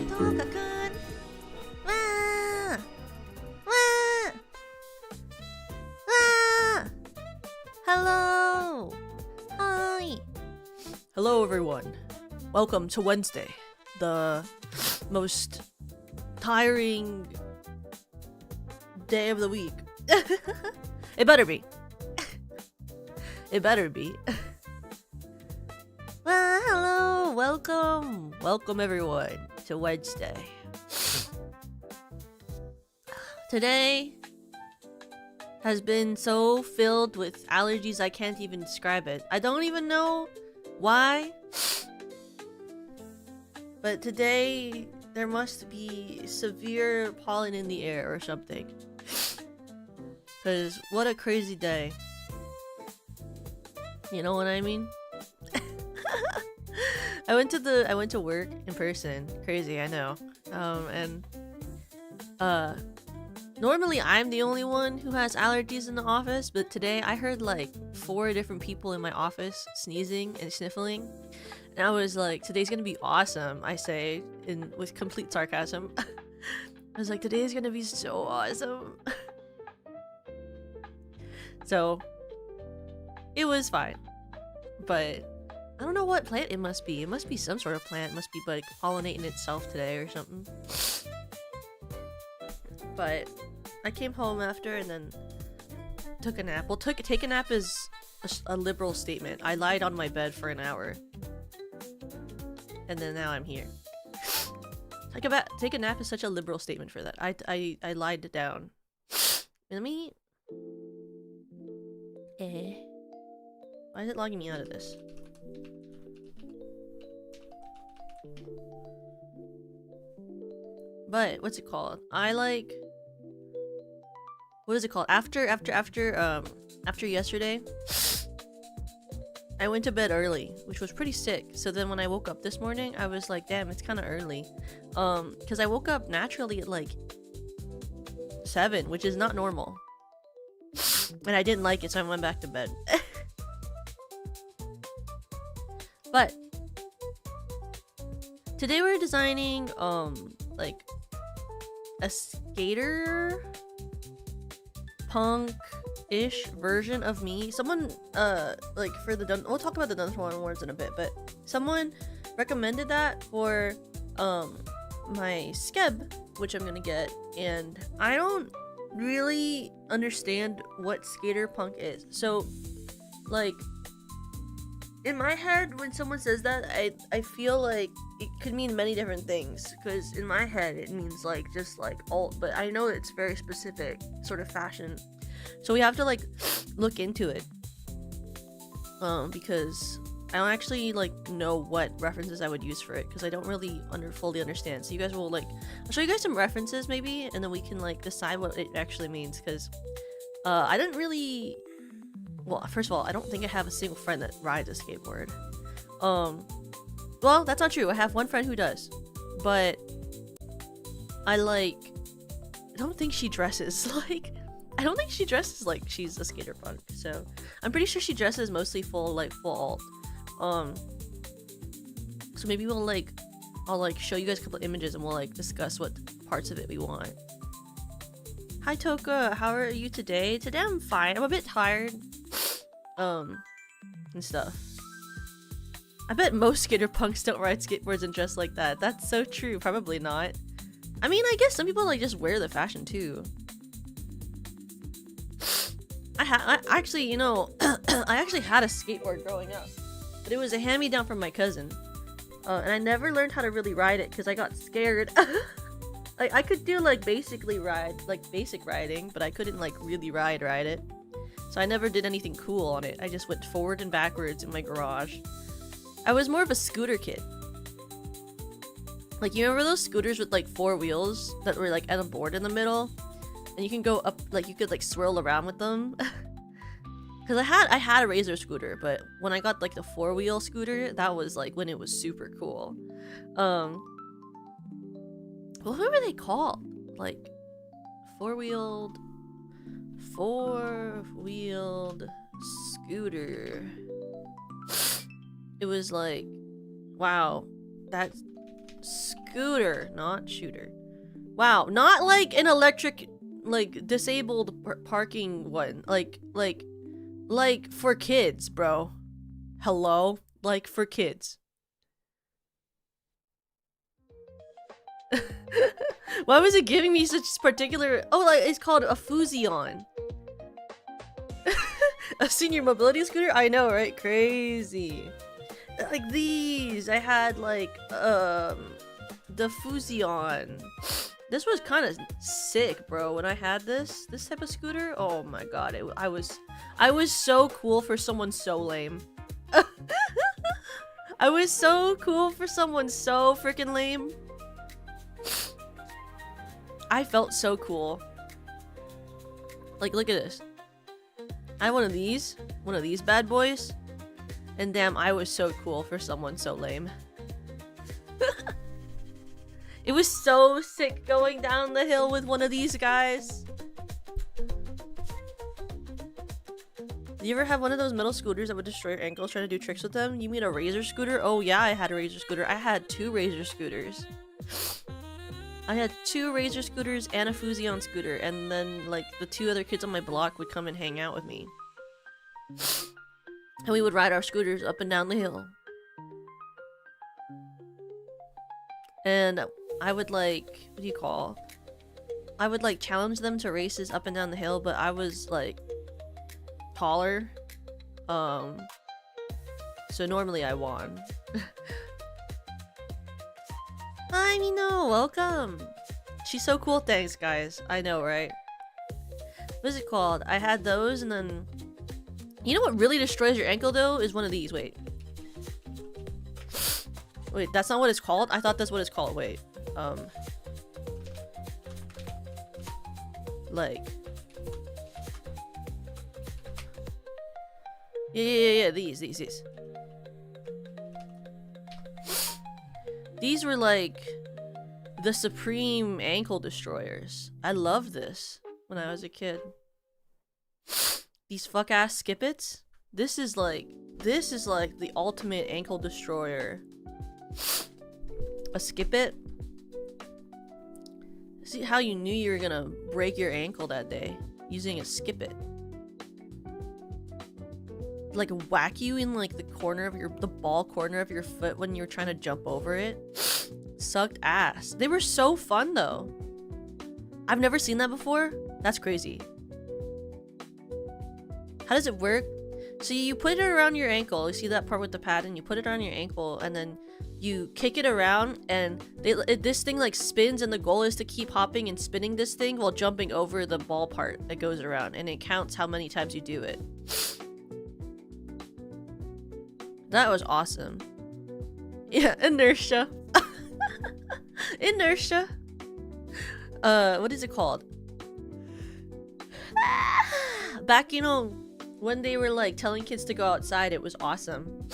Toka-kun! Wah! Wah! Wah! Hello! Hi! Hello everyone. Welcome to Wednesday, the most tiring day of the week. It better be. It better be. Well, hello! Welcome. Welcome everyone to Wednesday. Today has been so filled with allergies I can't even describe it. I don't even know why. But today there must be severe pollen in the air or something. Cause what a crazy day. You know what I mean? I went to work in person. Crazy, I know. Normally I'm the only one who has allergies in the office, but today I heard like 4 different people in my office sneezing and sniffling. And I was like, today's gonna be awesome, I say with complete sarcasm. I was like, today's gonna be so awesome. So it was fine. But I don't know what plant it must be. It must be some sort of plant. It must be like pollinating itself today or something. But I came home after and then took a nap. Well, take a nap is a liberal statement. I lied on my bed for an hour. And then now I'm here. Take a nap is such a liberal statement for that. I lied down. Let me... Why is it logging me out of this? But what's it called? What is it called? After yesterday, I went to bed early, which was pretty sick. So then when I woke up this morning, I was like, damn, it's kind of early. Because I woke up naturally at like 7, which is not normal. And I didn't like it, so I went back to bed. But today we're designing like a skater punk-ish version of me. Someone like for the we'll talk about the Donothon Rewards in a bit, but someone recommended that for my skeb, which I'm gonna get, and I don't really understand what skater punk is. So like in my head, when someone says that, I feel like it could mean many different things, because in my head it means like just like alt, but I know it's very specific sort of fashion, so we have to like look into it, because I don't actually like know what references I would use for it, because I don't really fully understand. So you guys will like, I'll show you guys some references maybe, and then we can like decide what it actually means, because I didn't really... Well, first of all, I don't think I have a single friend that rides a skateboard. Well, that's not true. I have one friend who does. But I don't think she dresses like... I don't think she dresses like she's a skater punk. So I'm pretty sure she dresses mostly full alt. So maybe we'll like... I'll like show you guys a couple images and we'll like discuss what parts of it we want. Hi Toka, how are you today? Today I'm fine. I'm a bit tired. And stuff. I bet most skater punks don't ride skateboards and dress like that. That's so true. Probably not. I mean, I guess some people like just wear the fashion too. I actually, you know, I actually had a skateboard growing up, but it was a hand-me-down from my cousin. And I never learned how to really ride it because I got scared. Like I could do like basic riding, but I couldn't like really ride it. So I never did anything cool on it. I just went forward and backwards in my garage. I was more of a scooter kid. Like, you remember those scooters with like 4 wheels that were like and a board in the middle? And you can go up, like you could like swirl around with them? Because I had a Razor scooter, but when I got like the 4-wheel scooter, that was like when it was super cool. What were they called? Like four-wheeled scooter. It was like Wow. That scooter, not shooter. Wow, not like an electric, like disabled parking one. Like for kids, bro. Hello? Like for kids. Why was it giving me such particular... Oh, like it's called a Fusion. A senior mobility scooter? I know, right? Crazy. Like these. I had like the Fusion. This was kind of sick, bro. When I had this type of scooter, oh my god, I was so cool for someone so lame. I was so cool for someone so freaking lame. I felt so cool. Like, look at this. I had one of these bad boys, and damn, I was so cool for someone so lame. It was so sick going down the hill with one of these guys. Do you ever have one of those metal scooters that would destroy your ankles trying to do tricks with them? You mean a razor scooter? Oh yeah, I had a razor scooter. I had 2 razor scooters. I had 2 razor scooters and a Fusion scooter, and then like the 2 other kids on my block would come and hang out with me. And we would ride our scooters up and down the hill. And I would like, what do you call? I would like challenge them to races up and down the hill, but I was like taller. So normally I won. Hi Mino, welcome. She's so cool, thanks guys. I know, right? What is it called? I had those, and then you know what really destroys your ankle though is one of these. Wait, that's not what it's called? I thought that's what it's called. Wait. Like yeah, these. These were like the supreme ankle destroyers. I loved this when I was a kid. These fuck ass skippets. This is like the ultimate ankle destroyer. A skipit. See how you knew you were gonna break your ankle that day? Using a skipit. Like whack you in like the ball corner of your foot when you're trying to jump over it. Sucked ass. They were so fun though. I've never seen that before. That's crazy. How does it work? So you put it around your ankle. You see that part with the pad, and you put it on your ankle, and then you kick it around, and this thing like spins, and the goal is to keep hopping and spinning this thing while jumping over the ball part that goes around, and it counts how many times you do it. That was awesome. Yeah, inertia. Inertia. What is it called? Back, you know, when they were like telling kids to go outside, it was awesome.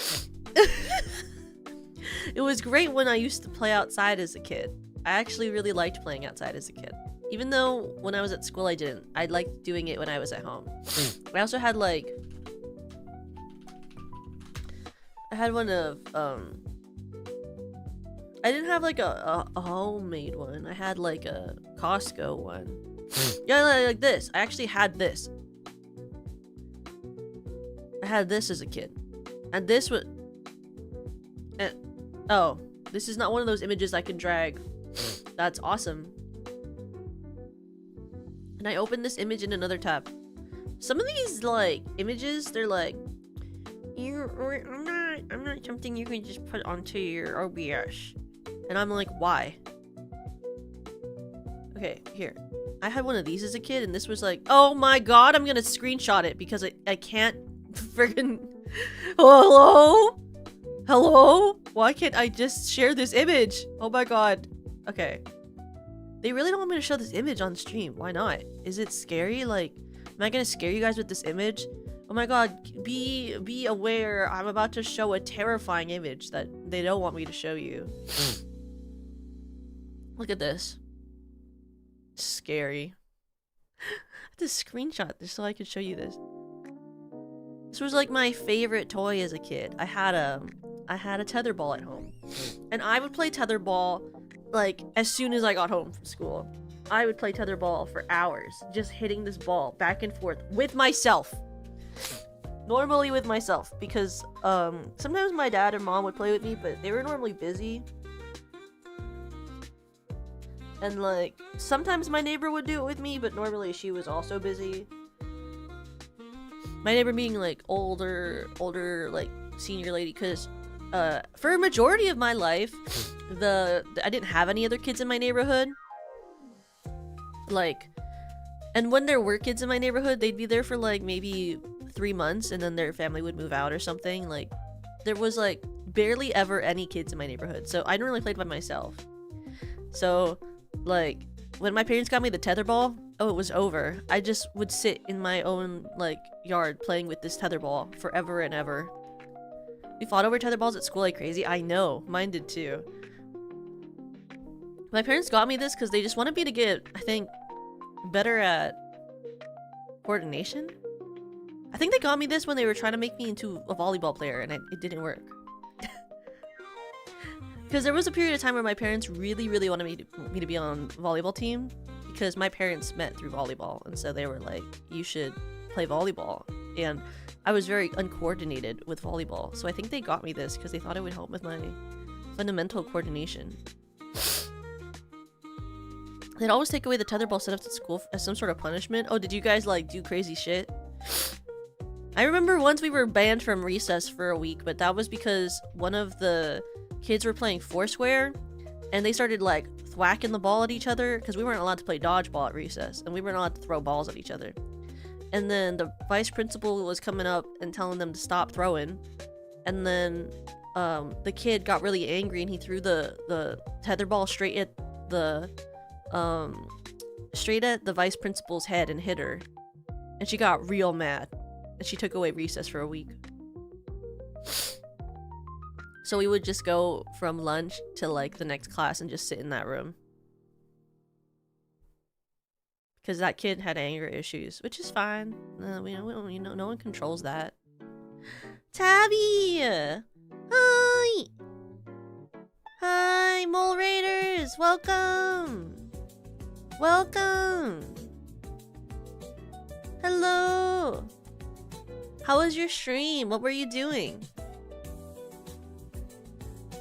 It was great when I used to play outside as a kid. I actually really liked playing outside as a kid. Even though when I was at school I didn't. I liked doing it when I was at home. I also had like... I had one of, I didn't have like a homemade one. I had like a Costco one. Yeah, like this. I actually had this. I had this as a kid. And this was... oh, this is not one of those images I can drag. That's awesome. And I opened this image in another tab. Some of these, like, images, they're like... I'm not something you can just put onto your OBS. And I'm like, why? Okay, here. I had one of these as a kid, and this was like, oh my god, I'm gonna screenshot it because I can't friggin... Hello? Hello? Why can't I just share this image? Oh my god. Okay. They really don't want me to show this image on stream. Why not? Is it scary? Like, am I gonna scare you guys with this image? Oh my god, be aware, I'm about to show a terrifying image that they don't want me to show you. Look at this. Scary. I had to screenshot this so I could show you this. This was like my favorite toy as a kid. I had I had a tetherball at home. And I would play tetherball like as soon as I got home from school. I would play tetherball for hours, just hitting this ball back and forth with myself. Normally with myself, because sometimes my dad and mom would play with me, but they were normally busy. And like sometimes my neighbor would do it with me, but normally she was also busy. My neighbor being like older like senior lady, because for a majority of my life I didn't have any other kids in my neighborhood. Like, and when there were kids in my neighborhood, they'd be there for like maybe 3 months and then their family would move out or something. Like, there was like barely ever any kids in my neighborhood, so I normally played by myself. So like when my parents got me the tetherball, oh, it was over. I just would sit in my own like yard playing with this tetherball forever and ever. We fought over tetherballs at school like crazy. I know, mine did too. My parents got me this because they just wanted me to get, I think, better at coordination. I think they got me this when they were trying to make me into a volleyball player, and it didn't work. Because there was a period of time where my parents really wanted me to be on volleyball team, because my parents met through volleyball, and so they were like, you should play volleyball. And I was very uncoordinated with volleyball, so I think they got me this because they thought it would help with my fundamental coordination. They'd always take away the tetherball setups at school as some sort of punishment. Oh, did you guys like do crazy shit? I remember once we were banned from recess for a week, but that was because one of the kids were playing Foursquare, and they started like thwacking the ball at each other, because we weren't allowed to play dodgeball at recess, and we weren't allowed to throw balls at each other. And then the vice principal was coming up and telling them to stop throwing, and then the kid got really angry and he threw the tetherball straight at the vice principal's head and hit her, and she got real mad, and she took away recess for a week. So we would just go from lunch to like the next class and just sit in that room, because that kid had anger issues, which is fine. No one controls that. Tabby, hi, Mole Raiders, welcome. Hello. How was your stream? What were you doing?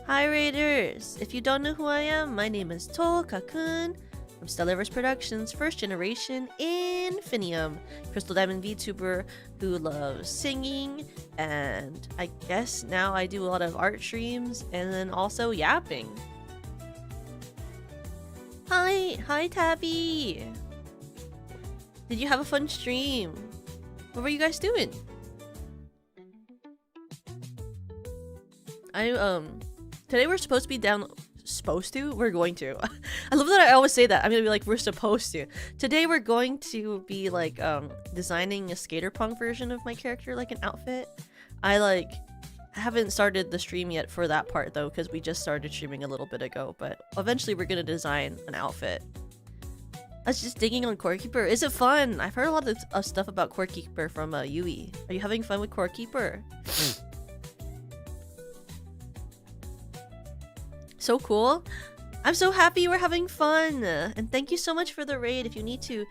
Hi Raiders! If you don't know who I am, my name is Toka-kun from Stellarverse Productions, first generation Infinium, Crystal Diamond VTuber who loves singing, and I guess now I do a lot of art streams and then also yapping. Hi Tabby! Did you have a fun stream? What were you guys doing? Today we're supposed to be down... We're going to. I love that I always say that. I'm gonna be like, we're supposed to. Today we're going to be like, designing a skater punk version of my character, like an outfit. I haven't started the stream yet for that part though, because we just started streaming a little bit ago, but eventually we're gonna design an outfit. I was just digging on Core Keeper. Is it fun? I've heard a lot of stuff about Core Keeper from Yui. Are you having fun with Core Keeper? So cool. I'm so happy we're having fun. And thank you so much for the raid. If you need to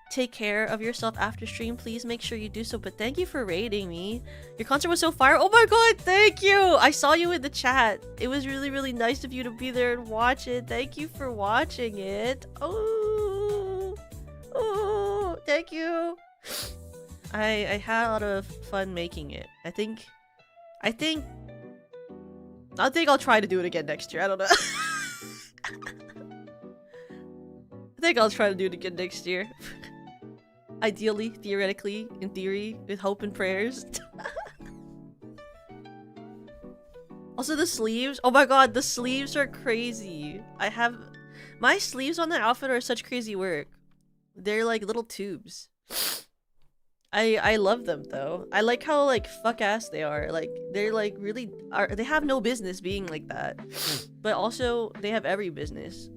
take care of yourself after stream, please make sure you do so. But thank you for raiding me. Your concert was so fire. Oh my god, thank you. I saw you in the chat. It was really nice of you to be there and watch it. Thank you for watching it. Oh, thank you. I had a lot of fun making it. I think I'll try to do it again next year. I don't know. I think I'll try to do it again next year. Ideally, theoretically, in theory, with hope and prayers. Also, the sleeves. Oh my god, the sleeves are crazy. My sleeves on the outfit are such crazy work. They're like little tubes. I love them though. I like how like fuck ass they are. Like they're like really they have no business being like that. But also they have every business.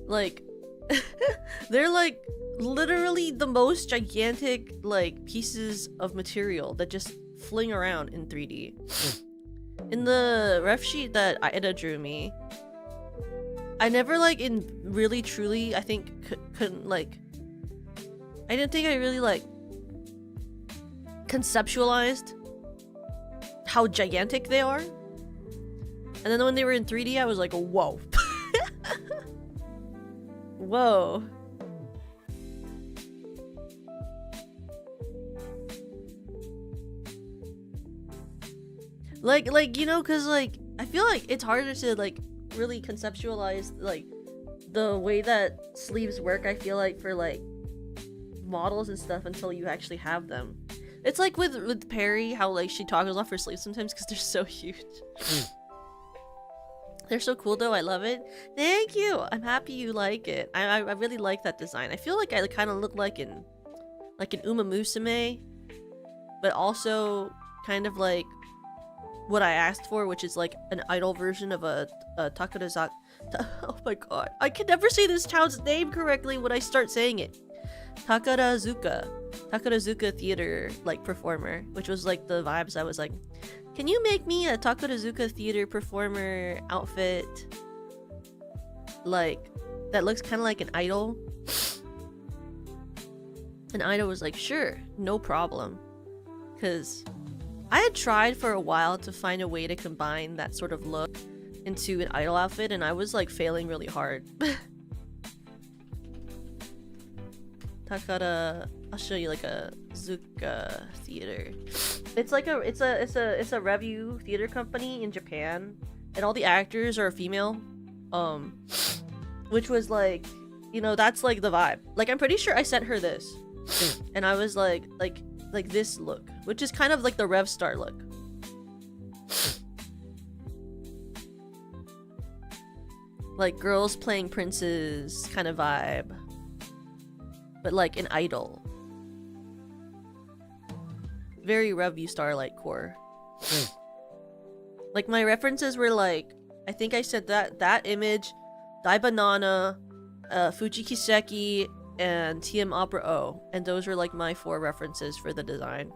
Like They're like literally the most gigantic like pieces of material that just fling around in 3D. In the ref sheet that Ida drew me, I never like in really truly I think couldn't like I didn't think I really like conceptualized how gigantic they are. And then when they were in 3D, I was like, whoa. Whoa. Like, you know, cause like, I feel like it's harder to like really conceptualize like the way that sleeves work, I feel like, for like models and stuff until you actually have them. It's like with Perry, how like she toggles off her sleeves sometimes because they're so huge. They're so cool though, I love it. Thank you! I'm happy you like it. I really like that design. I feel like I kind of look like an Uma Musume, but also kind of like what I asked for, which is like an idol version of a Takarazuka. Oh my god. I can never say this town's name correctly when I start saying it. Takarazuka theater like performer, which was like the vibes. I was like, can you make me a Takarazuka theater performer outfit like that looks kind of like an idol? And Ida was like, sure, no problem. Because I had tried for a while to find a way to combine that sort of look into an idol outfit, and I was like failing really hard. Takara, I'll show you like a Zuka theater. It's like it's a revue theater company in Japan, and all the actors are female. Which was like, you know, that's like the vibe. Like I'm pretty sure I sent her this, and I was like this look, which is kind of like the Rev Star look. Like girls playing princes kind of vibe, but like an idol. Very Revue Starlight core. Like my references were like, I think I said that image, Dai Banana, Fuji Kiseki, and TM Opera O, and those were like my 4 references for the design.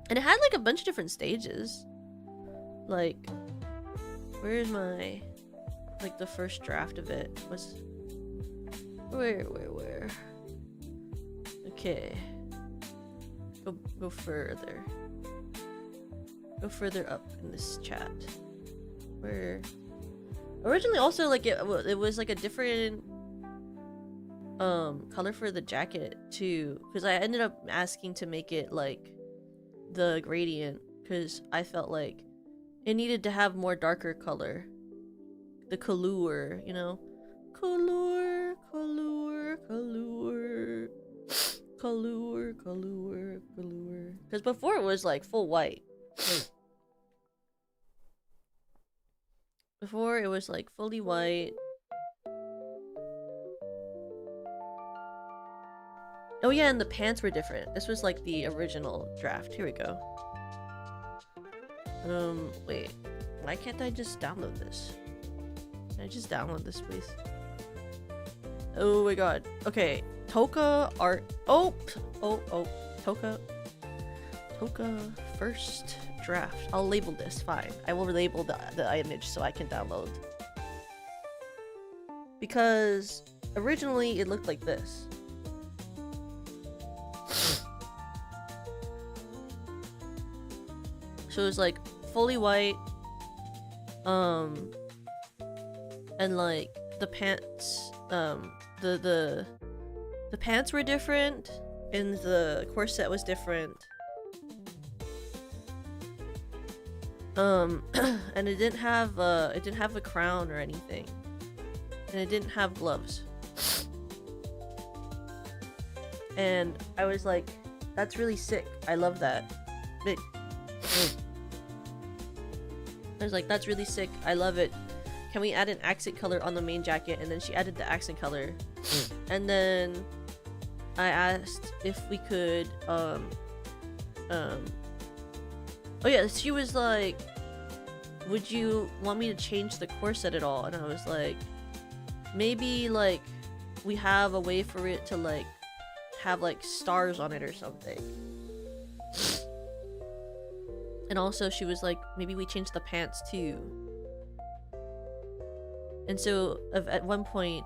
And it had like a bunch of different stages. Like, where is my, like the first draft of it was, where? Okay. Go further. Go further up in this chat. Where? Originally also like it was like a different color for the jacket too, because I ended up asking to make it like the gradient because I felt like it needed to have more darker color. The color, you know? Color. Because before it was like full white. Before it was like fully white. Oh yeah, and the pants were different. This was like the original draft. Here we go. Wait. Why can't I just download this? Can I just download this, please? Oh my god. Okay. Toka art. Oh. Toka first draft. I'll label this. Fine. I will label the image so I can download. Because originally it looked like this. So it was like fully white. And like the pants, the pants were different, and the corset was different. And it didn't have a crown or anything, and it didn't have gloves. And I was like, that's really sick. I love that. I was like, that's really sick. I love it. Can we add an accent color on the main jacket? And then she added the accent color. And then I asked if we could, oh yeah, she was like, would you want me to change the corset at all? And I was like, maybe like we have a way for it to like have like stars on it or something. And also she was like, maybe we change the pants too. And so at one point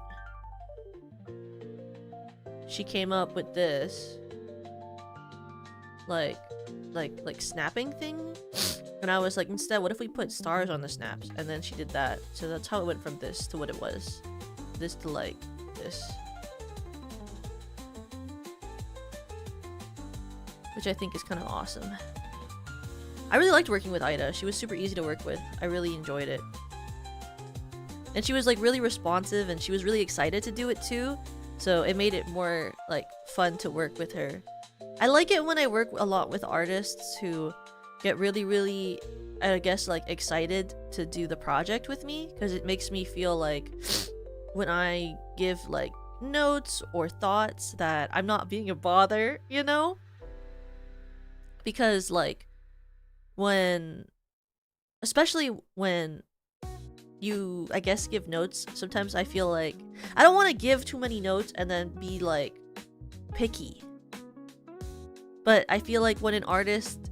she came up with this like snapping thing, and I was like, instead, what if we put stars on the snaps? And then she did that. So that's how it went from this to what it was. This to like this. Which I think is kind of awesome. I really liked working with Ida. She was super easy to work with. I really enjoyed it. And she was like really responsive, and she was really excited to do it too. So it made it more like fun to work with her. I like it when I work a lot with artists who get really, I guess, like excited to do the project with me, because it makes me feel like when I give like notes or thoughts that I'm not being a bother, you know? Because like especially when you, I guess, give notes, sometimes I feel like I don't want to give too many notes and then be like picky. But I feel like when an artist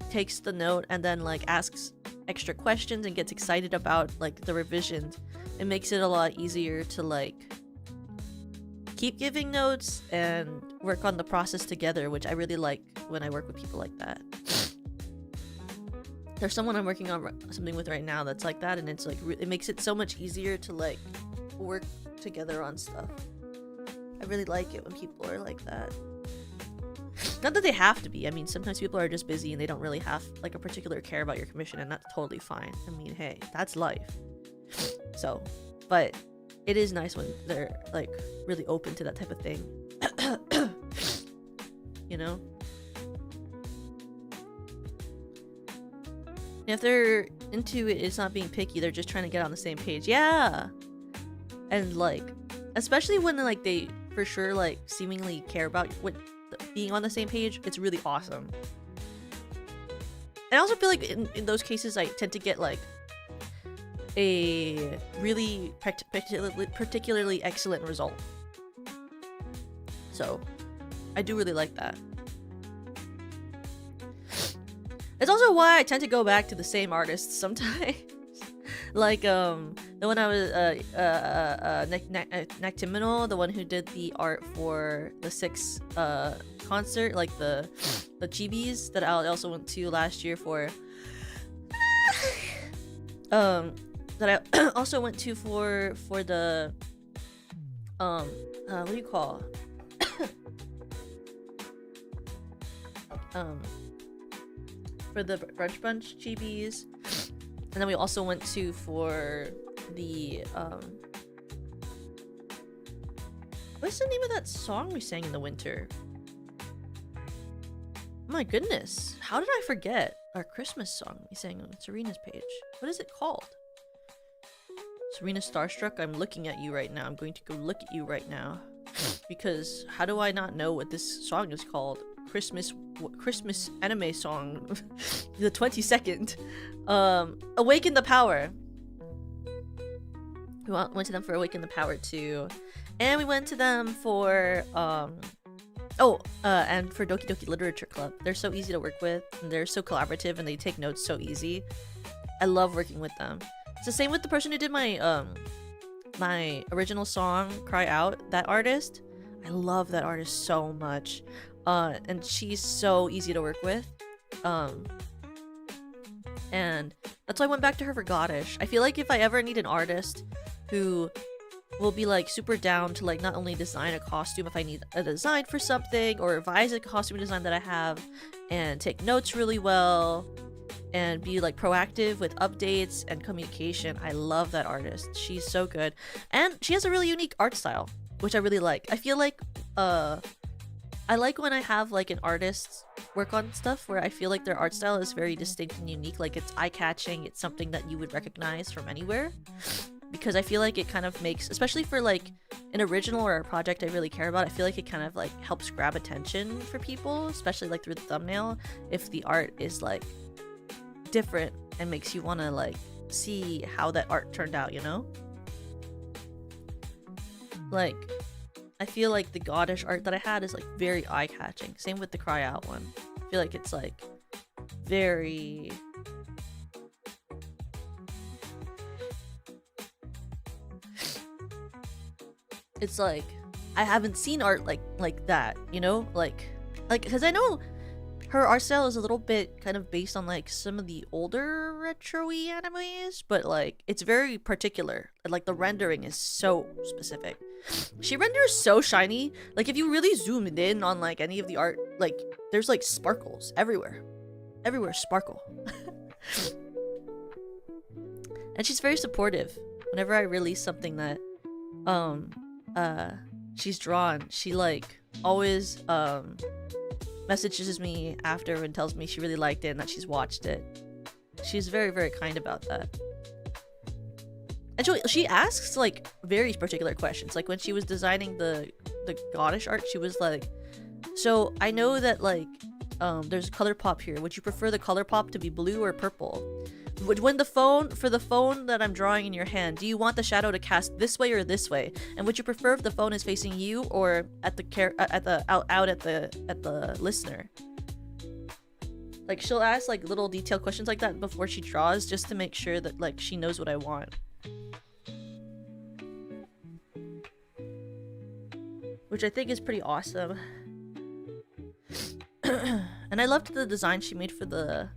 takes the note and then like asks extra questions and gets excited about like the revisions, it makes it a lot easier to like keep giving notes and work on the process together, which I really like when I work with people like that. There's someone I'm working on something with right now that's like that, and it's like it makes it so much easier to like work together on stuff. I really like it when people are like that. Not that they have to be. I mean, sometimes people are just busy and they don't really have like a particular care about your commission, and that's totally fine. I mean, hey, that's life. So, but it is nice when they're like really open to that type of thing. You know? If they're into it, it's not being picky, they're just trying to get on the same page. Yeah. And like, especially when like they for sure like seemingly care about what being on the same page, it's really awesome. And I also feel like in those cases I tend to get like a really particularly excellent result. So I do really like that. It's also why I tend to go back to the same artists sometimes. Like the one I was Nactiminal, the one who did the art for the 6 concert, like the Chibis that I also went to last year for. That I also went to for the what do you call for the Brunch Bunch Chibis. And then we also went to for the what's the name of that song we sang in the winter? Oh my goodness, how did I forget our Christmas song we sang on Serena's page? What is it called? Serena Starstruck, I'm looking at you right now. I'm going to go look at you right now. Because how do I not know what this song is called? Christmas anime song. The 22nd. Awaken the Power. We went to them for Awaken the Power too. And we went to them for and for Doki Doki Literature Club. They're so easy to work with, and they're so collaborative, and they take notes so easy. I love working with them. It's the same with the person who did my my original song, Cry Out, that artist. I love that artist so much. And she's so easy to work with. And that's why I went back to her for Goddish. I feel like if I ever need an artist who will be like super down to like not only design a costume if I need a design for something, or revise a costume design that I have, and take notes really well, and be like proactive with updates and communication, I love that artist. She's so good, and she has a really unique art style, which I really like. I feel like I like when I have like an artist work on stuff where I feel like their art style is very distinct and unique, like it's eye-catching, it's something that you would recognize from anywhere, because I feel like it kind of makes, especially for like an original or a project I really care about, I feel like it kind of like helps grab attention for people, especially like through the thumbnail, if the art is like different and makes you want to like see how that art turned out, you know? like, I feel like the Goddish art that I had is like very eye-catching. Same with the Cry Out one. I feel like it's like very... It's like, I haven't seen art like that, you know? Like, because I know her art style is a little bit kind of based on like some of the older retro-y animes, but like it's very particular. Like the rendering is so specific. She renders so shiny. Like if you really zoomed in on like any of the art, like there's like sparkles everywhere. Everywhere sparkle. And she's very supportive. Whenever I release something that she's drawn, she like always messages me after and tells me she really liked it and that she's watched it. She's very, very kind about that. And she asks like very particular questions. Like when she was designing the Goddish art, she was like, so I know that like there's color pop here. Would you prefer the color pop to be blue or purple? When for the phone that I'm drawing in your hand, do you want the shadow to cast this way or this way? And would you prefer if the phone is facing you or at the listener? Like she'll ask like little detailed questions like that before she draws, just to make sure that like she knows what I want. Which I think is pretty awesome. And I loved the design she made for the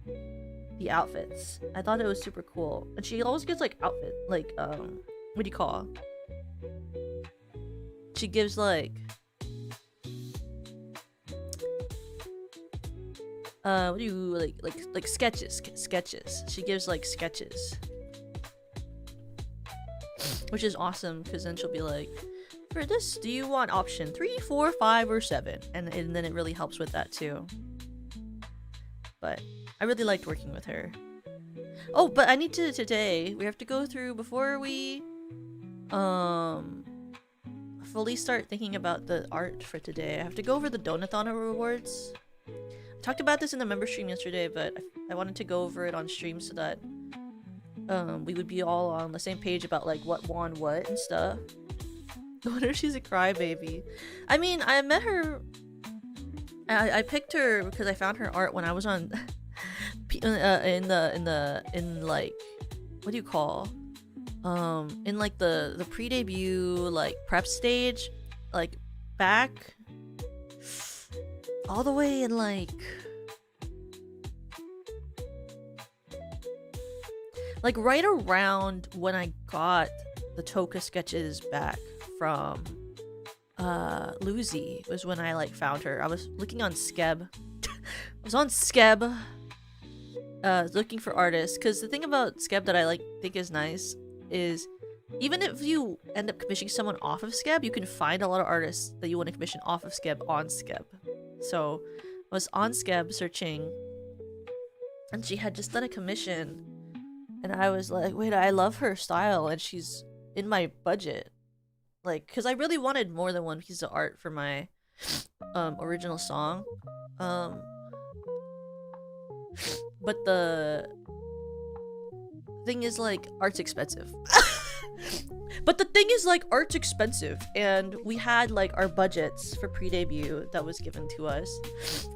outfits. I thought it was super cool. And she always gives like outfit, like what do you call? She gives like what do you like sketches. She gives like sketches, which is awesome because then she'll be like, for this, do you want option 3, 4, 5, or 7? And then it really helps with that too. But I really liked working with her. Oh, but I need to today. We have to go through before we fully start thinking about the art for today. I have to go over the Donothon Rewards. I talked about this in the member stream yesterday, but I wanted to go over it on stream so that we would be all on the same page about like what won what and stuff. I wonder if she's a crybaby. I mean, I met her. I picked her because I found her art when I was on in like, what do you call, in like the pre-debut like prep stage, like back all the way in like right around when I got the Toka sketches back from Lucy was when I like found her. I was looking on Skeb. I was on Skeb looking for artists, because the thing about Skeb that I like think is nice is even if you end up commissioning someone off of Skeb, you can find a lot of artists that you want to commission off of Skeb on Skeb. So I was on Skeb searching and she had just done a commission and I was like, wait, I love her style and she's in my budget. Like, because I really wanted more than one piece of art for my original song. But the thing is, like, art's expensive. But the thing is, like, art's expensive. And we had, like, our budgets for pre-debut that was given to us,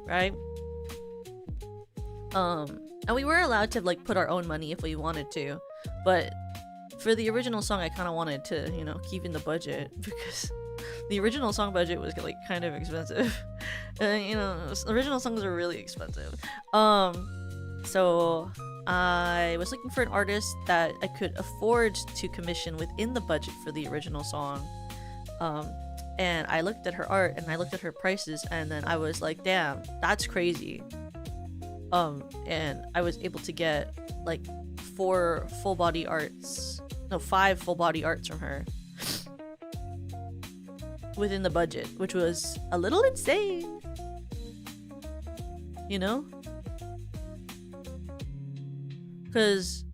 right? And we were allowed to, like, put our own money if we wanted to. But for the original song, I kind of wanted to, you know, keep in the budget because the original song budget was like kind of expensive. And, you know, original songs are really expensive. So I was looking for an artist that I could afford to commission within the budget for the original song. And I looked at her art and I looked at her prices and then I was like, damn, that's crazy. And I was able to get like 5 full body arts from her within the budget, which was a little insane, you know, because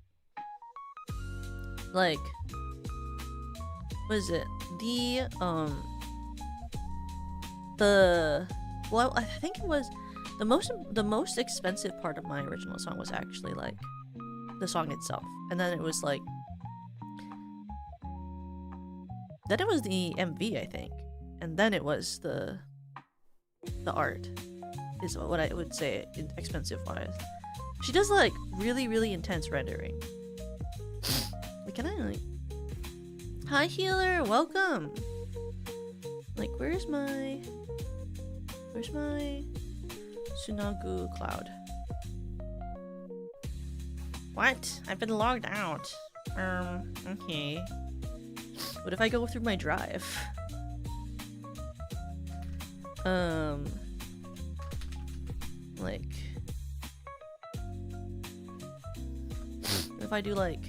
like, what is it, well, I think it was the most expensive part of my original song was actually like the song itself, and then it was like Then it was the MV, I think, and then it was the art. Is what I would say expensive wise. She does like really intense rendering. Like, can I like? Hi healer, welcome. Like, where's my Sunagu cloud? What? I've been logged out. Okay. What if I go through my drive? Like, what if I do like,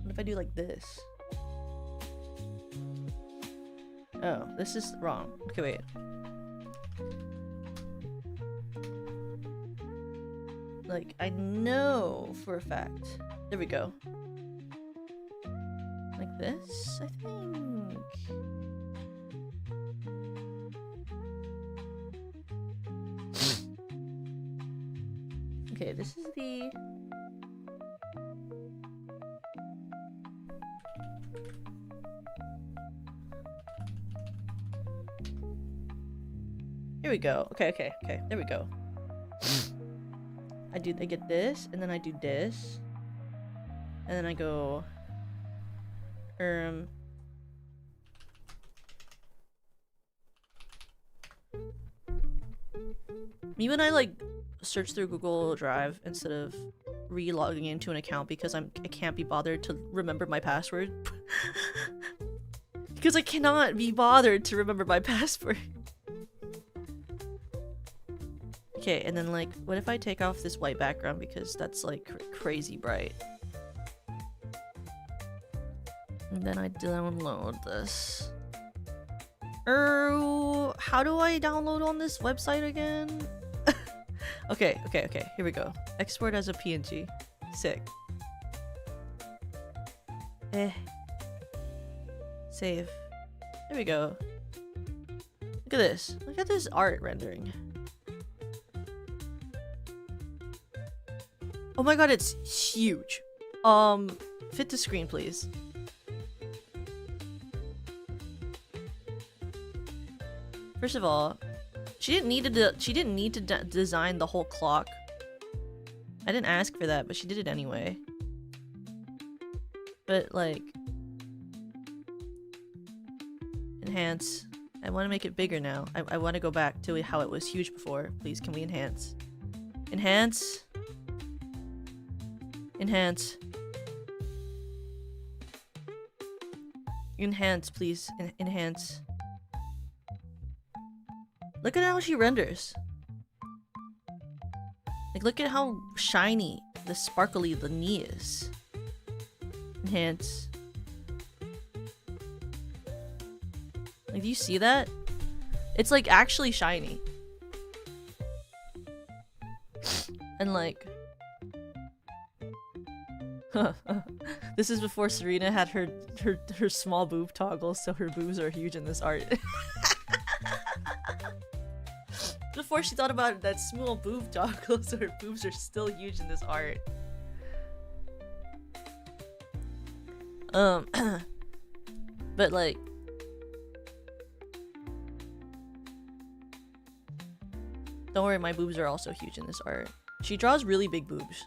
what if I do like this? Oh, this is wrong. Okay, wait. Like, I know for a fact. There we go. Like this, I think. Okay, this is the... Here we go. Okay. There we go. I get this, and then I do this. And then I go... Me when I like search through Google Drive instead of re-logging into an account because I can't be bothered to remember my password. Because I cannot be bothered to remember my password. Okay, and then like, what if I take off this white background because that's like crazy bright? And then I download this. How do I download on this website again? Okay, here we go. Export as a PNG. Sick. Save. There we go. Look at this. Look at this art rendering. Oh my god, it's huge. Fit to screen, please. First of all, she didn't need to design the whole clock. I didn't ask for that, but she did it anyway. But like, enhance. I want to make it bigger now. I want to go back to how it was huge before. Please, can we enhance? Enhance. Enhance. Enhance, please. Enhance. Look at how she renders. Like, look at how shiny, the sparkly the knee is. Enhance. Like, do you see that? It's like actually shiny. And like... This is before Serena had her small boob toggle, so her boobs are huge in this art. Before she thought about that small boob toggle, so her boobs are still huge in this art. But like... Don't worry, my boobs are also huge in this art. She draws really big boobs.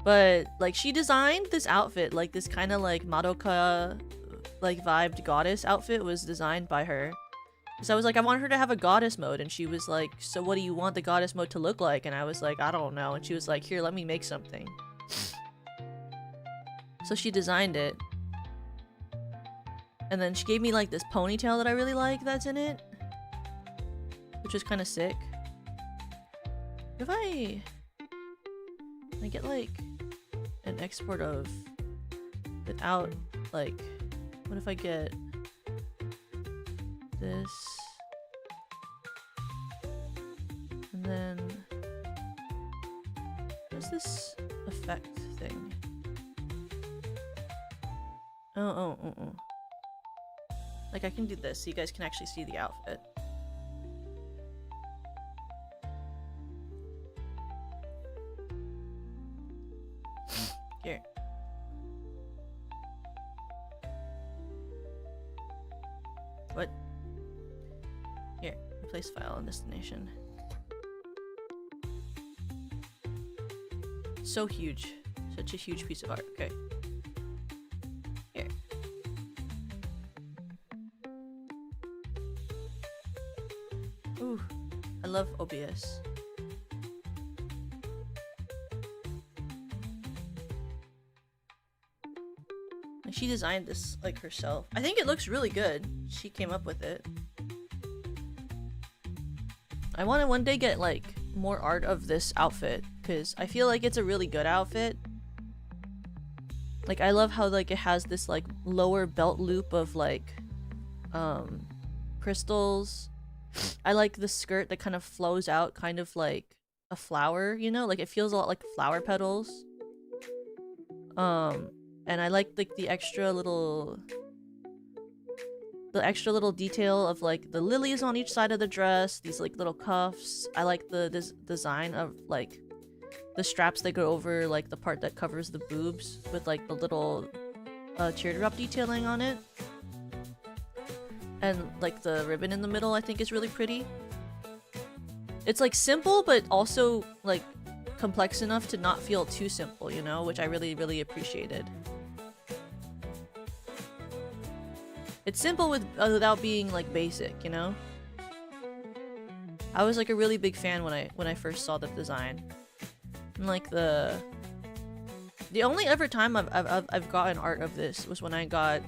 But like she designed this outfit, like this kind of like Madoka like vibed goddess outfit was designed by her. So I was like, I want her to have a goddess mode, and she was like, so what do you want the goddess mode to look like? And I was like, I don't know. And she was like, here, let me make something. So she designed it. And then she gave me like this ponytail that I really like that's in it, which is kind of sick. If I get like an export of without like, what if I get this and then what's this effect thing? Oh. Like I can do this so you guys can actually see the outfit. Here. What? Here, replace file and destination. So huge. Such a huge piece of art. Okay. Here. Ooh. I love OBS. And she designed this like herself. I think it looks really good. She came up with it. I want to one day get like more art of this outfit because I feel like it's a really good outfit. Like I love how like it has this like lower belt loop of like crystals. I like the skirt that kind of flows out kind of like a flower, you know? Like it feels a lot like flower petals. And I like the extra little detail of like the lilies on each side of the dress, these like little cuffs. I like the design of like the straps that go over like the part that covers the boobs with like the little teardrop detailing on it. And like the ribbon in the middle I think is really pretty. It's like simple but also like complex enough to not feel too simple, you know, which I really appreciated. It's simple without being like basic, you know? I was like a really big fan when I first saw the design. And like the only ever time I've gotten art of this was when I got,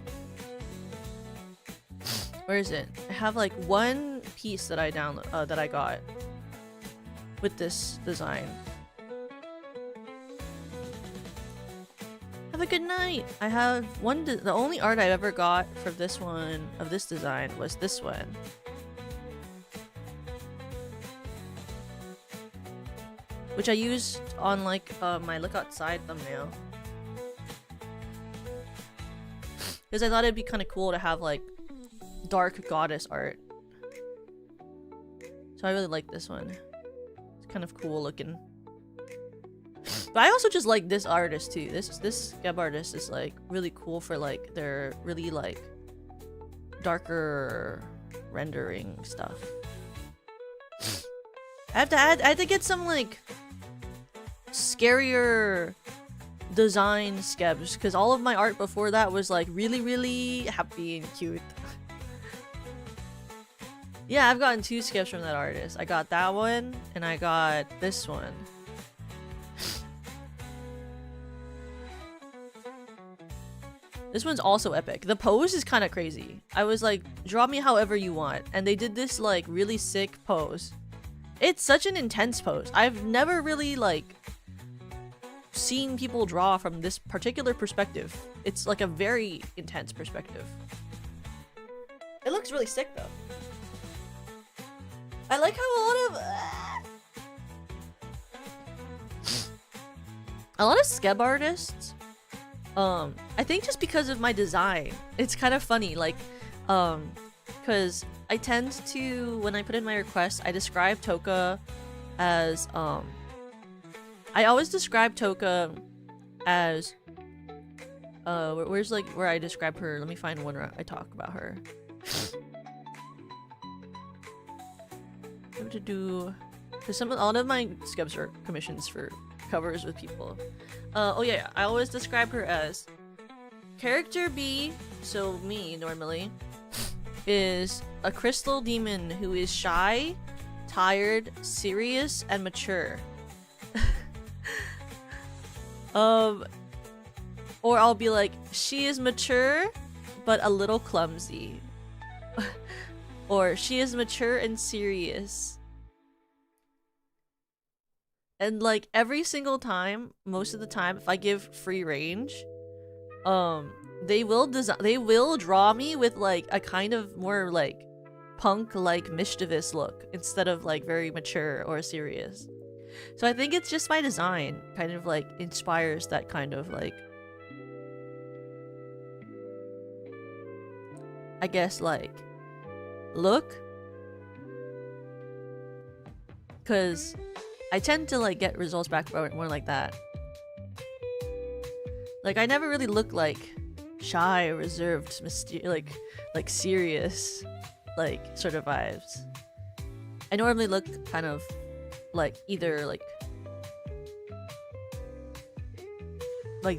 where is it? I have like one piece that I that I got with this design. Have a good night. I have one. The only art I ever got for this one of this design was this one. Which I used on like my look outside thumbnail. Because I thought it'd be kind of cool to have like dark goddess art. So I really like this one. It's kind of cool looking. But I also just like this artist too. This scab artist is like really cool for like their really like darker rendering stuff. I had to get some like scarier design skebs because all of my art before that was like really happy and cute. Yeah, I've gotten 2 skebs from that artist. I got that one and I got this one. This one's also epic. The pose is kind of crazy. I was like, draw me however you want. And they did this like really sick pose. It's such an intense pose. I've never really like seen people draw from this particular perspective. It's like a very intense perspective. It looks really sick though. I like how a lot of skeb artists, I think just because of my design, it's kind of funny, like, because I tend to, when I put in my request, I describe Toka as, I always describe Toka as, where's like, where I describe her, let me find one where I talk about her. What to do, because a lot of my skebs are commissions for covers with people. Oh yeah, I always describe her as character B, so me normally, is a crystal demon who is shy, tired, serious, and mature. Or I'll be like, she is mature but a little clumsy. Or she is mature and serious. And like every single time, most of the time, if I give free range, they will draw me with like a kind of more like punk like mischievous look instead of like very mature or serious. So I think it's just my design kind of like inspires that kind of like, I guess like look, because I tend to like get results back more like that. Like I never really look like shy, reserved, like serious, like sort of vibes. I normally look kind of like either like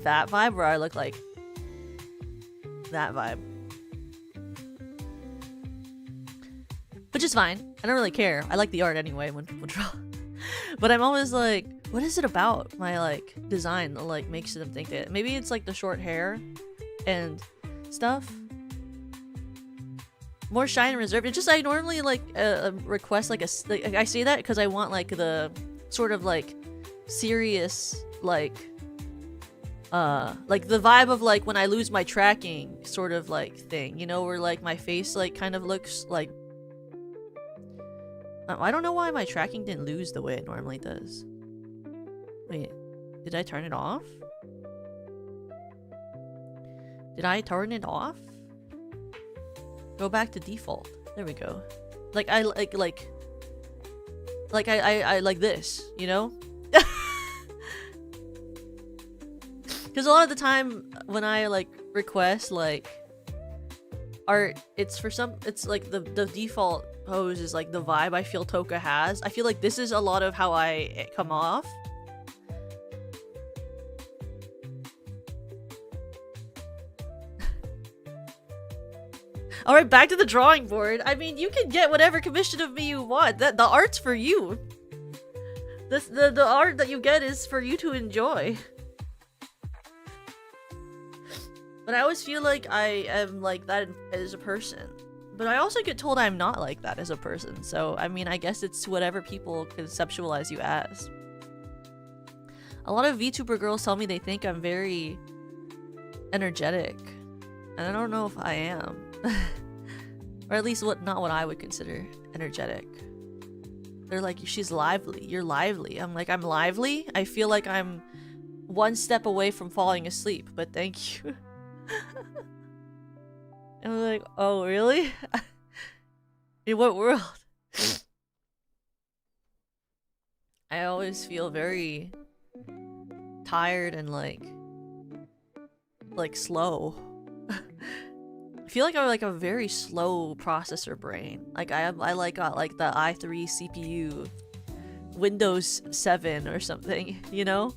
that vibe, or I look like that vibe. Which is fine. I don't really care. I like the art anyway when people draw. But I'm always like, what is it about my like design that like makes them think that maybe it's like the short hair and stuff. More shy and reserved. It's just I normally like request like I say that because I want like the sort of like serious like the vibe of like when I lose my tracking sort of like thing, you know, where like my face like kind of looks like I don't know why my tracking didn't lose the way it normally does. Wait, did I turn it off? Did I turn it off? Go back to default. There we go. Like I like I like this, you know? Because a lot of the time when I like request like art, it's like the default pose is like the vibe I feel Toka has. I feel like this is a lot of how I come off. Alright, back to the drawing board. I mean, you can get whatever commission of me you want. The art's for you. The art that you get is for you to enjoy. But I always feel like I am like that as a person. But I also get told I'm not like that as a person. So, I mean, I guess it's whatever people conceptualize you as. A lot of VTuber girls tell me they think I'm very energetic. And I don't know if I am. Or at least not what I would consider energetic. They're like, she's lively. You're lively. I'm like, I'm lively? I feel like I'm one step away from falling asleep, but thank you. And I'm like, oh, really? In what world? I always feel very tired and like slow. I feel like I'm like a very slow processor brain. Like I like got like the i3 CPU, Windows 7 or something, you know?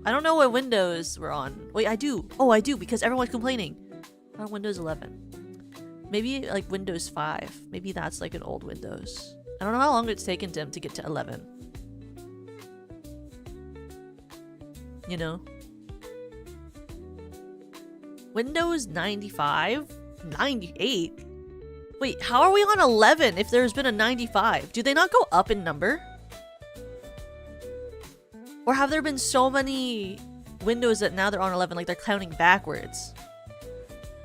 I don't know what Windows we're on. Wait, I do. Oh, I do because everyone's complaining. On Windows 11. Maybe like Windows 5. Maybe that's like an old Windows. I don't know how long it's taken them to get to 11. You know? Windows 95? 98? Wait, how are we on 11 if there's been a 95? Do they not go up in number? Or have there been so many Windows that now they're on 11, like they're counting backwards?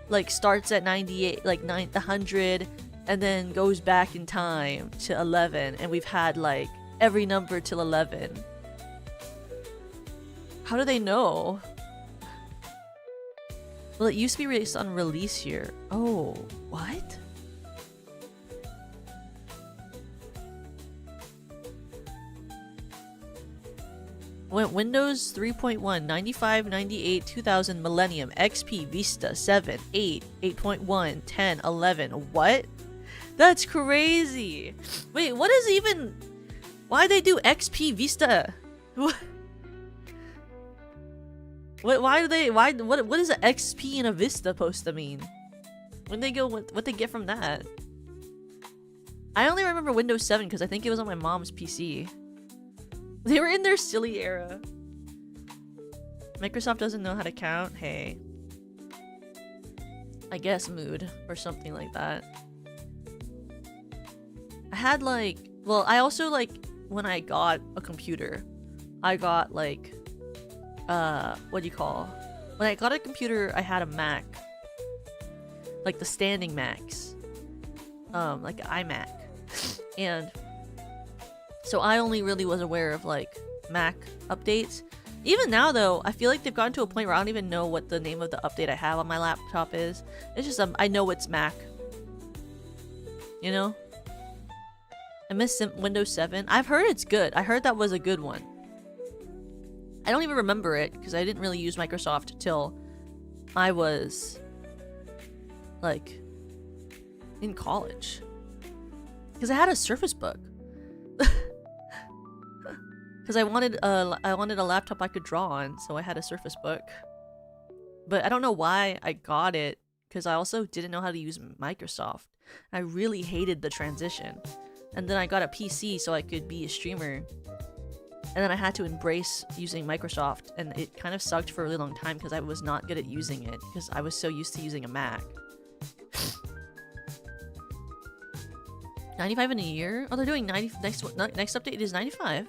Like starts at 98, like 100, and then goes back in time to 11, and we've had like every number till 11. How do they know? Well, it used to be released on release year. Oh, what? Went Windows 3.1, 95, 98, 2000, Millennium, XP, Vista, 7, 8, 8.1, 10, 11. What? That's crazy. Wait, what is even... Why they do XP Vista? What? Why do they... What is an XP and a Vista supposed to mean? When they go... What they get from that? I only remember Windows 7 because I think it was on my mom's PC. They were in their silly era. Microsoft doesn't know how to count. Hey. I guess mood or something like that. I had like... Well, I also like... When I got a computer, I got like... what do you call? When I got a computer, I had a Mac. Like the standing Macs. Like an iMac. And... So I only really was aware of like Mac updates. Even now though, I feel like they've gotten to a point where I don't even know what the name of the update I have on my laptop is. It's just I know it's Mac. You know? I miss Windows 7. I've heard it's good. I heard that was a good one. I don't even remember it because I didn't really use Microsoft till I was like in college, because I had a Surface Book. Because I wanted a laptop I could draw on, so I had a Surface Book. But I don't know why I got it, because I also didn't know how to use Microsoft. I really hated the transition. And then I got a PC so I could be a streamer. And then I had to embrace using Microsoft, and it kind of sucked for a really long time because I was not good at using it, because I was so used to using a Mac. 95 in a year? Oh, they're doing 90. Next update is 95.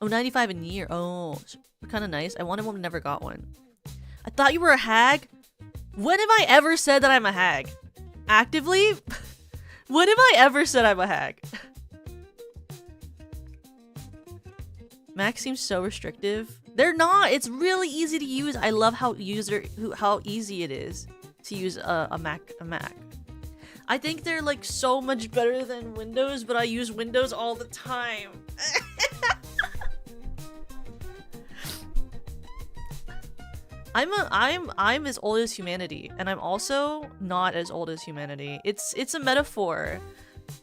Oh, 95 in a year. Oh, kind of nice. I wanted one, but never got one. I thought you were a hag. When have I ever said that I'm a hag? Actively? When have I ever said I'm a hag? Mac seems so restrictive. They're not. It's really easy to use. I love how easy it is to use a Mac. I think they're like so much better than Windows, but I use Windows all the time. I'm as old as humanity, and I'm also not as old as humanity. It's a metaphor.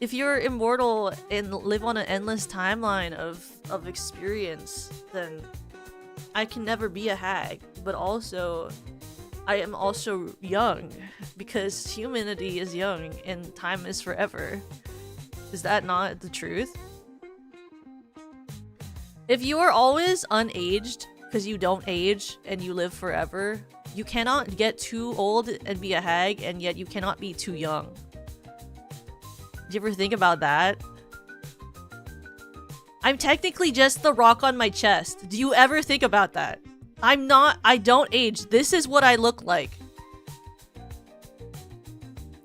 If you're immortal and live on an endless timeline of experience, then I can never be a hag. But also, I am also young, because humanity is young and time is forever. Is that not the truth? If you are always unaged, because you don't age and you live forever, you cannot get too old and be a hag, and yet you cannot be too young. Do you ever think about that? I'm technically just the rock on my chest. Do you ever think about that? I don't age. This is what I look like.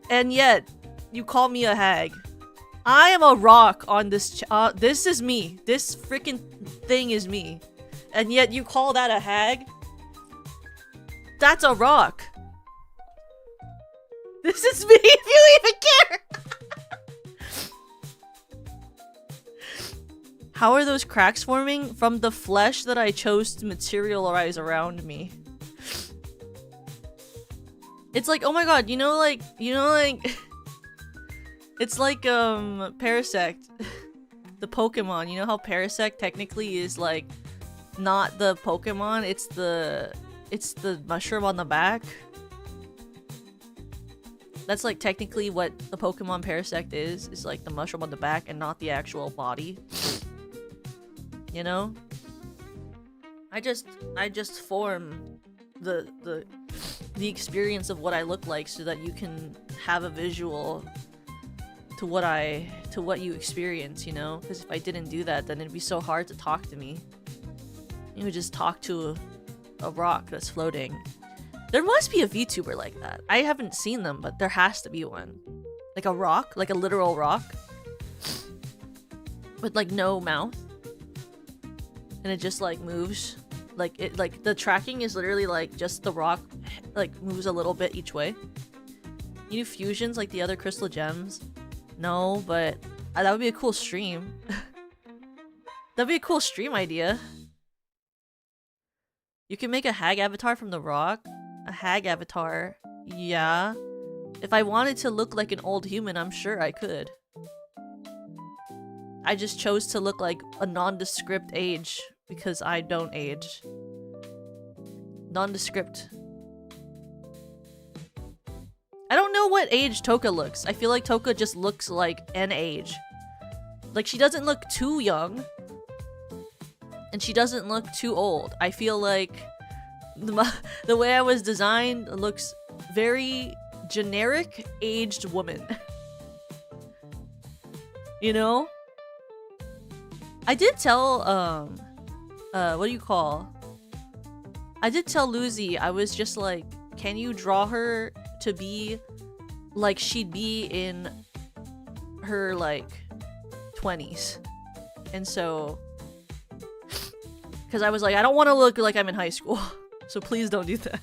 And yet, you call me a hag. I am a rock on this this is me. This freaking thing is me. And yet you call that a hag? That's a rock. This is me, if you even care! How are those cracks forming? From the flesh that I chose to materialize around me. It's like, oh my god, you know like it's like Parasect. The Pokemon. You know how Parasect technically is like not the Pokemon, it's the mushroom on the back. That's like technically what the Pokemon Parasect is like the mushroom on the back and not the actual body. You know? I just form the experience of what I look like so that you can have a visual to what you experience, you know? Because if I didn't do that, then it'd be so hard to talk to me. You would just talk to a rock that's floating. There must be a VTuber like that. I haven't seen them, but there has to be one. Like a rock? Like a literal rock? With like no mouth. And it just like moves. Like it the tracking is literally like just the rock like moves a little bit each way. You do fusions like the other crystal gems? No, but that would be a cool stream. That'd be a cool stream idea. You can make a hag avatar from the rock? A hag avatar? Yeah. If I wanted to look like an old human, I'm sure I could. I just chose to look like a nondescript age because I don't age. Nondescript. I don't know what age Toka looks. I feel like Toka just looks like an age. Like, she doesn't look too young. And she doesn't look too old. I feel like the way I was designed looks very generic aged woman. You know? I did tell, what do you call? I did tell Lucy, I was just like, can you draw her to be like she'd be in her, like, 20s? And so... because I was like, I don't want to look like I'm in high school. So please don't do that.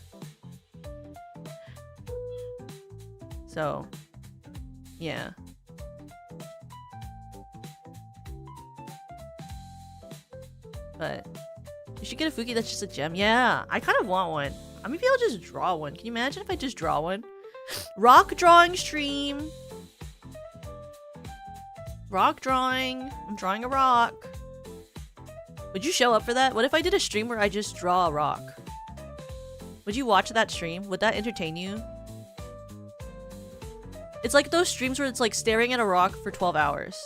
So, yeah. But you should get a Fuki that's just a gem. Yeah, I kind of want one. Maybe I'll just draw one. Can you imagine if I just draw one? Rock drawing stream. Rock drawing. I'm drawing a rock. Would you show up for that? What if I did a stream where I just draw a rock? Would you watch that stream? Would that entertain you? It's like those streams where it's like staring at a rock for 12 hours.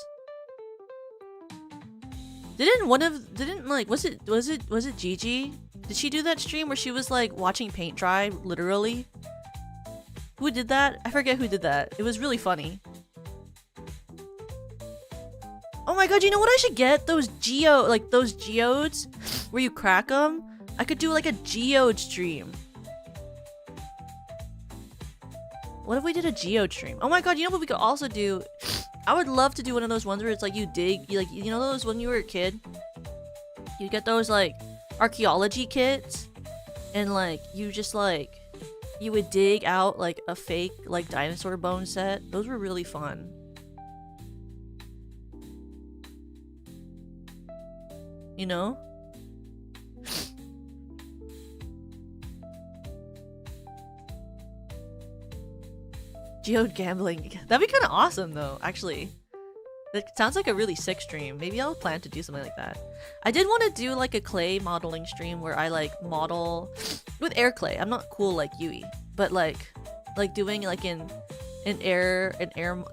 Was it Gigi? Did she do that stream where she was like watching paint dry, literally? Who did that? I forget who did that. It was really funny. Oh my god, you know what I should get? Those geodes where you crack them. I could do like a geode stream. What if we did a geode stream? Oh my god, you know what we could also do? I would love to do one of those ones where it's like you dig, you know those when you were a kid? You get those like archaeology kits and like you just like you would dig out like a fake like dinosaur bone set. Those were really fun. You know? Geode gambling. That'd be kind of awesome though, actually. It sounds like a really sick stream. Maybe I'll plan to do something like that. I did want to do like a clay modeling stream where I like model with air clay. I'm not cool like Yui, but like doing like an air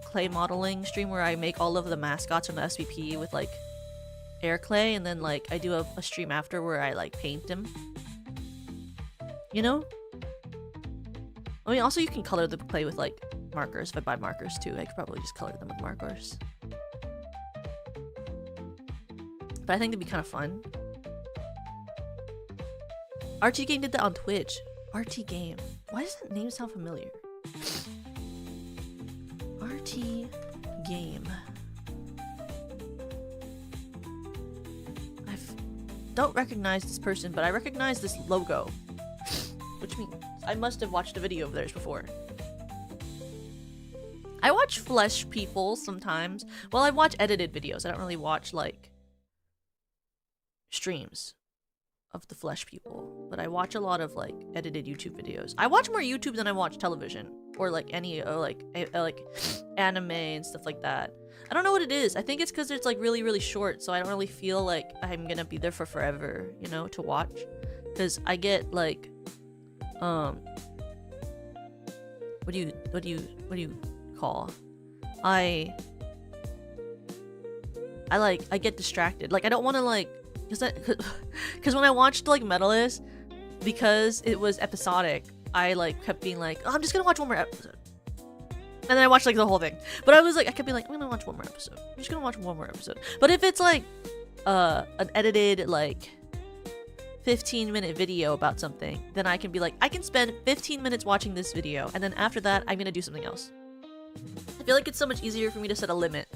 clay modeling stream where I make all of the mascots from the SVP with like air clay, and then like I do a stream after where I like paint them. You know? I mean, also you can color the clay with like markers. If I buy markers too, I could probably just color them with markers. But I think it'd be kind of fun. RT Game did that on Twitch. RT Game. Why does that name sound familiar? RT Game. I don't recognize this person, but I recognize this logo. Which means I must have watched a video of theirs before. I watch Flesh People sometimes. Well, I watch edited videos. I don't really watch like streams of the Flesh People, but I watch a lot of like edited YouTube videos. I watch more YouTube than I watch television or like any like anime and stuff like that. I don't know what it is. I think it's because it's like really short, so I don't really feel like I'm gonna be there for forever, you know, to watch. Because I get like what do you call? I get distracted. Like I don't want to like because when I watched like Medalist, because it was episodic, I like kept being like, oh, I'm just gonna watch one more episode, and then I watched like the whole thing. But I kept being like, I'm gonna watch one more episode. I'm just gonna watch one more episode. But if it's like an edited like 15-minute video about something, then I can be like, I can spend 15 minutes watching this video, and then after that I'm gonna do something else. I feel like it's so much easier for me to set a limit.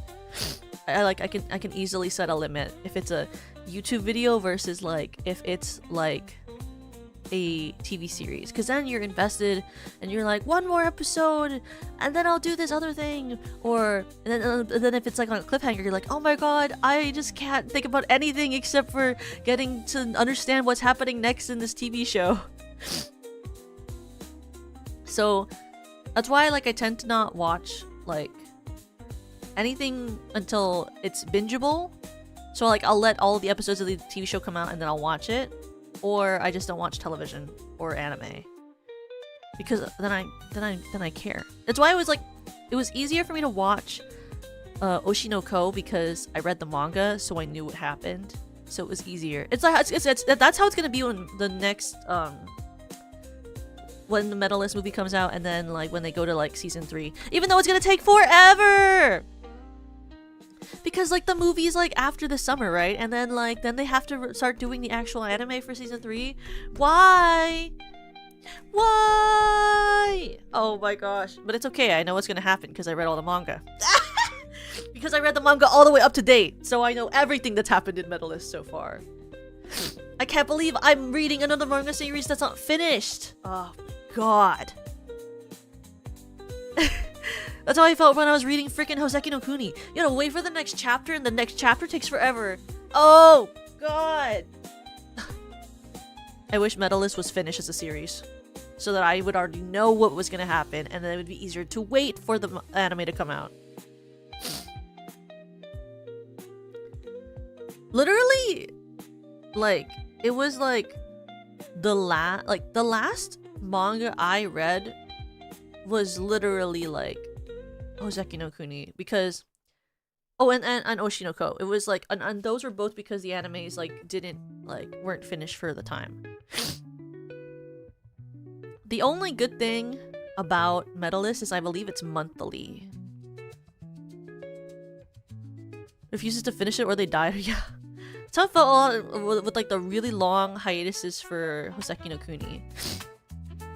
I can easily set a limit if it's a YouTube video versus like if it's like a TV series, because then you're invested and you're like, one more episode and then I'll do this other thing, or and then if it's like on a cliffhanger, you're like, oh my god, I just can't think about anything except for getting to understand what's happening next in this TV show. So that's why like I tend to not watch like anything until it's bingeable. So like I'll let all the episodes of the TV show come out and then I'll watch it, or I just don't watch television or anime because then I care. That's why it was easier for me to watch Oshi no Ko because I read the manga, so I knew what happened. So it was easier. It's like that's how it's gonna be when the next when the Medalist movie comes out, and then like when they go to like season 3, even though it's gonna take forever. Because like the movie is like after the summer, right? And then like then they have to start doing the actual anime for season 3. Why? Oh my gosh. But it's okay. I know what's gonna happen because I read all the manga. Because I read the manga all the way up to date, so I know everything that's happened in Medalist so far. I can't believe I'm reading another manga series that's not finished. Oh god. That's how I felt when I was reading freaking Hoseki no Kuni. You gotta wait for the next chapter, and the next chapter takes forever. Oh god. I wish Medalist was finished as a series. so that I would already know what was gonna happen, and then it would be easier to wait for the anime to come out. Literally, like, it was like the last manga I read was literally like Hoseki no Kuni, because and Oshinoko. It was like, and those were both because the animes like weren't finished for the time. The only good thing about Medalist is I believe it's monthly. Refuses to finish it or they die. Yeah. That's how I felt a lot with like the really long hiatuses for Hoseki no Kuni.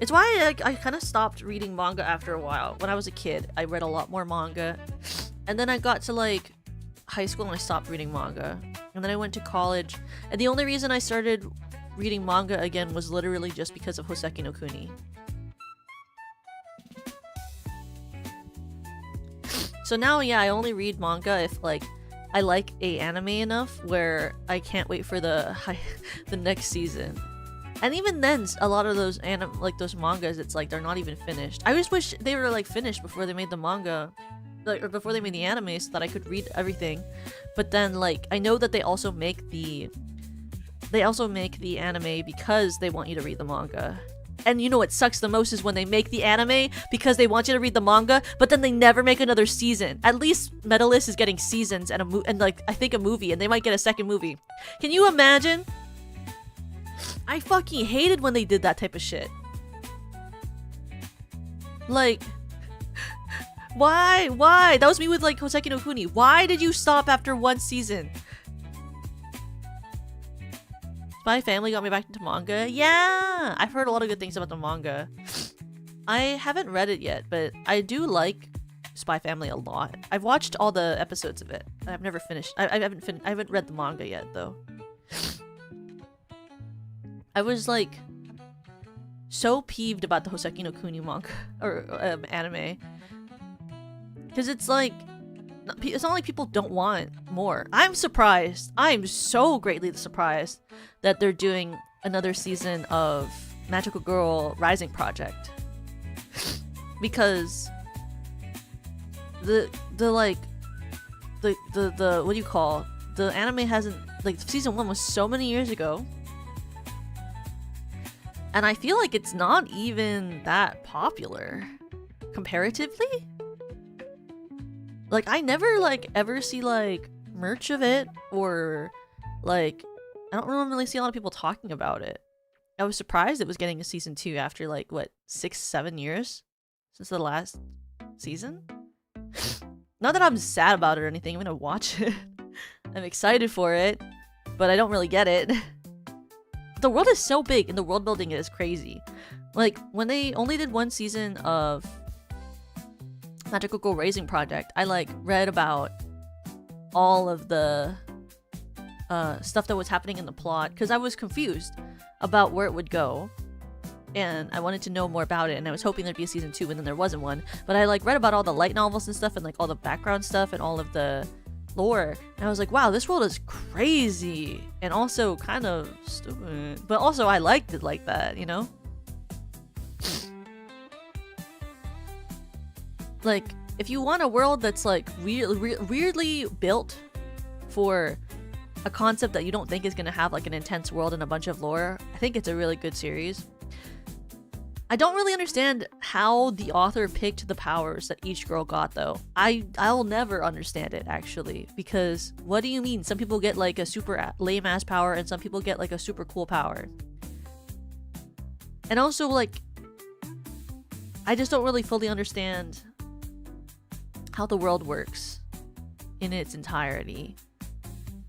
It's why I kind of stopped reading manga after a while. When I was a kid, I read a lot more manga. And then I got to like high school and I stopped reading manga. And then I went to college. And the only reason I started reading manga again was literally just because of Hoseki no Kuni. So now, yeah, I only read manga if like I like a anime enough where I can't wait for the next season. And even then, a lot of those those mangas, it's like they're not even finished. I just wish they were like finished before they made the manga, like, or before they made the anime, so that I could read everything. But then, like, I know that they also make the anime because they want you to read the manga. And you know what sucks the most is when they make the anime because they want you to read the manga, but then they never make another season. At least Medalist is getting seasons and like I think a movie, and they might get a second movie. Can you imagine? I fucking hated when they did that type of shit. Like, why? That was me with like Hoseki no Kuni. Why did you stop after one season? Spy Family got me back into manga. Yeah, I've heard a lot of good things about the manga. I haven't read it yet, but I do like Spy Family a lot. I've watched all the episodes of it. I've never finished. I haven't read the manga yet though. I was like so peeved about the Hoseki no Kuni manga or anime, because it's like it's not like people don't want more. I'm surprised. I'm so greatly surprised that they're doing another season of Magical Girl Rising Project, because the what do you call, the anime hasn't, like, season 1 was so many years ago. And I feel like it's not even that popular comparatively. Like, I never like ever see like merch of it, or like I don't really see a lot of people talking about it. I was surprised it was getting a season 2 after like what, 6-7 years since the last season. Not that I'm sad about it or anything. I'm gonna watch it. I'm excited for it, but I don't really get it. The world is so big and the world building is crazy. Like, when they only did one season of Magical Girl Rising Project, I like read about all of the stuff that was happening in the plot, because I was confused about where it would go and I wanted to know more about it, and I was hoping there'd be a season 2, and then there wasn't one. But I like read about all the light novels and stuff, and like all the background stuff and all of the lore, and I was like, wow, this world is crazy and also kind of stupid, but also I liked it like that, you know? Like, if you want a world that's like weirdly built for a concept that you don't think is going to have like an intense world and a bunch of lore, I think it's a really good series. I don't really understand how the author picked the powers that each girl got, though. I'll never understand it, actually, because what do you mean? Some people get like a super lame ass power and some people get like a super cool power. And also, like, I just don't really fully understand how the world works in its entirety,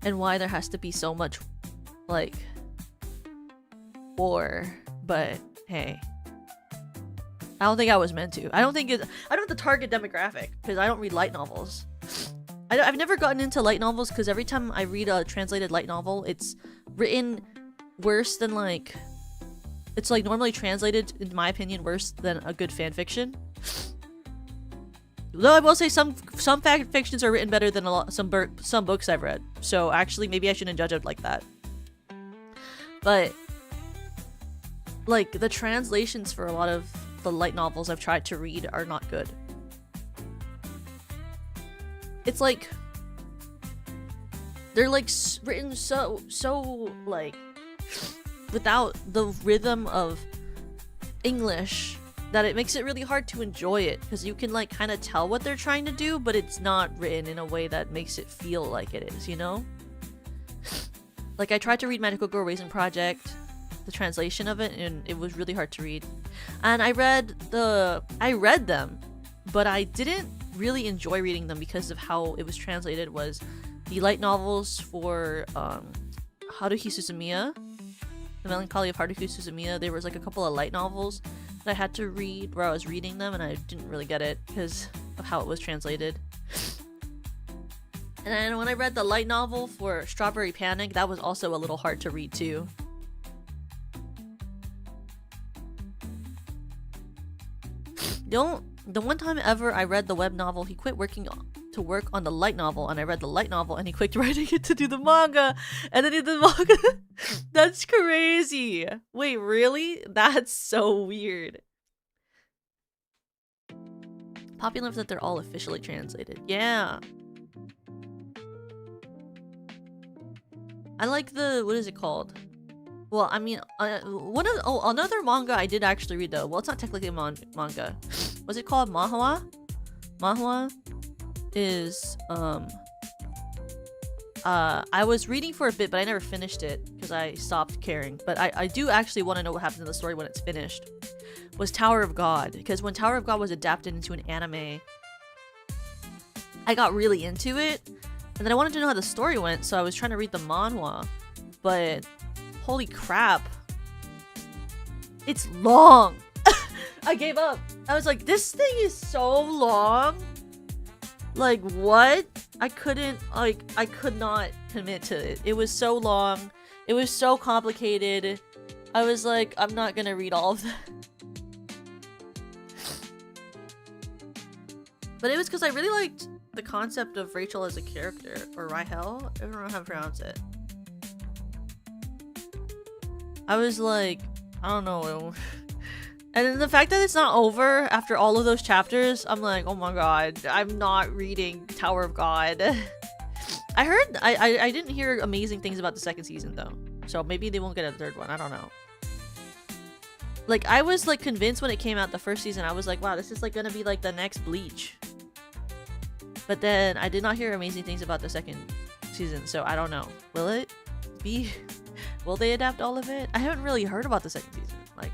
and why there has to be so much like war. But hey, I don't think I was meant to. I don't have the target demographic, because I don't read light novels. I've never gotten into light novels, because every time I read a translated light novel, it's written worse than like, it's like normally translated, in my opinion, worse than a good fan fiction. Though I will say some fan fictions are written better than some books I've read. So actually, maybe I shouldn't judge it like that. But like the translations for a lot of the light novels I've tried to read are not good. It's like they're like written so like without the rhythm of English that it makes it really hard to enjoy it, because you can like kind of tell what they're trying to do, but it's not written in a way that makes it feel like it is, you know? Like I tried to read Magical Girl Raisin Project, the translation of it, and it was really hard to read. And I read them, but I didn't really enjoy reading them because of how it was translated. Was the light novels for Haruhi Suzumiya, The Melancholy of Haruhi Suzumiya. There was like a couple of light novels that I had to read where I was reading them, and I didn't really get it because of how it was translated. And then when I read the light novel for Strawberry Panic, that was also a little hard to read too. The one time ever I read the web novel, he quit working to work on the light novel, and I read the light novel and he quit writing it to do the manga, and then he did the manga. That's crazy. Wait, really? That's so weird. Poppy loves that they're all officially translated. Yeah. I like the, what is it called? Well, I mean, another manga I did actually read though. Well, it's not technically a manga. Was it called Mahua? Mahua is, I was reading for a bit, but I never finished it because I stopped caring. But I do actually want to know what happens in the story when it's finished. Was Tower of God, because when Tower of God was adapted into an anime, I got really into it, and then I wanted to know how the story went, so I was trying to read the manhwa, but holy crap, it's long. I gave up. I was like, this thing is so long. Like, what? I could not commit to it. It was so long. It was so complicated. I was like, I'm not gonna read all of that. But it was because I really liked the concept of Rachel as a character, or Rahel. I don't know how to pronounce it. I was like, I don't know. And then the fact that it's not over after all of those chapters, I'm like, oh my god, I'm not reading Tower of God. I heard, I didn't hear amazing things about the second season though. So maybe they won't get a third one, I don't know. Like, I was like convinced when it came out the first season, I was like, wow, this is like gonna be like the next Bleach. But then I did not hear amazing things about the second season, so I don't know. Will it be? Will they adapt all of it? I haven't really heard about the second season. Like,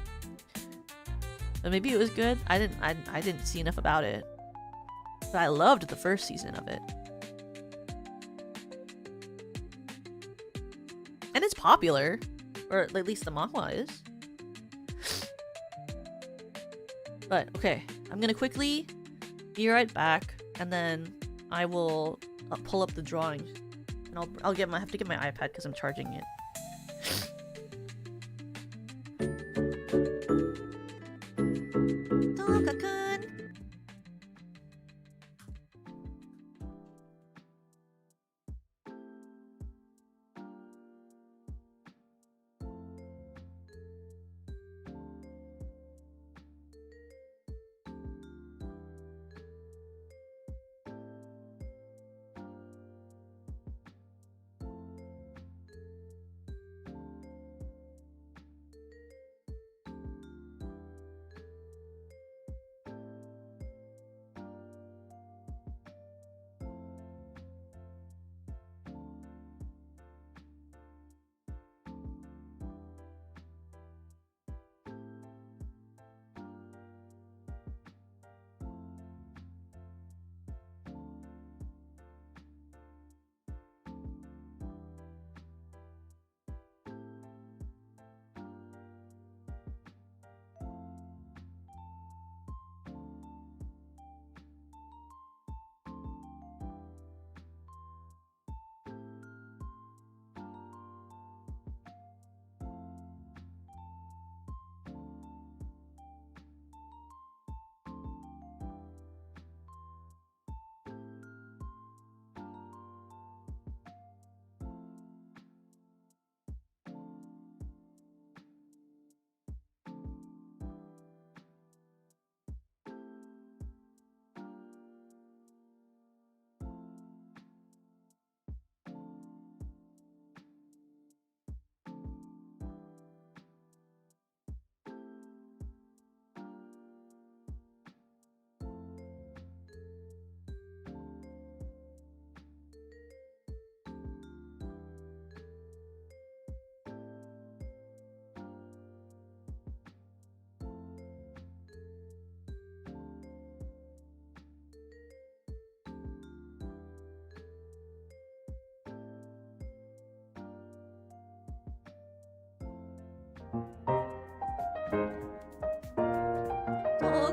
but maybe it was good. I didn't see enough about it. But I loved the first season of it. And it's popular. Or at least the manhwa is. But, okay. I'm gonna quickly be right back. And then I will pull up the drawings. And I have to get my iPad because I'm charging it. Toka-kun.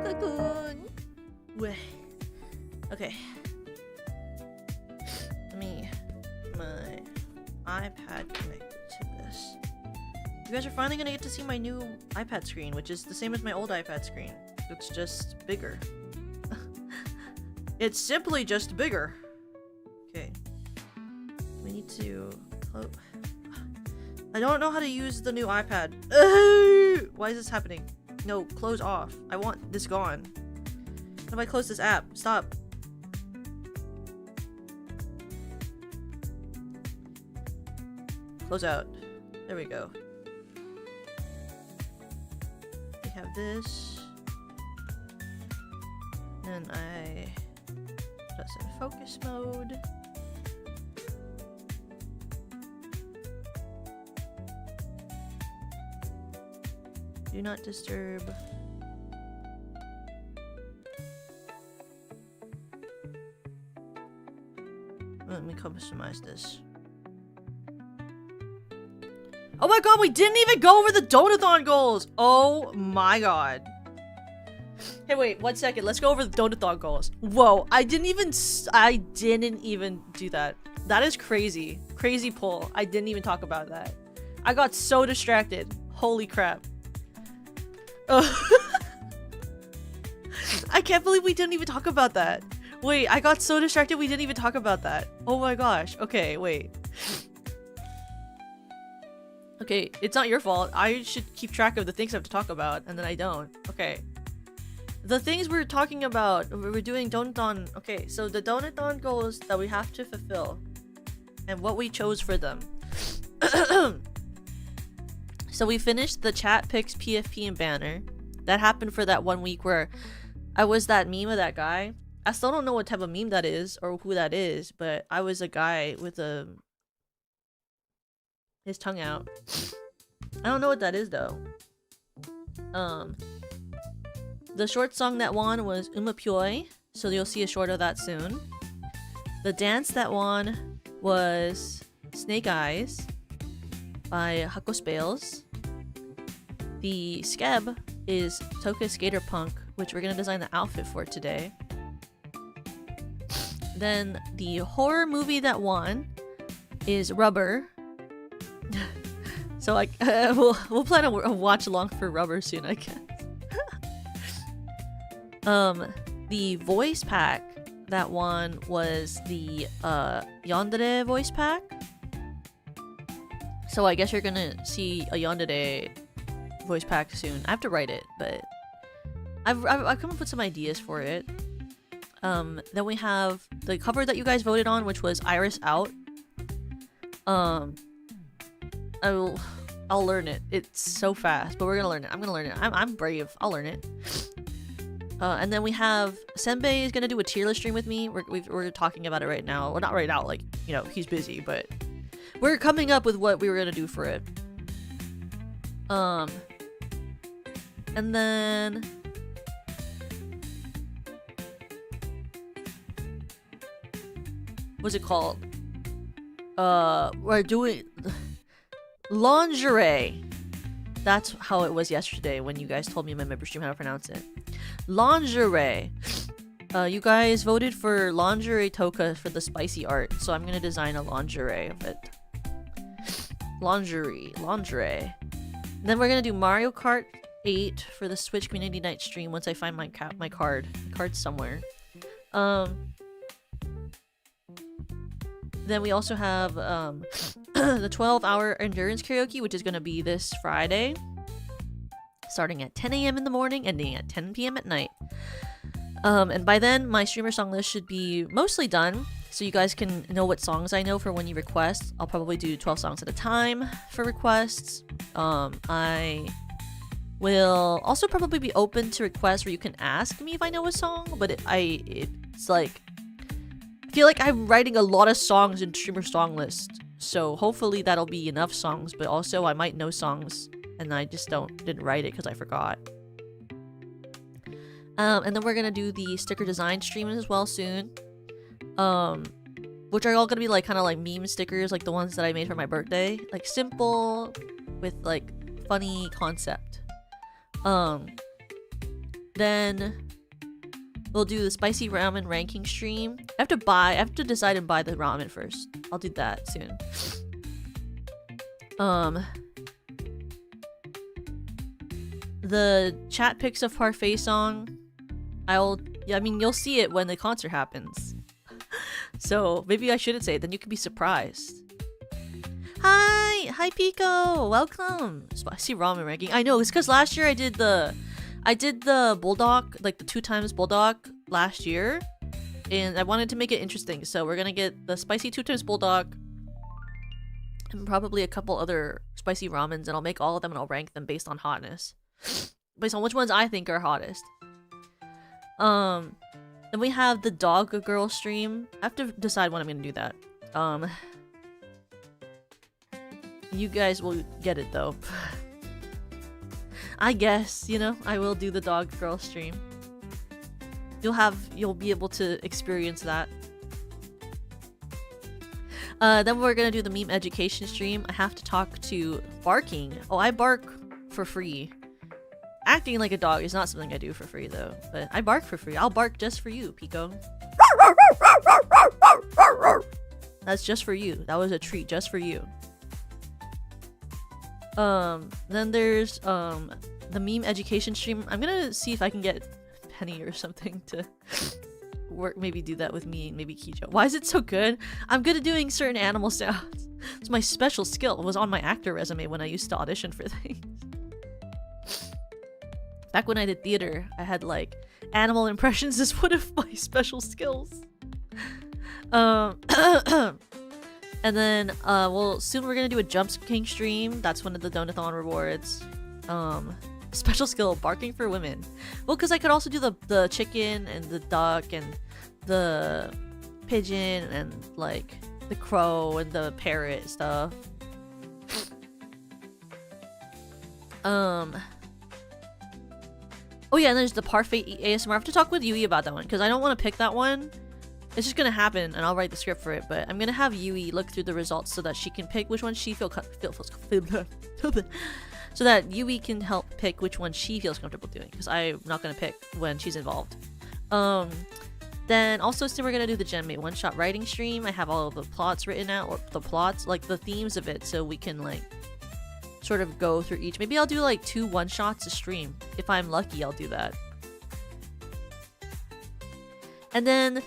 Toka-kun. Wait. Okay. Let me my iPad connected to this. You guys are finally gonna get to see my new iPad screen, which is the same as my old iPad screen. It's just bigger. It's simply just bigger. Okay. We need to close. I don't know how to use the new iPad. Why is this happening? No, close off. I want this gone. How do I close this app? Stop. Close out. There we go. We have this. Then I put us in focus mode. Do not disturb. Let me customize this. Oh my god, we didn't even go over the Donothon goals! Oh my god. Hey, wait, 1 second. Let's go over the Donothon goals. Whoa, I didn't even do that. That is crazy. Crazy pull. I didn't even talk about that. I got so distracted. Holy crap. I can't believe we didn't even talk about that. Wait, I got so distracted we didn't even talk about that. Oh my gosh. Okay, wait. Okay, it's not your fault. I should keep track of the things I have to talk about, and then I don't. Okay. The things we're talking about, we're doing Donothon. Okay, so the Donothon goals that we have to fulfill, and what we chose for them. So we finished the chat picks, PFP, and banner. That happened for that 1 week where I was that meme of that guy. I still don't know what type of meme that is or who that is, but I was a guy with his tongue out. I don't know what that is though. The short song that won was Umapyoi, so you'll see a short of that soon. The dance that won was Snake Eyes by Hako Spales. The skeb is Toka Skater Punk, which we're gonna design the outfit for today. Then the horror movie that won is Rubber. So we'll plan a watch along for Rubber soon, I guess. The voice pack that won was the Yandere voice pack. So I guess you're gonna see a Yandere voice pack soon. I have to write it, but I've come up with some ideas for it. Then we have the cover that you guys voted on, which was Iris Out. I'll learn it. It's so fast, but we're gonna learn it. I'm gonna learn it. I'm brave. I'll learn it. And then we have Senbei is gonna do a tier list stream with me. We're talking about it right now. Well, not right now. Like, you know, he's busy, but we're coming up with what we were gonna do for it. And then what's it called? We're doing lingerie. That's how it was yesterday when you guys told me in my member stream how to pronounce it. Lingerie. You guys voted for lingerie Toka for the spicy art, so I'm gonna design a lingerie of it. Lingerie. Then we're gonna do Mario Kart 8 for the Switch Community Night stream once I find my card. The card's somewhere. Then we also have the 12-hour endurance karaoke, which is going to be this Friday, starting at 10 a.m. in the morning, ending at 10 p.m. at night. And by then, my streamer song list should be mostly done, so you guys can know what songs I know for when you request. I'll probably do 12 songs at a time for requests. I will also probably be open to requests where you can ask me if I know a song, but it's like, I feel like I'm writing a lot of songs in streamer song list, so hopefully that'll be enough songs, but also I might know songs and I just didn't write it because I forgot. And then we're gonna do the sticker design stream as well soon, which are all gonna be like kind of like meme stickers, like the ones that I made for my birthday, like simple with like funny concept. Then we'll do the spicy ramen ranking stream. I have to decide and buy the ramen first. I'll do that soon. The chat picks of Parfait song. I mean, you'll see it when the concert happens. So maybe I shouldn't say it, then you can be surprised. Hi Pico, welcome. Spicy ramen ranking. I know, it's because last year I did the bulldog, like the 2x bulldog last year, and I wanted to make it interesting. So we're gonna get the spicy 2x bulldog and probably a couple other spicy ramens, and I'll make all of them and I'll rank them based on hotness, based on which ones I think are hottest. Then we have the dog girl stream. I have to decide when I'm gonna do that. You guys will get it though. I guess, you know, I will do the dog girl stream. You'll be able to experience that. Then we're gonna do the meme education stream. I have to talk to barking. Oh, I bark for free. Acting like a dog is not something I do for free though, but I bark for free. I'll bark just for you, Pico. That's just for you. That was a treat just for you. Then there's the meme education stream. I'm gonna see if I can get Penny or something to work, maybe do that with me and maybe Kijo. Why is it so good? I'm good at doing certain animal sounds. It's my special skill. It was on my actor resume when I used to audition for things. Back when I did theater, I had like animal impressions as one of my special skills. And then well, soon we're gonna do a jump king stream. That's one of the Donothon Rewards. Special skill, barking for women. Well, because I could also do the chicken and the duck and the pigeon and like the crow and the parrot stuff. Oh yeah, and there's the Parfait ASMR. I have to talk with Yui about that one because I don't want to pick that one. It's just gonna happen, and I'll write the script for it. But I'm gonna have Yui look through the results so that she can pick which one she feels so that Yui can help pick which one she feels comfortable doing. Because I'm not gonna pick when she's involved. Then also soon we're gonna do the Genmate one-shot writing stream. I have all of the plots written out, or the plots, like the themes of it, so we can like sort of go through each. Maybe I'll do like 2 one-shots a stream. If I'm lucky, I'll do that. And then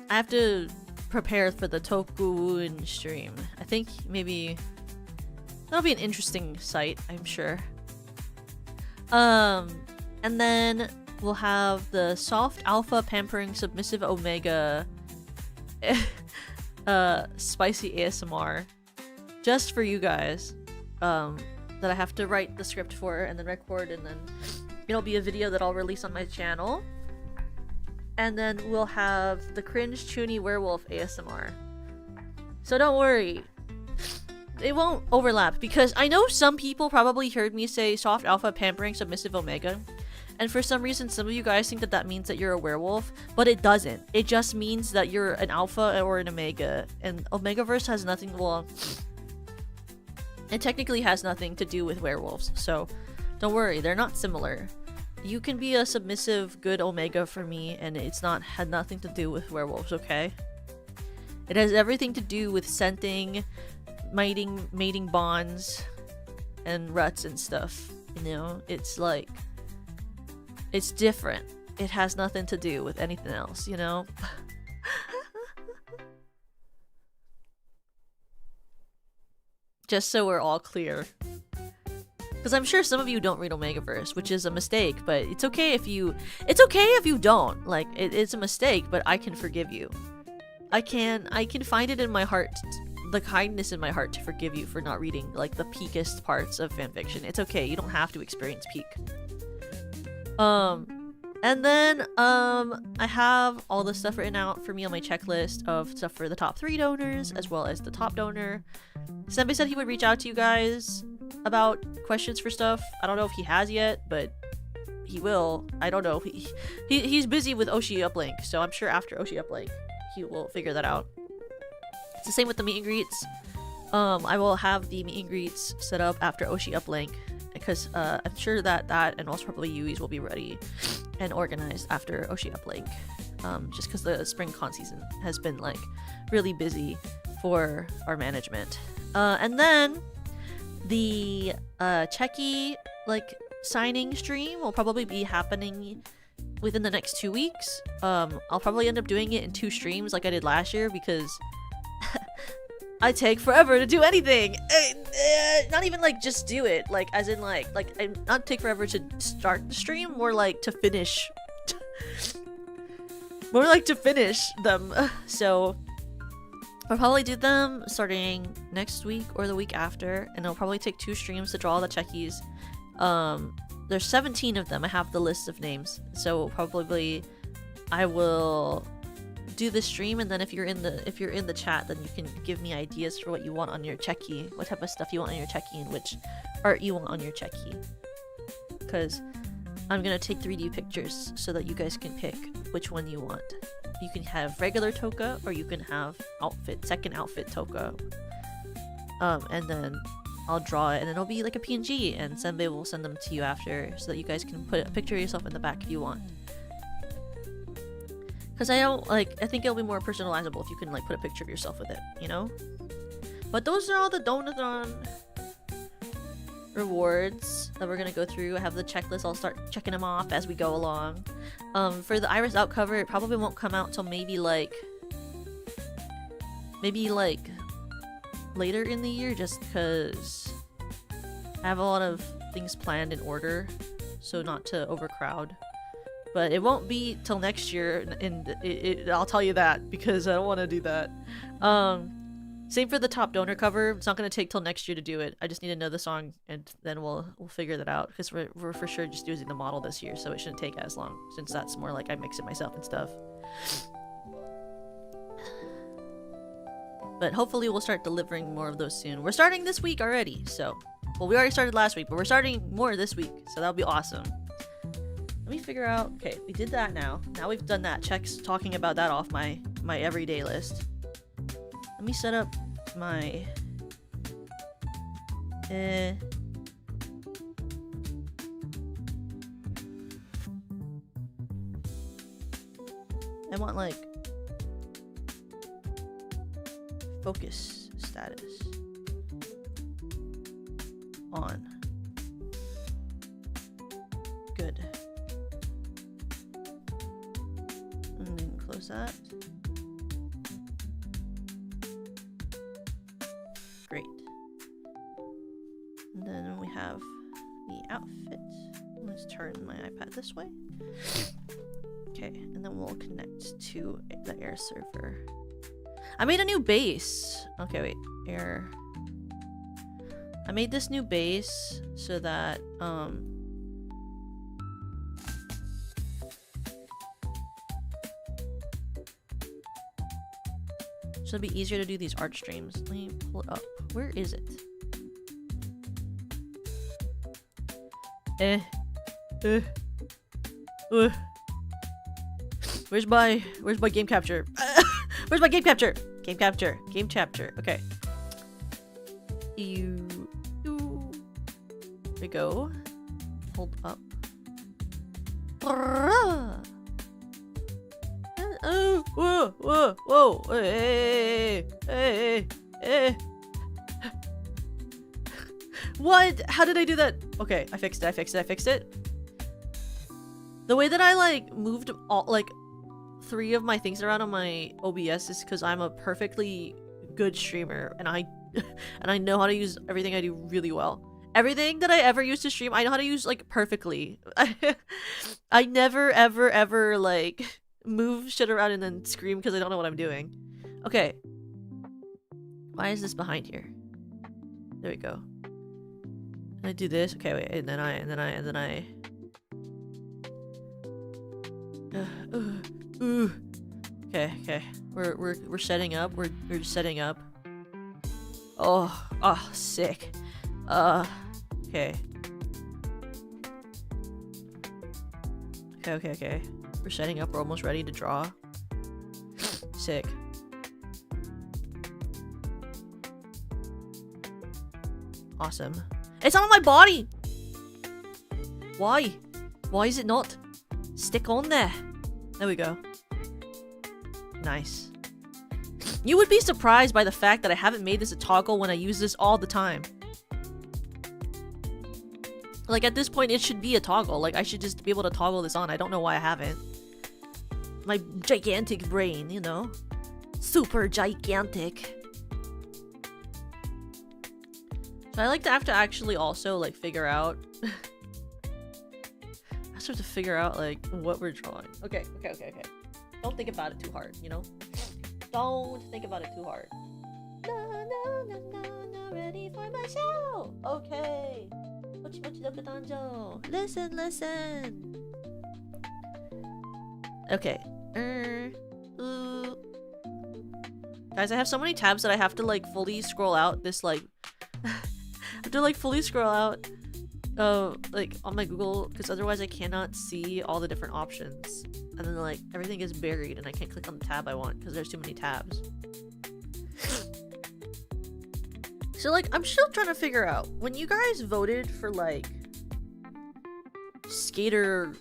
I have to prepare for the Tokuun stream. I think maybe that'll be an interesting sight, I'm sure. And then we'll have the soft alpha pampering submissive omega spicy ASMR just for you guys. That I have to write the script for and then record, and then it'll be a video that I'll release on my channel. And then we'll have the cringe chuny werewolf ASMR. So don't worry, it won't overlap, because I know some people probably heard me say soft alpha pampering submissive omega, and for some reason some of you guys think that that means that you're a werewolf, but it doesn't. It just means that you're an alpha or an omega, and omegaverse has nothing, well, it technically has nothing to do with werewolves, so don't worry, they're not similar. You can be a submissive good omega for me, and it's not had nothing to do with werewolves, okay? It has everything to do with scenting, mating bonds, and ruts and stuff, you know? It's like, it's different. It has nothing to do with anything else, you know? Just so we're all clear. Because I'm sure some of you don't read Omegaverse, which is a mistake, but it's okay if you don't. Like, it's a mistake, but I can forgive you. I can find it in my heart, the kindness in my heart to forgive you for not reading, like, the peakest parts of fanfiction. It's okay, you don't have to experience peak. And then, I have all the stuff written out for me on my checklist of stuff for the top 3 donors, as well as the top donor. Senpai said he would reach out to you guys about questions for stuff. I don't know if he has yet, but he will. I don't know. He's busy with Oshi Uplink, so I'm sure after Oshi Uplink, he will figure that out. It's the same with the meet and greets. I will have the meet and greets set up after Oshi Uplink, because I'm sure that and also probably Yui's will be ready and organized after Oshi Up Lake. Just because the spring con season has been like really busy for our management. And then the Checky like signing stream will probably be happening within the next 2 weeks. I'll probably end up doing it in 2 streams like I did last year because I take forever to do anything. Not even like just do it, like as in like I not take forever to start the stream, more like to finish. More like to finish them. So I'll probably do them starting next week or the week after, and it'll probably take 2 streams to draw all the Checkies. There's 17 of them. I have the list of names, so probably I will do the stream, and then if you're in the chat, then you can give me ideas for what you want on your Checkie, what type of stuff you want on your Checkie, and which art you want on your Checkie. Because I'm gonna take 3D pictures so that you guys can pick which one you want. You can have regular Toka, or you can have second outfit Toka. And then I'll draw it, and it'll be like a PNG, and Senbei will send them to you after, so that you guys can put a picture of yourself in the back if you want. Because I think it'll be more personalizable if you can like put a picture of yourself with it, you know? But those are all the Donothon rewards that we're gonna go through. I have the checklist. I'll start checking them off as we go along. For the Iris Out cover, it probably won't come out till maybe like later in the year, just because I have a lot of things planned in order, so not to overcrowd. But it won't be till next year, and I'll tell you that, because I don't want to do that. Same for the top donor cover. It's not going to take till next year to do it. I just need to know the song, and then we'll figure that out, because we're for sure just using the model this year, so it shouldn't take as long, since that's more like I mix it myself and stuff. But hopefully we'll start delivering more of those soon. We're starting this week already, so... Well, we already started last week, but we're starting more this week, so that'll be awesome. Let me figure out... Okay, we did that now. Now we've done that. Checks talking about that off my everyday list. Let me set up my... I want, like... focus status. On. Good. And then close that. Great. And then we have the outfit. Let's turn my iPad this way. Okay, and then we'll connect to the air server. I made a new base. Okay, wait. Air. I made this new base so that, so it'd be easier to do these art streams. Let me pull it up. Where is it? Where's my game capture? Where's my game capture? Game capture. Okay. There we go. Hold up. Oh, whoa. Hey. What? How did I do that? Okay, I fixed it. The way that I like moved all like 3 of my things around on my OBS is because I'm a perfectly good streamer, and I know how to use everything I do really well. Everything that I ever used to stream, I know how to use like perfectly. I never ever like move shit around and then scream because I don't know what I'm doing. Okay. Why is this behind here? There we go. I do this. Okay, wait, and then I. Okay. We're setting up. We're just setting up. Oh, sick. Okay. Okay. We're setting up. We're almost ready to draw. Sick. Awesome. It's not on my body! Why? Why is it not? Stick on there. There we go. Nice. You would be surprised by the fact that I haven't made this a toggle when I use this all the time. Like, at this point, it should be a toggle. Like, I should just be able to toggle this on. I don't know why I haven't. My gigantic brain, you know? Super gigantic. So I like to have to actually also, like, figure out... I just have to figure out, like, what we're drawing. Okay. Don't think about it too hard, you know? Don't think about it too hard. No, ready for my show! Okay. Listen. Okay. Guys, I have so many tabs that I have to, like, fully scroll out this, like... I have to, like, fully scroll out, like, on my Google, because otherwise I cannot see all the different options. And then, like, everything is buried and I can't click on the tab I want because there's too many tabs. So, like, I'm still trying to figure out, when you guys voted for, like, skater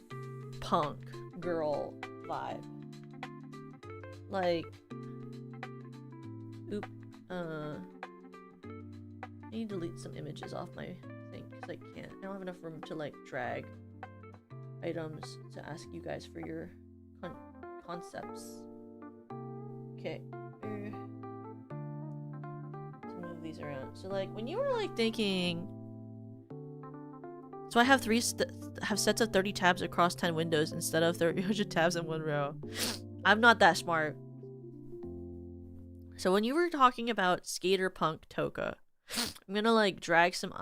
punk girl vibe, like, I need to delete some images off my thing because I can't. I don't have enough room to, like, drag items to ask you guys for your concepts. Okay. Let's move these around. So, like, when you were, like, thinking... So I have sets of 30 tabs across 10 windows instead of 300 tabs in one row. I'm not that smart. So when you were talking about Skater Punk Toka, I'm gonna, like, drag some,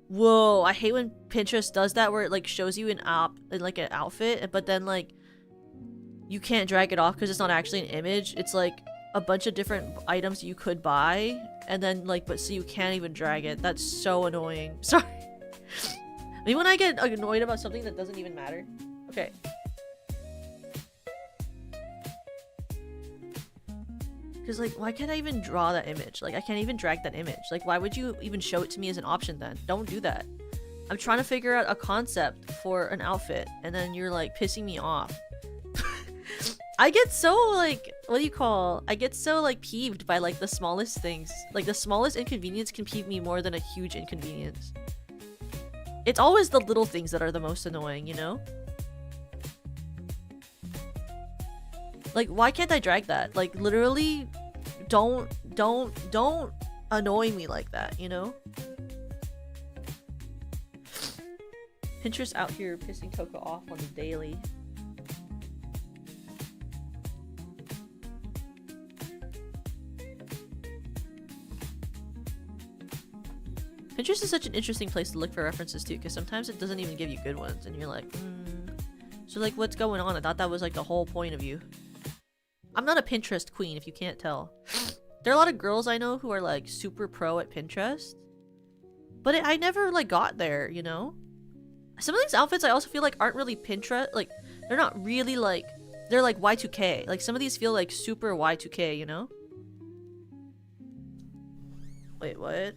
Whoa, I hate when Pinterest does that where it, like, shows you an outfit, but then, like, you can't drag it off because it's not actually an image. It's, like, a bunch of different items you could buy, and then, like, but so you can't even drag it. That's so annoying. Sorry. Maybe when I get annoyed about something that doesn't even matter. Okay. Because, like, why can't I even draw that image? Like, I can't even drag that image. Like, why would you even show it to me as an option then? Don't do that. I'm trying to figure out a concept for an outfit, and then you're, like, pissing me off. I get so, like, I get so, like, peeved by, like, the smallest things. Like, the smallest inconvenience can peeve me more than a huge inconvenience. It's always the little things that are the most annoying, you know? Like, why can't I drag that? Like, literally, don't annoy me like that, you know? Pinterest out here pissing Toka off on the daily. Pinterest is such an interesting place to look for references too, because sometimes it doesn't even give you good ones, and you're like, So, like, what's going on? I thought that was, like, the whole point of you. I'm not a Pinterest queen, if you can't tell. There are a lot of girls I know who are, like, super pro at Pinterest. But I never, like, got there, you know? Some of these outfits I also feel like aren't really Pinterest. Like, they're not really, like... They're, like, Y2K. Like, some of these feel, like, super Y2K, you know? Wait, what?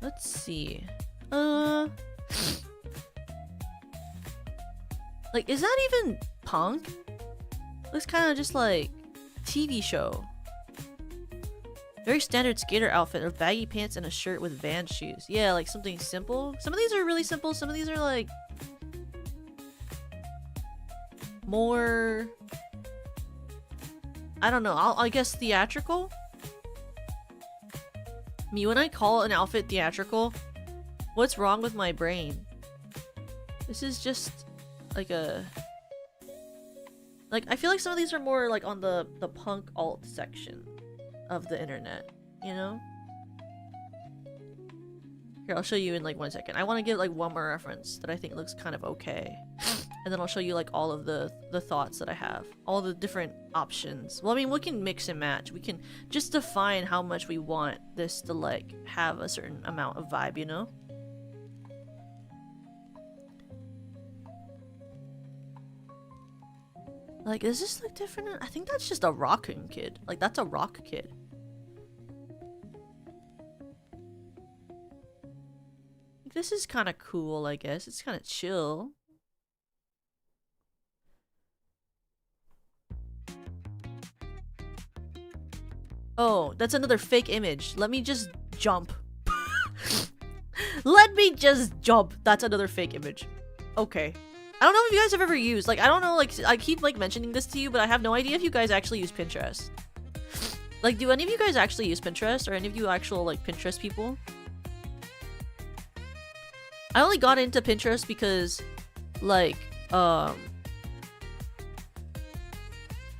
Let's see. Like, is that even punk? Looks kind of just like TV show. Very standard skater outfit of baggy pants and a shirt with Vans shoes. Yeah, like something simple. Some of these are really simple. Some of these are like more, I don't know. I guess theatrical. Me, when I call an outfit theatrical, what's wrong with my brain? This is just like a... Like, I feel like some of these are more like on the punk alt section. of the internet, you know? Here, I'll show you in like 1 second. I want to give like one more reference that I think looks kind of okay. And then I'll show you like all of the thoughts that I have. All the different options. Well, I mean, we can mix and match. We can just define how much we want this to like have a certain amount of vibe, you know? Like, is this like different? I think that's just a rockin' kid. Like, that's a rock kid. This is kind of cool, I guess. It's kind of chill. Oh, that's another fake image. Let me just jump. Let me just jump. That's another fake image. Okay. I don't know if you guys have ever used, like, I don't know, like, I keep, like, mentioning this to you, but I have no idea if you guys actually use Pinterest. Like, do any of you guys actually use Pinterest? Or any of you actual, like, Pinterest people? I only got into Pinterest because, like,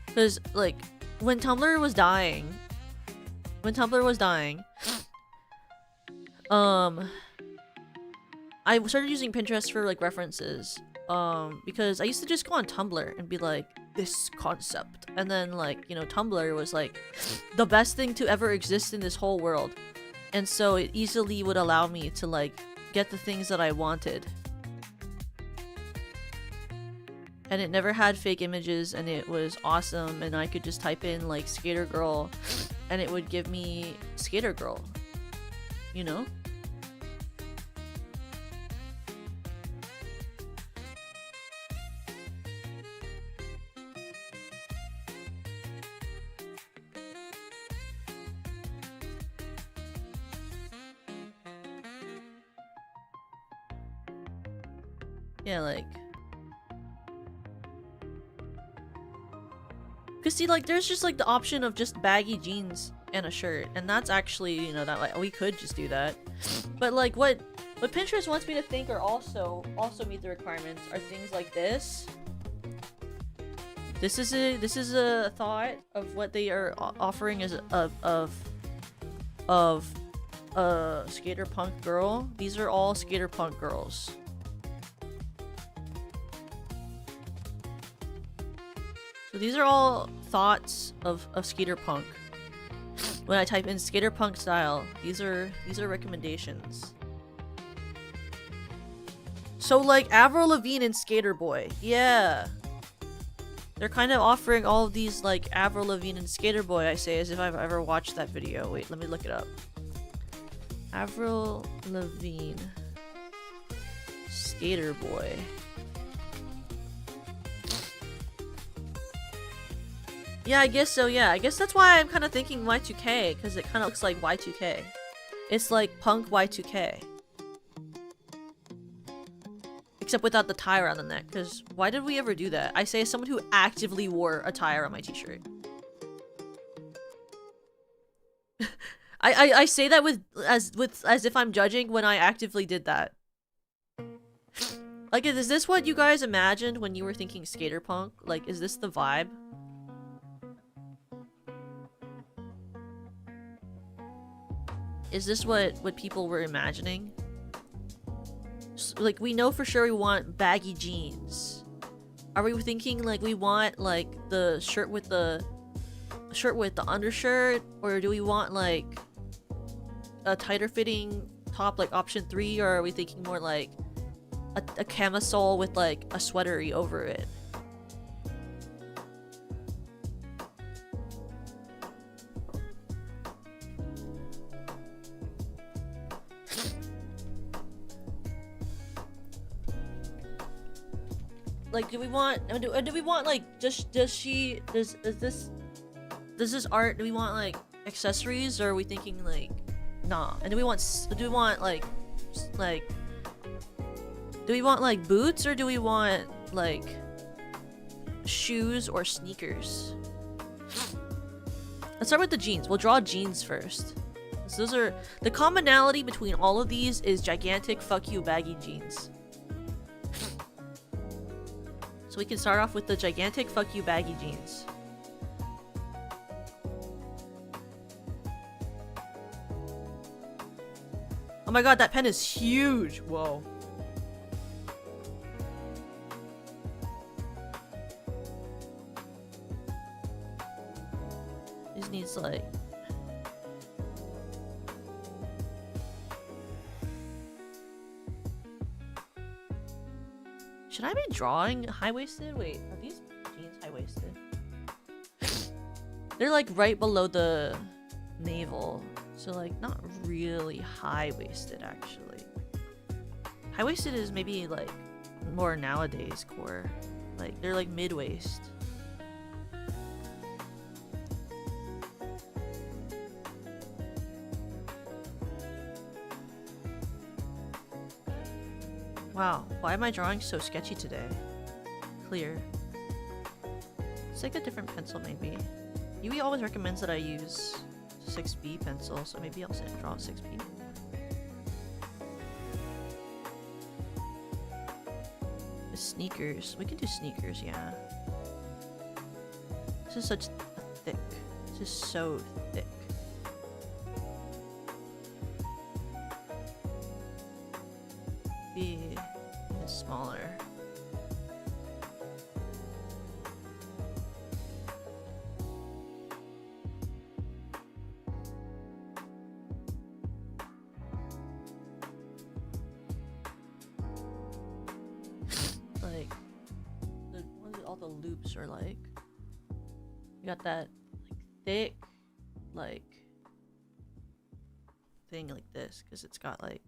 because, like, when Tumblr was dying, I started using Pinterest for, like, references. Because I used to just go on Tumblr and be like, this concept. And then, like, you know, Tumblr was, like, the best thing to ever exist in this whole world. And so it easily would allow me to, like, get the things that I wanted. And it never had fake images, and it was awesome, and I could just type in, like, Skater Girl, and it would give me Skater Girl. You know? Yeah, like... Cause see, like, there's just, like, the option of just baggy jeans and a shirt. And that's actually, you know, that, like, we could just do that. But, like, what Pinterest wants me to think are also meet the requirements are things like this. This is a thought of what they are offering as of a skater punk girl. These are all skater punk girls. So these are all thoughts of skater punk. When I type in skater punk style, these are recommendations. So like Avril Lavigne and Skater Boy, yeah. They're kind of offering all of these like Avril Lavigne and Skater Boy. I say as if I've ever watched that video. Wait, let me look it up. Avril Lavigne, Skater Boy. Yeah, I guess so, yeah. I guess that's why I'm kind of thinking Y2K, because it kind of looks like Y2K. It's like punk Y2K. Except without the tie around the neck, because why did we ever do that? I say as someone who actively wore a tie around my t-shirt. I say that as if I'm judging when I actively did that. Like, is this what you guys imagined when you were thinking skater punk? Like, is this the vibe? Is this what people were imagining? Like, we know for sure we want baggy jeans. Are we thinking like we want like the shirt with the undershirt, or do we want like a tighter fitting top like option 3, or are we thinking more like a camisole with like a sweatery over it? Like, do we want like does this art, do we want like accessories, or are we thinking like nah? And do we want like do we want like boots, or do we want like shoes or sneakers? Let's start with the jeans. We'll draw jeans first. So those are the commonality between all of these is gigantic fuck you baggy jeans. So we can start off with the gigantic fuck you baggy jeans. Oh my god, that pen is huge! Whoa. This needs like... Should I be drawing high-waisted? Wait, are these jeans high-waisted? They're like right below the navel. So like not really high-waisted actually. High-waisted is maybe like more nowadays core. Like they're like mid-waist. Wow, why am I drawing so sketchy today? Clear. It's like a different pencil maybe. Yui always recommends that I use 6B pencil, so maybe I'll draw 6B. The sneakers. We can do sneakers, yeah. This is such thick. This is so thick. Be even smaller. Like all the loops are like, you got that like thick like thing like this because it's got like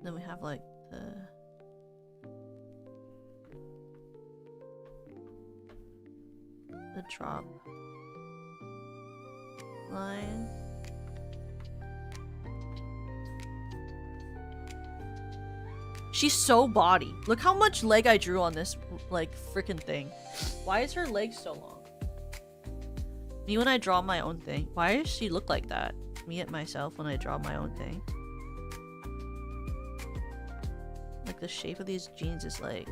then we have like the drop line. She's so body. Look how much leg I drew on this like freaking thing. Why is her leg so long? Me when I draw my own thing. Why does she look like that? Me at myself when I draw my own thing. Like the shape of these jeans is like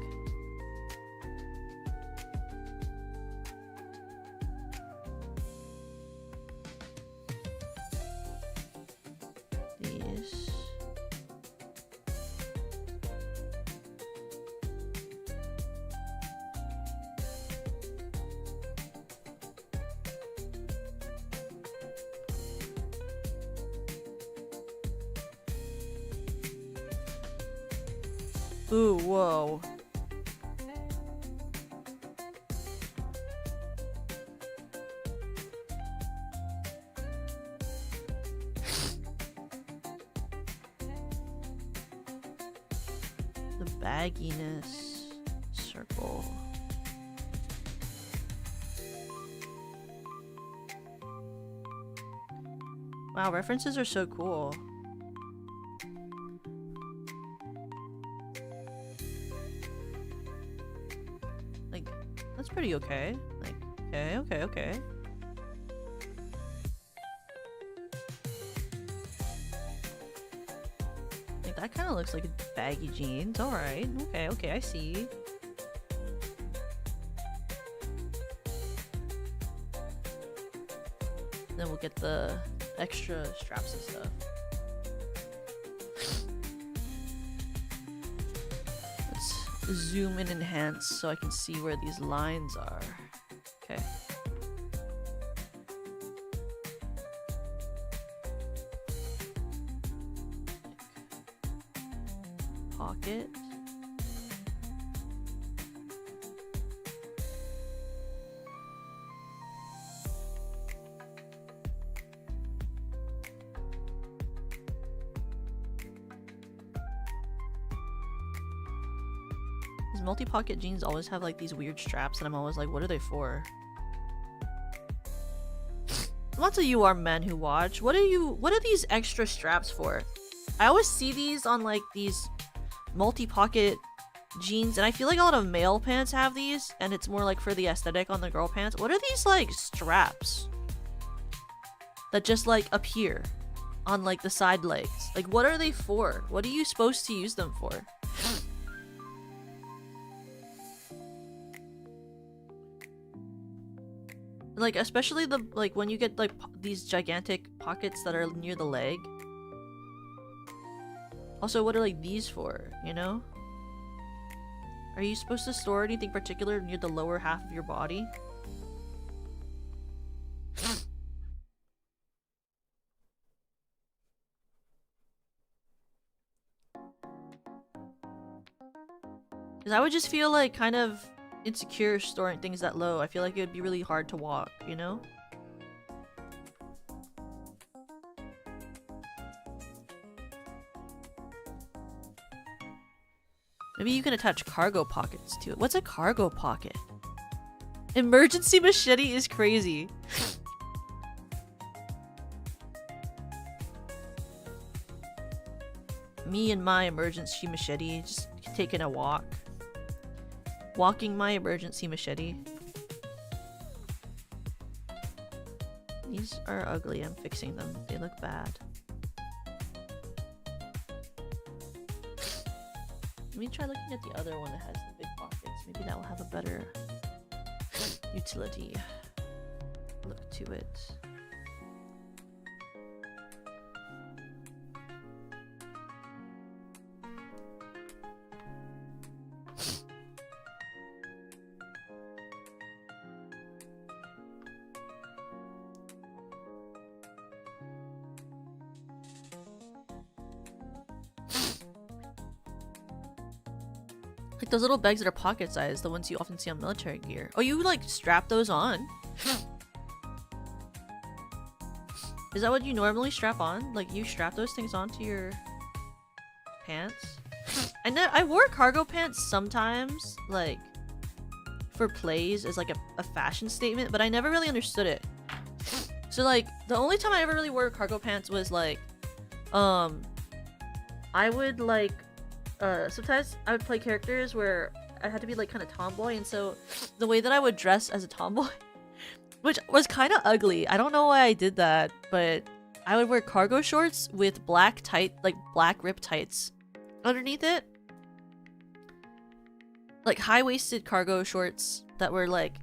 these. Ooh, whoa. The bagginess circle. Wow, references are so cool. That's pretty okay. Like, okay. Like, that kind of looks like baggy jeans. Alright, okay, I see. Then we'll get the extra straps and stuff. Zoom and enhance so I can see where these lines are. Okay. Pocket. Multi-pocket jeans always have like these weird straps and I'm always like, what are they for? Lots of you are men who watch. What are these extra straps for? I always see these on like these multi-pocket jeans and I feel like a lot of male pants have these and it's more like for the aesthetic on the girl pants. What are these like straps that just like appear on like the side legs? Like what are they for? What are you supposed to use them for? Like, especially the, like, when you get, like, these gigantic pockets that are near the leg. Also, what are, like, these for, you know? Are you supposed to store anything particular near the lower half of your body? Because I would just feel, like, kind of insecure storing things that low. I feel like it would be really hard to walk, you know? Maybe you can attach cargo pockets to it. What's a cargo pocket? Emergency machete is crazy. Me and my emergency machete, just taking a walk. Walking my emergency machete. These are ugly, I'm fixing them. They look bad. Let me try looking at the other one that has the big pockets. Maybe that will have a better utility look to it. Like those little bags that are pocket sized, the ones you often see on military gear. Oh, you like strap those on? Is that what you normally strap on? Like you strap those things onto your pants? I wore cargo pants sometimes, like for plays as like a fashion statement, but I never really understood it. So like the only time I ever really wore cargo pants was like, I would like sometimes I would play characters where I had to be like kind of tomboy, and so the way that I would dress as a tomboy, which was kind of ugly. I don't know why I did that, but I would wear cargo shorts with black rip tights underneath it. Like high-waisted cargo shorts that were like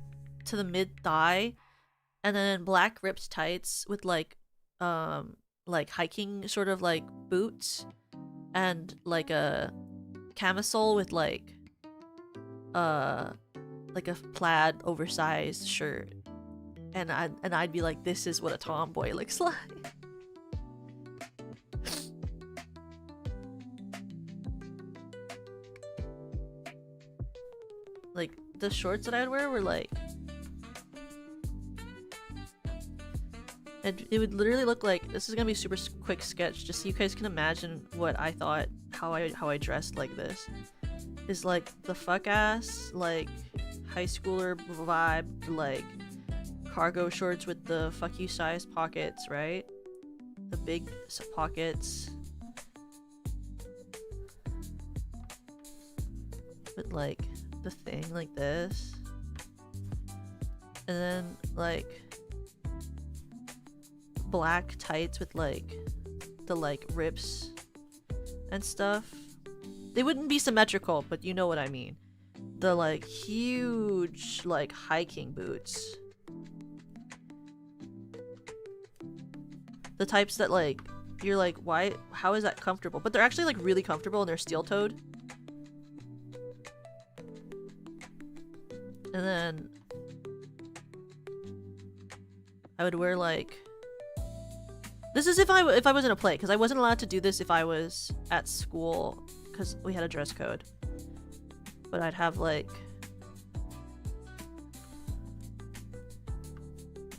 to the mid-thigh, and then black ripped tights with like hiking sort of like boots, and like a camisole with like a plaid oversized shirt, and I'd be like, this is what a tomboy looks like. Like the shorts that I'd wear were like, it would literally look like, this is gonna be a super quick sketch just so you guys can imagine what I thought, how I dressed like this. Is like the fuck ass, like high schooler vibe, like cargo shorts with the fuck you size pockets, right? The big pockets. With like the thing like this. And then like black tights with like the like rips and stuff. They wouldn't be symmetrical, but you know what I mean. The like huge like hiking boots. The types that like you're like, why, how is that comfortable? But they're actually like really comfortable and they're steel-toed. And then I would wear like, this is if I was in a play, because I wasn't allowed to do this if I was at school because we had a dress code. But I'd have like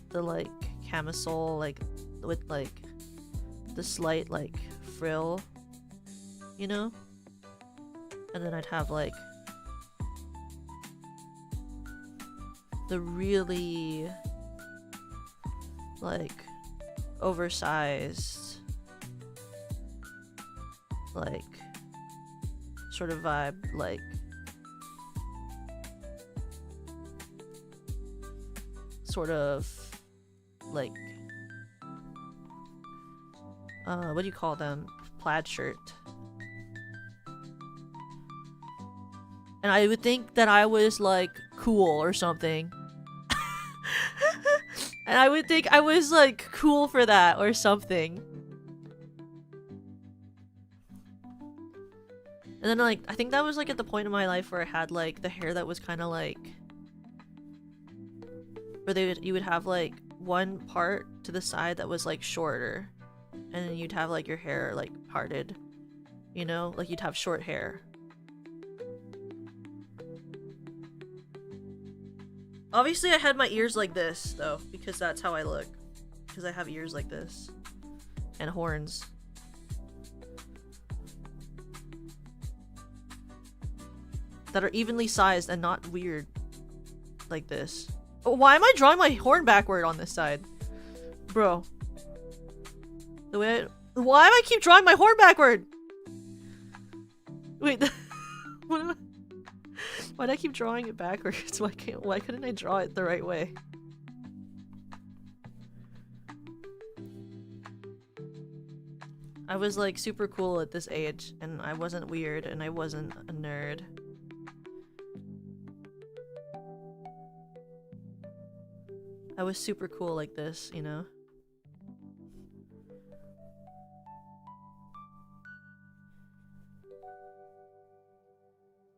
the like camisole like with like the slight like frill, you know? And then I'd have like the really like oversized like sort of vibe, like sort of like what do you call them, plaid shirt. And I would think that I was like cool or something. And I would think I was like cool for that or something. And then like I think that was like at the point in my life where I had like the hair that was kind of like where you would have like one part to the side that was like shorter, and then you'd have like your hair like parted, you know, like you'd have short hair. Obviously I had my ears like this though, because that's how I look, because I have ears like this and horns. That are evenly sized and not weird like this. Oh, why am I drawing my horn backward on this side? Bro. The way why do I keep drawing my horn backward? Wait, what am I... Why'd I keep drawing it backwards? Why couldn't I draw it the right way? I was like super cool at this age, and I wasn't weird, and I wasn't a nerd. I was super cool like this, you know?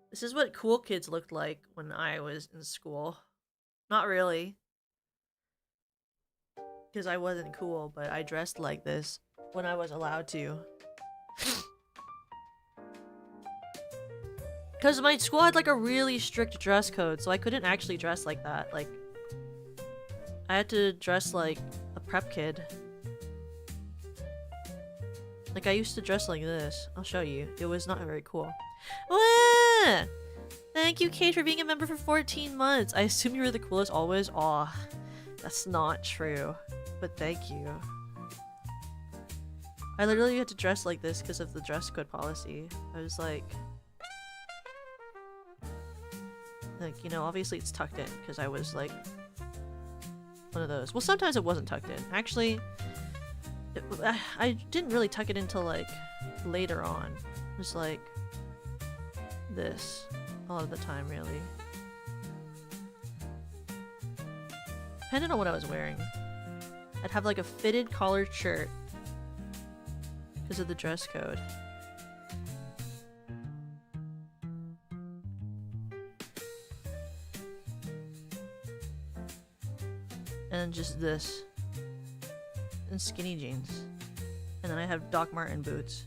This is what cool kids looked like when I was in school. Not really. Because I wasn't cool, but I dressed like this when I was allowed to. Because my school had like a really strict dress code, so I couldn't actually dress like that. Like, I had to dress like a prep kid. Like, I used to dress like this. I'll show you. It was not very cool. Wah! Thank you, Kate, for being a member for 14 months. I assume you were the coolest always? Aw, that's not true. But thank you. I literally had to dress like this because of the dress code policy. I was like, you know, obviously it's tucked in because I was like one of those. Well, sometimes it wasn't tucked in. Actually, I didn't really tuck it until like later on. It was like this a lot of the time, really. Depending on what I was wearing. I'd have like a fitted collared shirt because of the dress code. And just this. And skinny jeans. And then I have Doc Marten boots.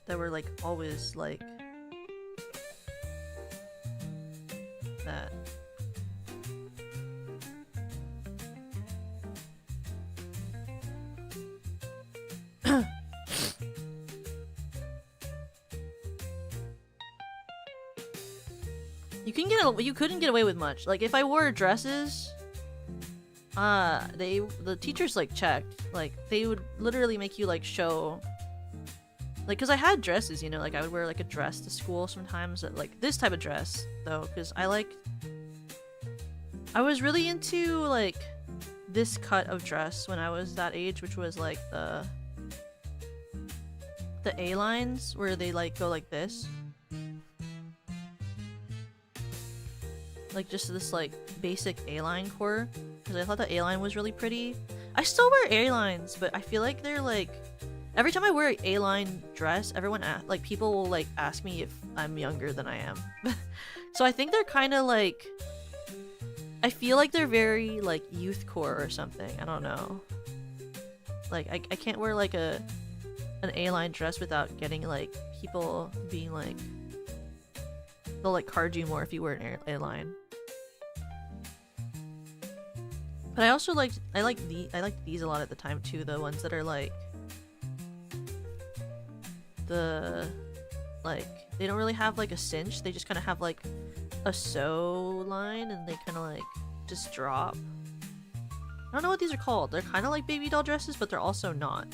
That were like always like that. You couldn't get away with much. Like if I wore dresses, the teachers like checked. Like they would literally make you like show. Like, cause I had dresses, you know, like I would wear like a dress to school sometimes, like this type of dress though, cause I was really into like this cut of dress when I was that age, which was like the A-lines where they like go like this. Like just this like basic A-line core, because I thought the A-line was really pretty. I still wear A-lines, but I feel like they're like, every time I wear an A-line dress, like people will like ask me if I'm younger than I am. So I think they're kind of like, I feel like they're very like youthcore or something. I don't know. Like I can't wear like an A-line dress without getting like people being like, they'll like card you more if you wear an A-line. But I also liked these a lot at the time too, the ones that are like they don't really have like a cinch, they just kind of have like a sew line and they kind of like just drop. I don't know what these are called. They're kind of like baby doll dresses, but they're also not.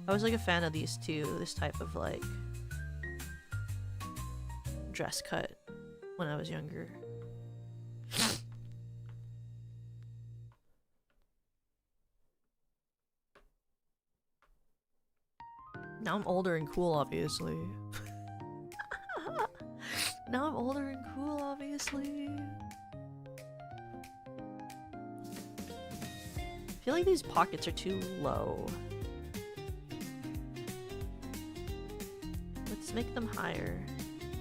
I was like a fan of these too, this type of like dress cut when I was younger. Now I'm older and cool, obviously. Now I'm older and cool, obviously. feel like these pockets are too low. Let's make them higher.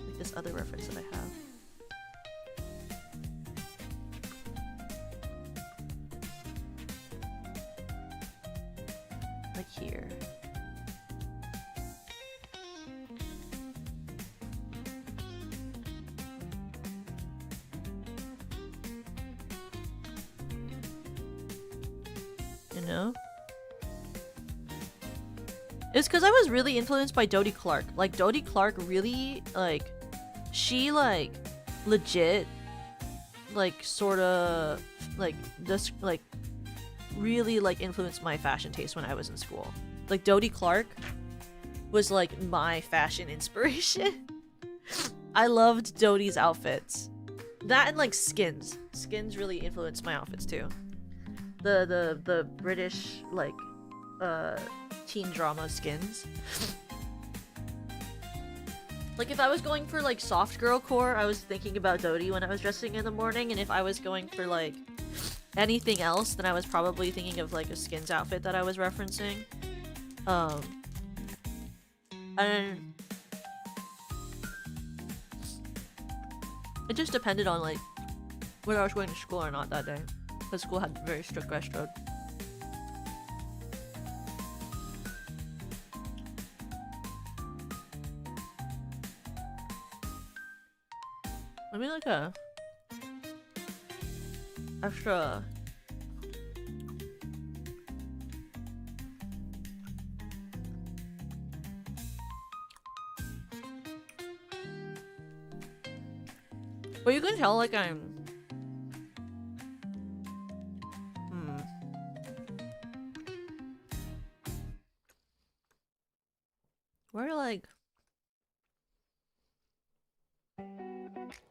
Like this other reference that I have. Like here. You know? It's because I was really influenced by Dodie Clark. Like, Dodie Clark really, like, she, like, legit, like, sorta, like, this, like, really, like, influenced my fashion taste when I was in school. Like, Dodie Clark was, like, my fashion inspiration. I loved Dodie's outfits. That and, like, Skins. Skins really influenced my outfits, too. The British, like, teen drama Skins. Like, if I was going for, like, soft girl core, I was thinking about Dodie when I was dressing in the morning, and if I was going for, like, anything else, then I was probably thinking of, like, a Skins outfit that I was referencing. And it just depended on, like, whether I was going to school or not that day. Because school had very strict dress code. I mean, like a extra well, you can tell, like, I'm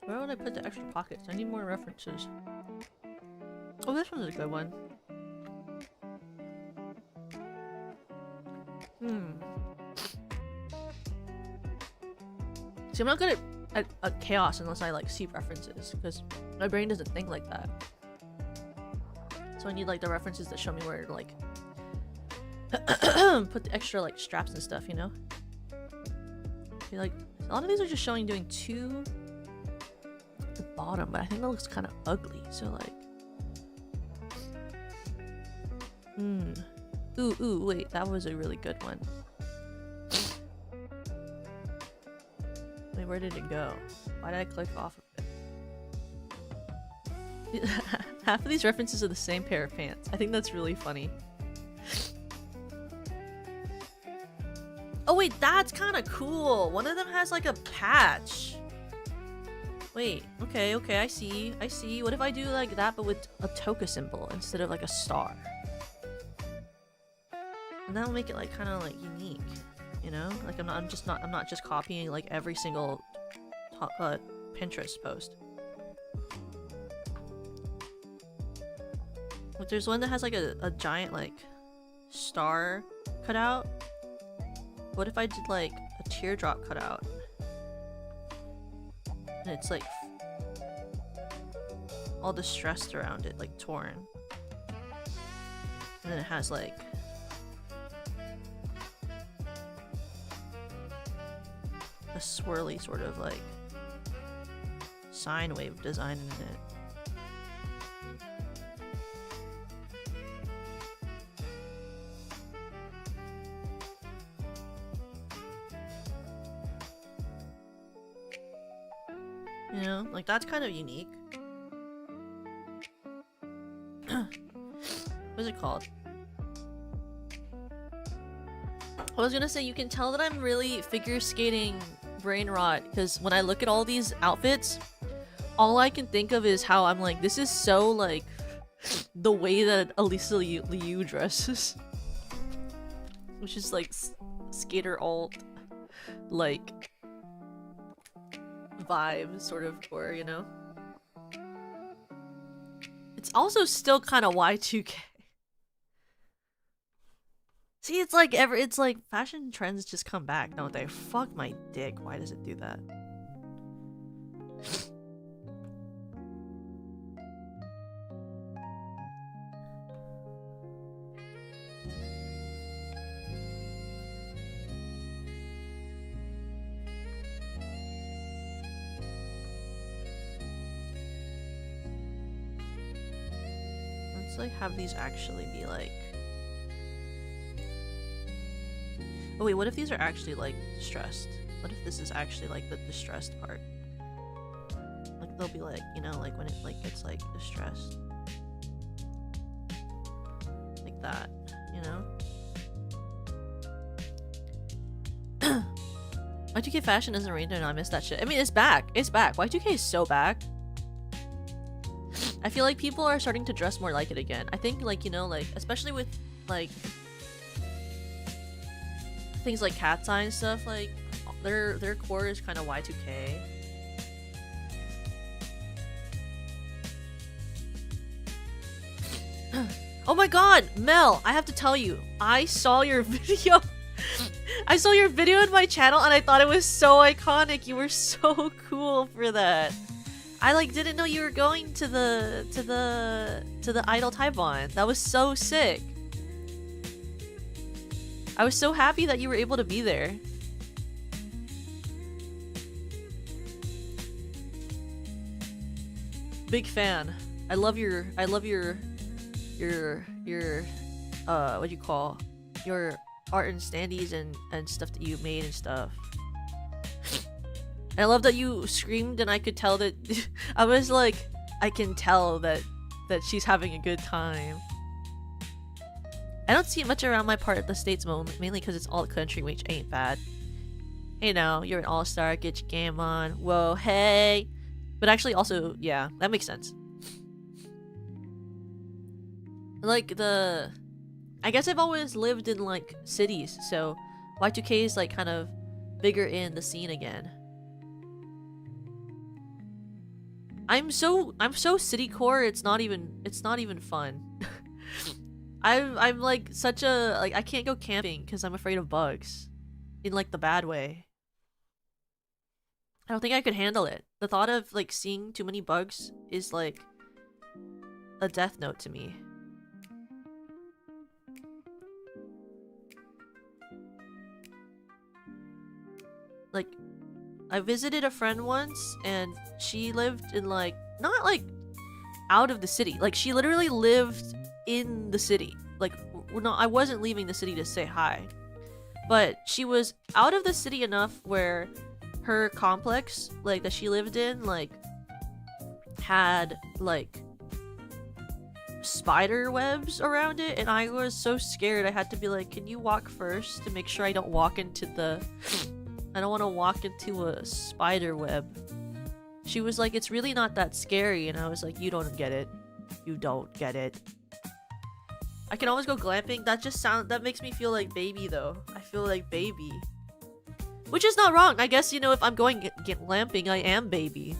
where would I put the extra pockets? I need more references. Oh, this one's a good one. See, I'm not good at chaos unless I, like, see references, because my brain doesn't think like that. So I need, like, the references that show me where to, like, put the extra, like, straps and stuff, you know? I feel like a lot of these are just showing doing two at the bottom, but I think that looks kind of ugly, so, like... Ooh, wait, that was a really good one. Wait, where did it go? Why did I click off of it? Half of these references are the same pair of pants. I think that's really funny. Oh wait, that's kind of cool. One of them has like a patch. Wait, okay, I see. What if I do like that but with a Toka symbol instead of like a star? And that'll make it like kind of like unique, you know? Like I'm not just copying like every single Pinterest post. Like there's one that has like a giant like star cutout. What if I did like a teardrop cutout? And it's like all distressed around it, like torn. And then it has like a swirly sort of like sine wave design in it. You know, like that's kind of unique. What's it called? I was gonna say, you can tell that I'm really figure skating brain rot because when I look at all these outfits, all I can think of is how I'm like, this is so like the way that Elisa Liu dresses, which is like skater alt like vibe sort of core, you know? It's also still kind of Y2K. See, it's like fashion trends just come back, don't they? Fuck my dick. Why does it do that? Let's like have these actually be like. Oh wait, what if these are actually like distressed? What if this is actually like the distressed part? Like they'll be like, you know, like when it like gets like distressed. Like that, you know? Y2K fashion isn't rained and I missed that shit. I mean, it's back. It's back. Y2K is so back. I feel like people are starting to dress more like it again. I think like, you know, like especially with like things like cat's eye and stuff, like their core is kind of Y2K. Oh my god, Mel, I have to tell you, I saw your video. I saw your video in my channel and I thought it was so iconic. You were so cool for that. I like didn't know you were going to the Idol Taibon. That was so sick. I was so happy that you were able to be there. Big fan. I love your what do you call your art and standees and stuff that you made and stuff. And I love that you screamed and I could tell that I was like, I can tell that she's having a good time. I don't see it much around my part of the States mainly because it's all country, which ain't bad. Hey now, you're an all-star, get your game on. Whoa, hey. But actually also, yeah, that makes sense. Like I guess I've always lived in like cities, so Y2K is like kind of bigger in the scene again. I'm so city core, it's not even fun. I'm like such a I can't go camping because I'm afraid of bugs. In like the bad way. I don't think I could handle it. The thought of like seeing too many bugs is like a death note to me. Like, I visited a friend once and she lived in like, not like out of the city. Like she literally lived in the city. Like, I wasn't leaving the city to say hi. But she was out of the city enough where her complex, like, that she lived in, like, had, like, spider webs around it. And I was so scared. I had to be like, can you walk first to make sure I don't walk into the... I don't want to walk into a spider web. She was like, it's really not that scary. And I was like, you don't get it. You don't get it. I can always go glamping. That makes me feel like baby though. I feel like baby. Which is not wrong. I guess, you know, if I'm going glamping, I am baby.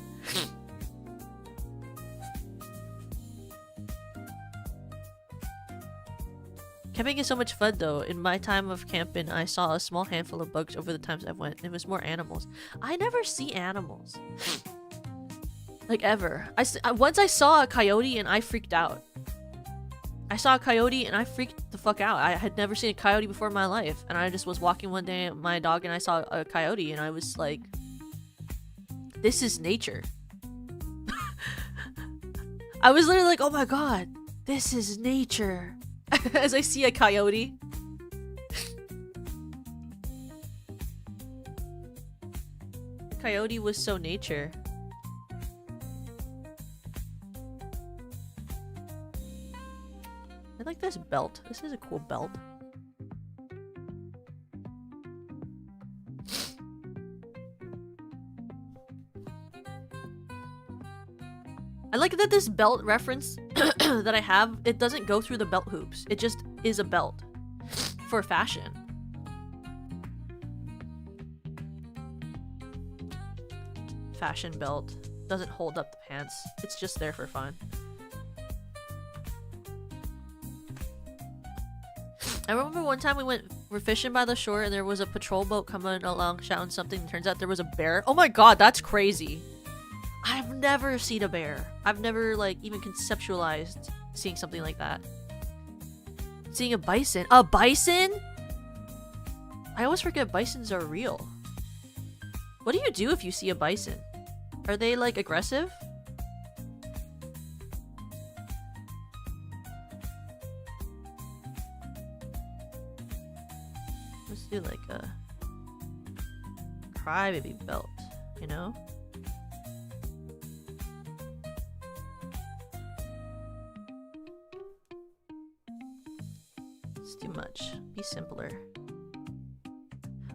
Camping is so much fun though. In my time of camping, I saw a small handful of bugs over the times I went. It was more animals. I never see animals. Like ever. Once I saw a coyote and I freaked out. I saw a coyote and I freaked the fuck out. I had never seen a coyote before in my life. And I just was walking one day with my dog and I saw a coyote and I was like, this is nature. I was literally like, oh my god, this is nature. As I see a coyote. The coyote was so nature. I like this belt. This is a cool belt. I like that this belt reference that I have, it doesn't go through the belt hoops. It just is a belt for fashion. Fashion belt. Doesn't hold up the pants. It's just there for fun. I remember one time we're fishing by the shore and there was a patrol boat coming along shouting something and turns out there was a bear. Oh my god, that's crazy. I've never seen a bear. I've never like even conceptualized seeing something like that. Seeing a bison. A bison? I always forget bisons are real. What do you do if you see a bison? Are they like aggressive? Let's do like a Crybaby belt, you know? It's too much. Be simpler.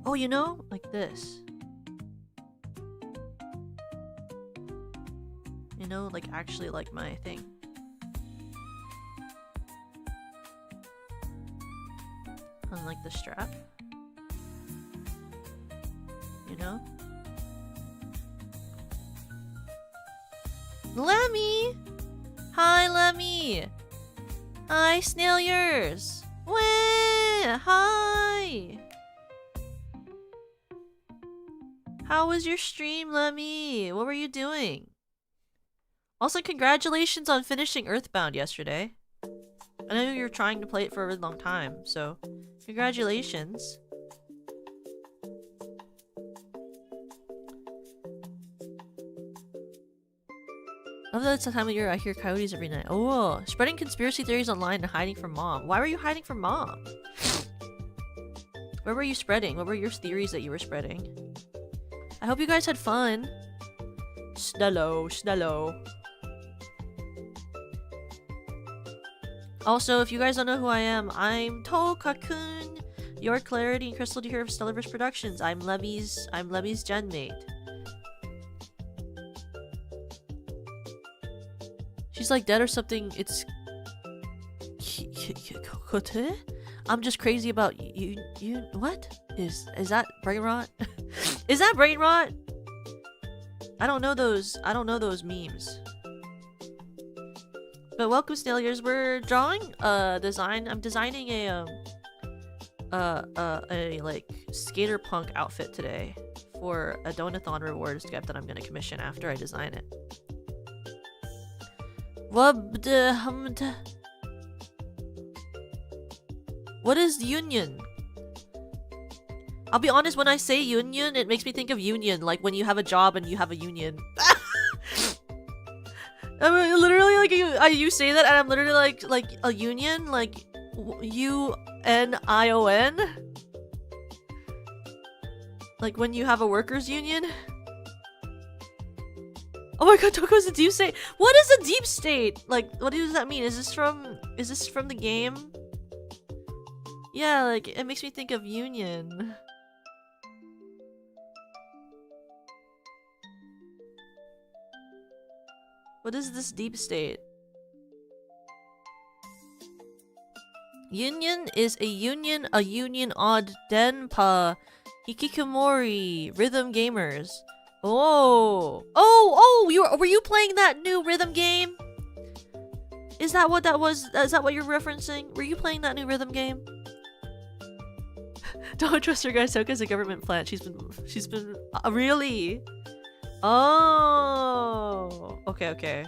Oh, you know? Like this. You know, like actually like my thing. Unlike the strap. You know? Lemmy! Hi, Lemmy! Hi, snail yours! Wah! Hi! How was your stream, Lemmy? What were you doing? Also, congratulations on finishing Earthbound yesterday. I know you were trying to play it for a really long time, so congratulations. Love that it's the time of year I hear coyotes every night. Oh, spreading conspiracy theories online and hiding from mom. Why were you hiding from mom? Where were you spreading? What were your theories that you were spreading? I hope you guys had fun. Snello, Snello. Also, if you guys don't know who I am, I'm Toka-kun, your Clarity and Crystal Deer of Stellarverse Productions. I'm Lemmy's genmate. She's like dead or something. It's I'm just crazy about you. What is that brain rot? Is that brain rot? I don't know those memes. But welcome, Snailiers. We're drawing a design. I'm designing a like skater punk outfit today for a Donothon Rewards sketch that I'm gonna commission after I design it. What is union? I'll be honest, when I say union, it makes me think of union, like when you have a job and you have a union. I mean, literally, like you say that, and I'm literally like a union, like UNION, like when you have a workers' union. Oh my god, Toko's a deep state. What is a deep state? Like, what does that mean? Is this from the game? Yeah, like it makes me think of union. What is this deep state? Union is a union odd denpa hikikomori rhythm gamers. Oh, were you playing that new rhythm game? Is that what that was? Is that what you're referencing? Were you playing that new rhythm game? Don't trust her, guys. Toka's a government plant. She's been really. Oh, okay.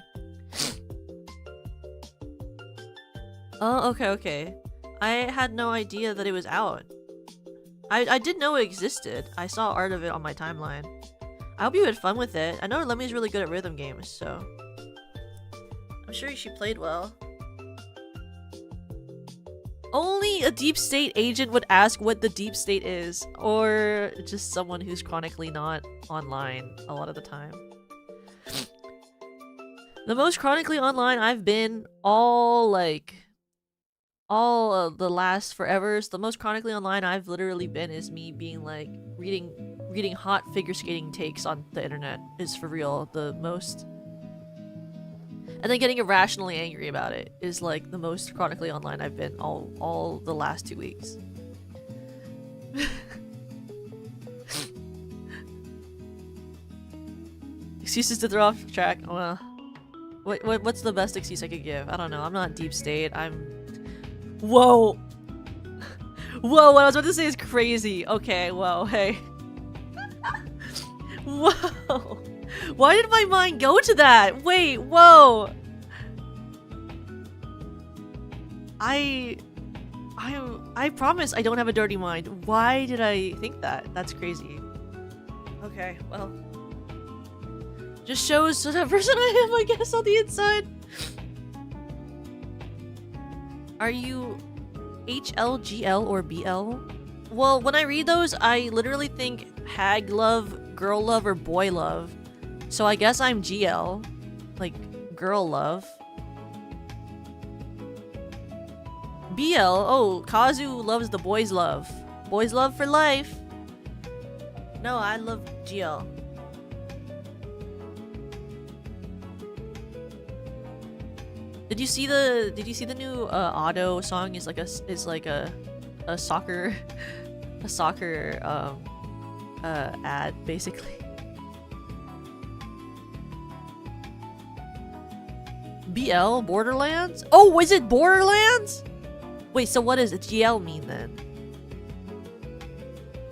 Oh, okay. I had no idea that it was out. I did know it existed. I saw art of it on my timeline. I hope you had fun with it. I know Lemmy's really good at rhythm games, so I'm sure she played well. Only a deep state agent would ask what the deep state is, or just someone who's chronically not online a lot of the time. The most chronically online I've been all the last forevers. The most chronically online I've literally been is me being like reading hot figure skating takes on the internet is for real the most. And then getting irrationally angry about it is like the most chronically online I've been all the last 2 weeks. Excuses to throw off track. Well, what's the best excuse I could give? I don't know. I'm not deep state. Whoa! Whoa, what I was about to say is crazy. Okay, whoa, hey. Whoa! Why did my mind go to that? Wait, whoa! I promise I don't have a dirty mind. Why did I think that? That's crazy. Okay, well. Just shows the person I am, I guess, on the inside. Are you HLGL or BL? Well, when I read those, I literally think hag love, girl love, or boy love. So I guess I'm GL. Like, girl love. BL. Oh, Kazu loves the boys love. Boys love for life. No, I love GL. Did you see the new Auto song? Is like a soccer ad basically. BL Borderlands? Oh, is it Borderlands? Wait, so what does GL mean then?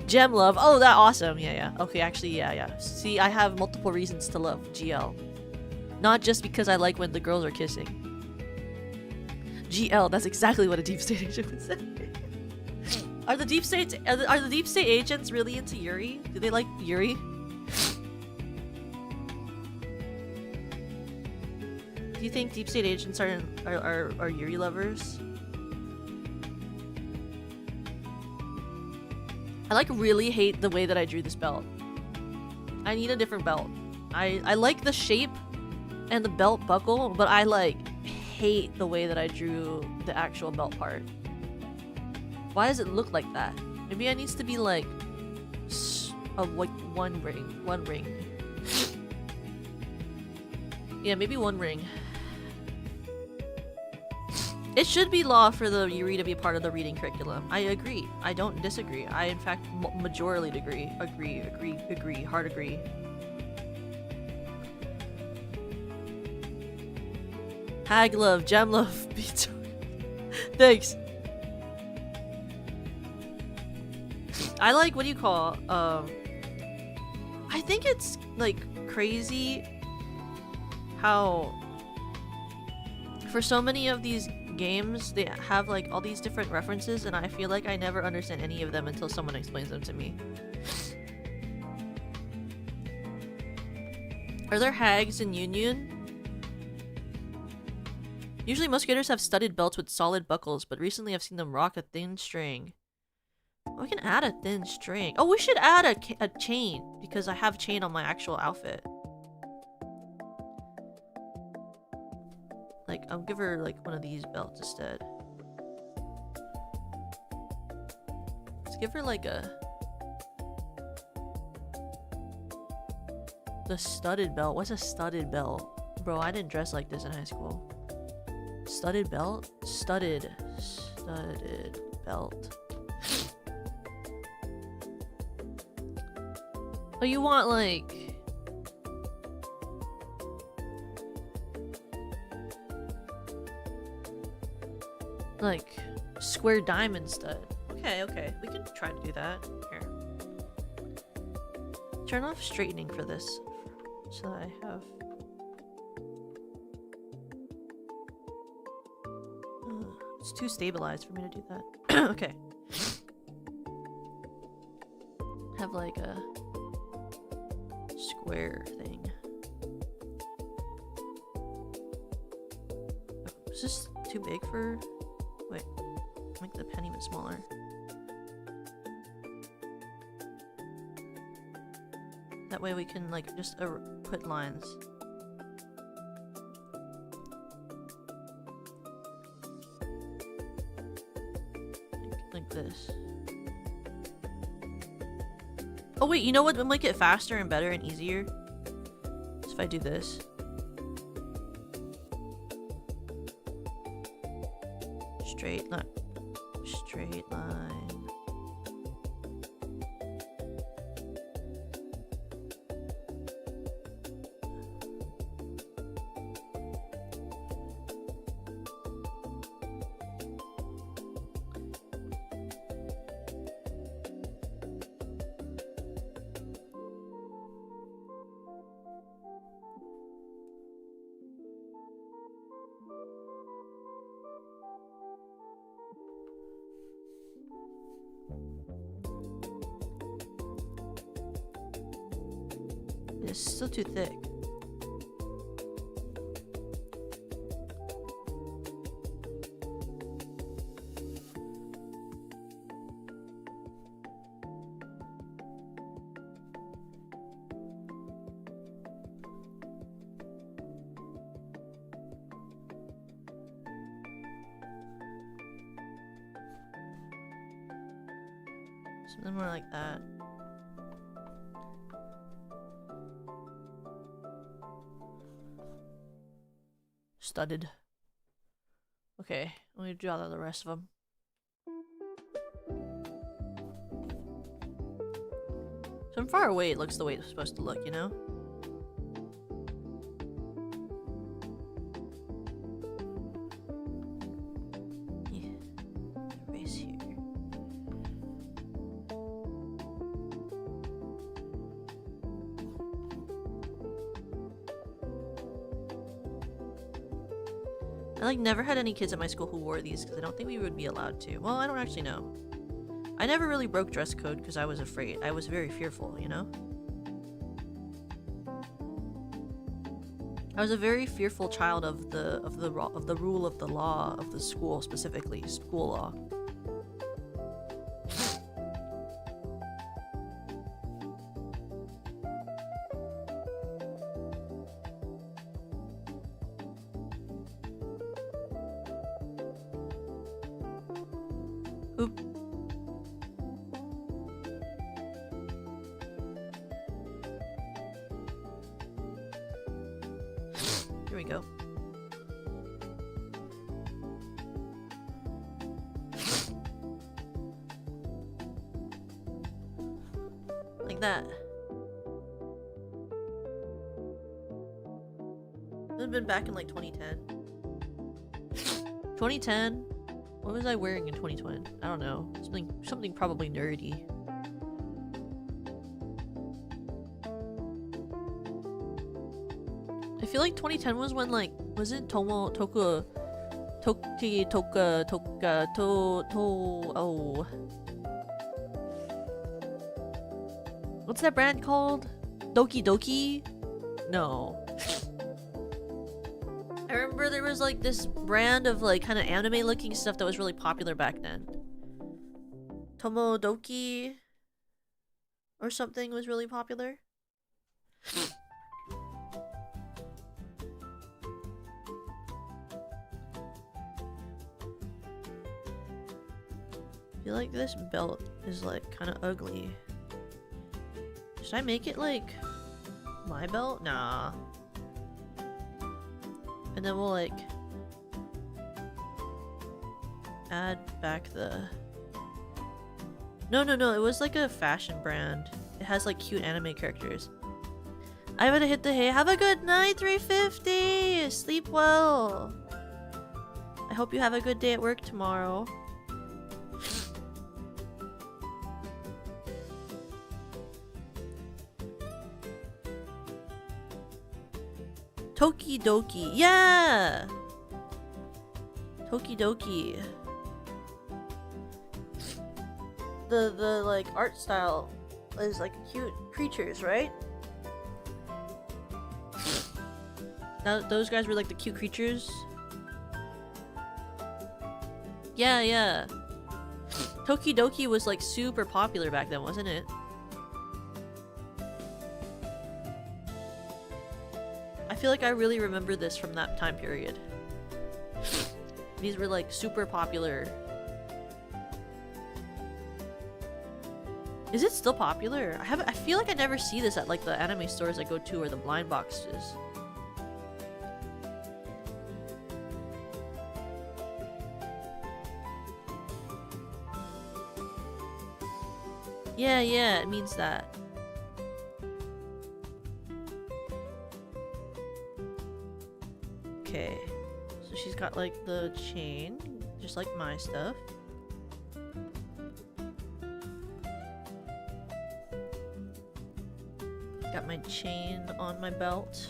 Gem love. Oh, that awesome. Yeah. Okay, actually, yeah. See, I have multiple reasons to love GL. Not just because I like when the girls are kissing. GL, that's exactly what a deep state agent would say. Are the deep state agents really into Yuri? Do they like Yuri? Do you think deep state agents are Yuri lovers? I like really hate the way that I drew this belt. I need a different belt. I like the shape and the belt buckle, but I like hate the way that I drew the actual belt part. Why does it look like that? Maybe it needs to be like one ring. Yeah, maybe one ring. It should be law for the Yuri to be part of the reading curriculum. I agree. I don't disagree. I, in fact, majorly agree. Hard agree. Hag love, gem love, thanks. I like, what do you call, I think it's, like, crazy how for so many of these games, they have, like, all these different references, and I feel like I never understand any of them until someone explains them to me. Are there hags in Union? Usually most skaters have studded belts with solid buckles, but recently I've seen them rock a thin string. We can add a thin string. Oh, we should add a chain, because I have chain on my actual outfit. Like, I'll give her, like, one of these belts instead. Let's give her, like, the studded belt. What's a studded belt? Bro, I didn't dress like this in high school. Studded belt? Studded belt. Oh, you want, like square diamond stud. Okay, we can try to do that. Here. Turn off straightening for this, so that I have... It's too stabilized for me to do that. Okay. Have like a square thing. Oh, is this too big for... Wait, make the pen even smaller. That way we can like just put lines. Like this. Oh wait, you know what would make it faster and better and easier? Is if I do this. Straight line. Straight line. It's still too thick. Something more like that. Studded. Okay, let me draw out the rest of them. From far away, it looks the way it's supposed to look, you know? Yeah. Erase here. I like never had any kids at my school who wore these because I don't think we would be allowed to. Well, I don't actually know. I never really broke dress code because I was afraid. I was very fearful, you know? I was a very fearful child of the rule of the law of the school, specifically school law. Oop. Here we go. Like that. This has been back in like 2010. 2010? What was I wearing in 2020? I don't know. Something probably nerdy. I feel like 2010 was when like wasn't Toka oh. What's that brand called? Doki Doki? No. I remember there was like this brand of like kind of anime looking stuff that was really popular back then. Tomodoki or something was really popular. I feel like this belt is like kind of ugly. Should I make it like my belt? Nah. And then we'll like add back the... No, it was like a fashion brand. It has like cute anime characters. I'm gonna hit the hay. Have a good night, 350! Sleep well! I hope you have a good day at work tomorrow. Tokidoki, yeah! Tokidoki. The like art style is like cute creatures, right? Now those guys were like the cute creatures. Yeah. Tokidoki was like super popular back then, wasn't it? I feel like I really remember this from that time period. These were like super popular. Is it still popular? I feel like I never see this at like the anime stores I go to or the blind boxes. Yeah, it means that. Okay, so she's got like the chain, just like my stuff. Got my chain on my belt.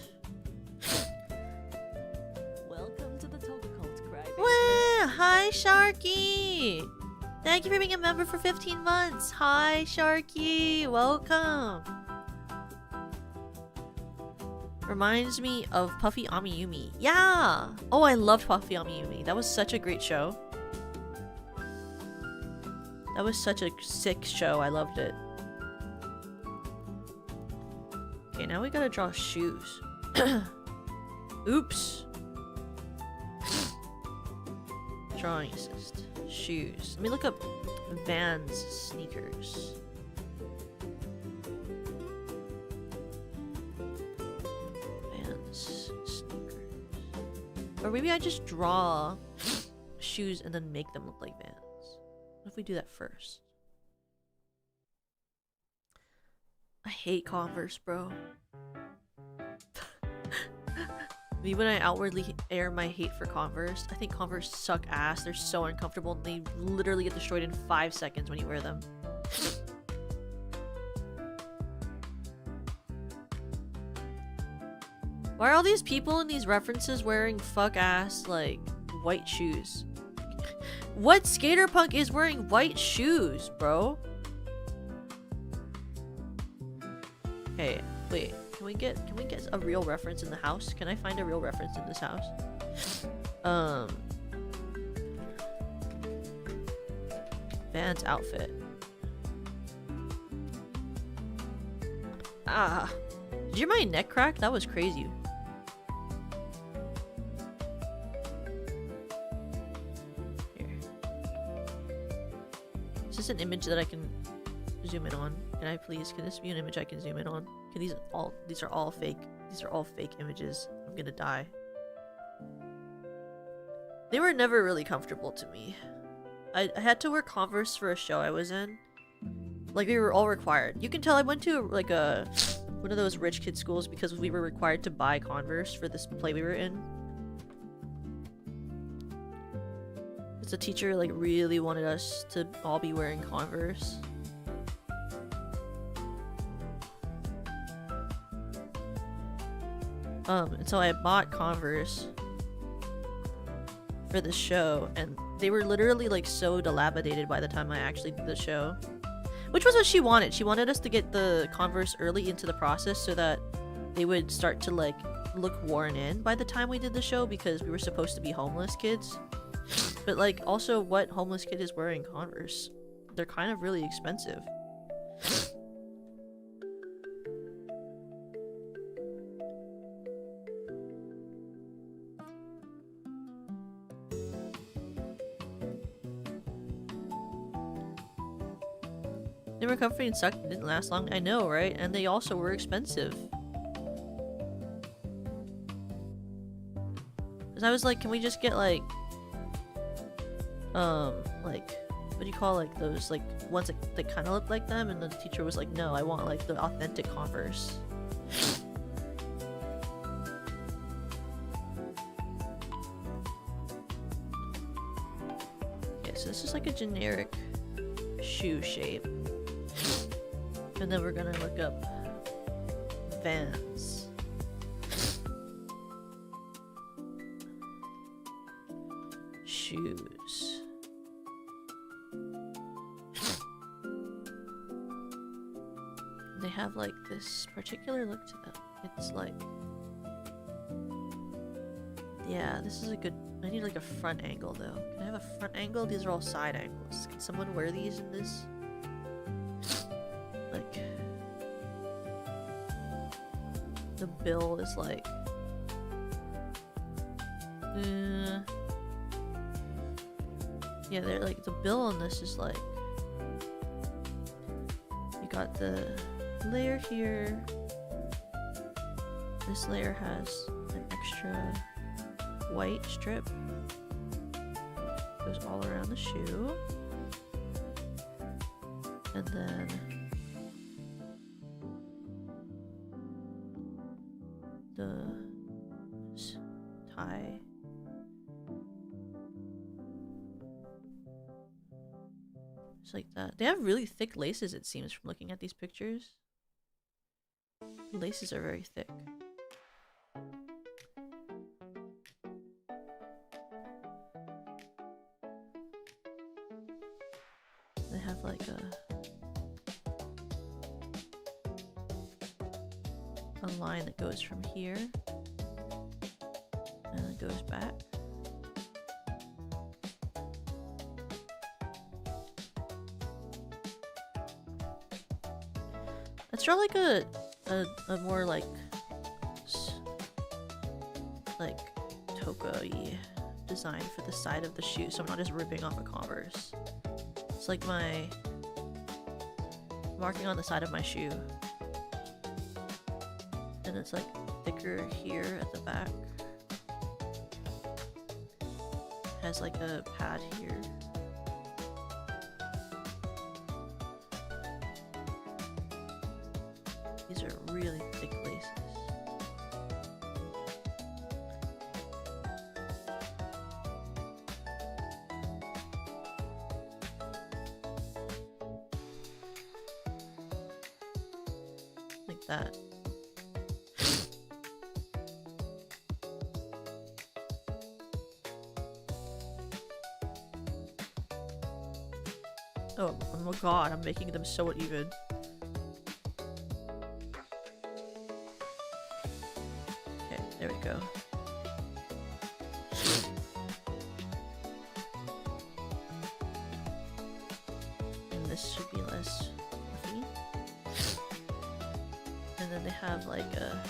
Welcome to the Toka cult, Crybaby. Wow! Hi, Sharky! Thank you for being a member for 15 months. Hi, Sharky! Welcome! Reminds me of Puffy Amiyumi. Yeah! Oh, I loved Puffy Amiyumi. That was such a great show. That was such a sick show. I loved it. Okay, now we gotta draw shoes. Oops. Drawing assist. shoes. Let me look up Vans sneakers. Vans sneakers. Or maybe I just draw shoes and then make them look like Vans. What if we do that first? I hate Converse, bro. Me when I outwardly air my hate for Converse, I think Converse suck ass. They're so uncomfortable and they literally get destroyed in 5 seconds when you wear them. Why are all these people in these references wearing fuck ass like white shoes? What skater punk is wearing white shoes, bro? Okay, wait. Can we get a real reference in the house? Can I find a real reference in this house? Vans outfit. Ah. Did you hear my neck crack? That was crazy. Here. Is this an image that I can zoom in on? Can I please? Can this be an image I can zoom in on? Can these are all fake. These are all fake images. I'm gonna die. They were never really comfortable to me. I had to wear Converse for a show I was in. Like, we were all required. You can tell I went to like one of those rich kid schools because we were required to buy Converse for this play we were in. Because the teacher like really wanted us to all be wearing Converse. And so I bought Converse for the show, and they were literally like so dilapidated by the time I actually did the show. Which was what she wanted. She wanted us to get the Converse early into the process so that they would start to like look worn in by the time we did the show, because we were supposed to be homeless kids. But like, also, what homeless kid is wearing Converse? They're kind of really expensive. They were comfy and sucked and didn't last long. I know, right? And they also were expensive. Cause I was like, can we just get like what do you call like those like ones that kind of look like them? And the teacher was like, no, I want like the authentic Converse. Okay, so this is like a generic shoe shape. And then we're gonna look up Vans. Shoes. They have like this particular look to them. It's like, yeah, this is a good, I need like a front angle though. Can I have a front angle? These are all side angles. Can someone wear these in this? Like, the bill is like, yeah, they're like, the bill on this is like, you got the layer here, this layer has an extra white strip, goes all around the shoe, and then the tie. Just like that. They have really thick laces, it seems, from looking at these pictures. The laces are very thick. They have like a line that goes from here and it goes back. Let's draw like a more like Toka-y design for the side of the shoe, so I'm not just ripping off a Converse. It's like my marking on the side of my shoe. And it's like thicker here at the back. Has like a pad here. These are really thick laces. Like that. Oh my god, I'm making them so uneven. Okay, there we go. And this should be less fluffy. And then they have like a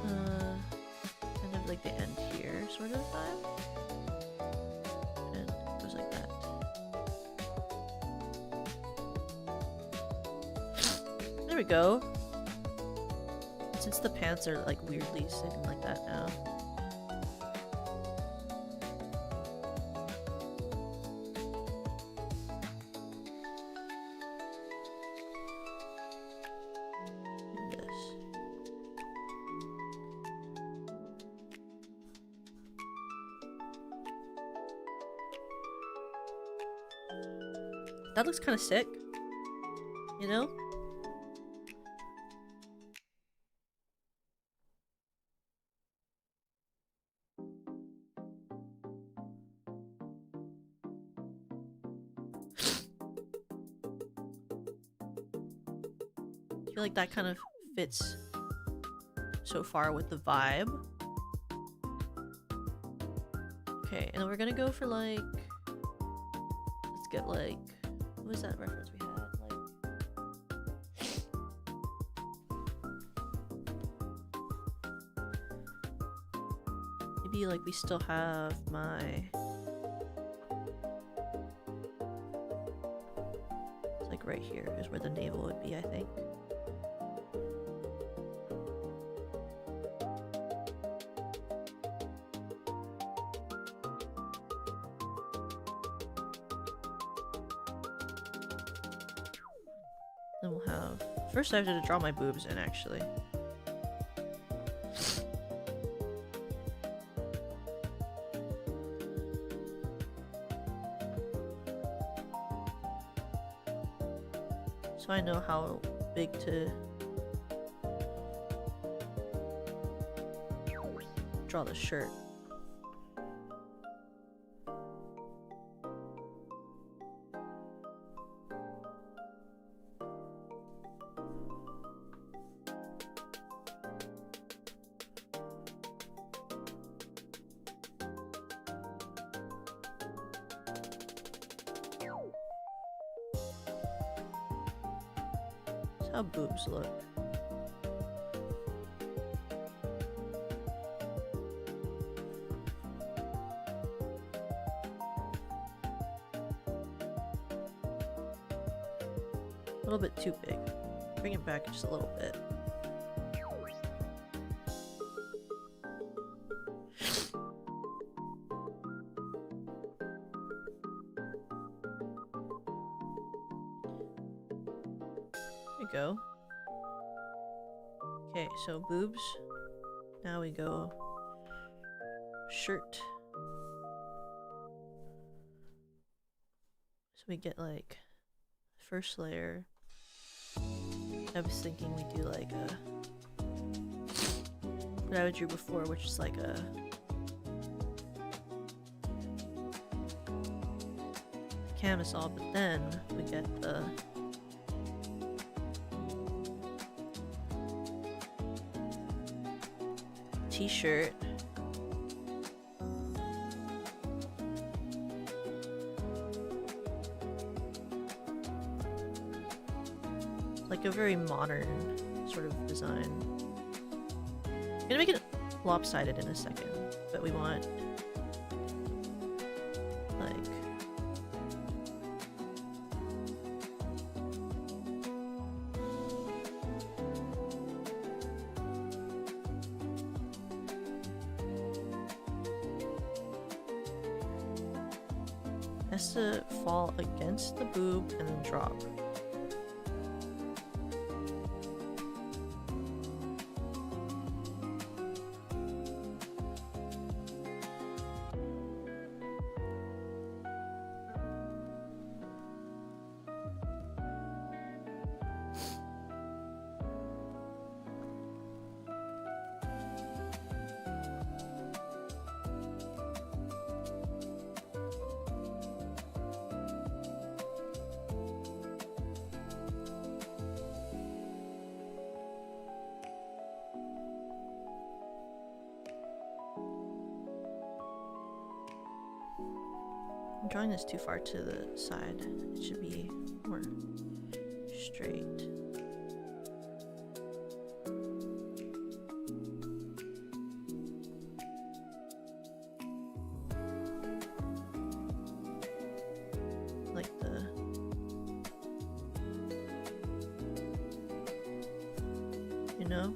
kind of like the end here sort of vibe. And it goes like that. There we go. And since the pants are like weirdly sitting like that now. Do this. That looks kind of sick, you know? I feel like that kind of fits so far with the vibe. Okay, and then we're gonna go for like, let's get like, what was that reference we had? Like, maybe like we still have my, it's like right here is where the navel would be, I think. Then we'll have... First I have to draw my boobs in, actually. So I know how big to draw the shirt. That's how boobs look. A little bit too big. Bring it back just a little bit. There we go. Okay, so boobs. Now we go shirt. So we get like first layer. I was thinking we do like a what I drew before, which is like a camisole, but then we get the t-shirt. Like a very modern sort of design. I'm gonna make it lopsided in a second. but we want like has to fall against the boob and then drop. I'm drawing this too far to the side. It should be more straight. Like the you know?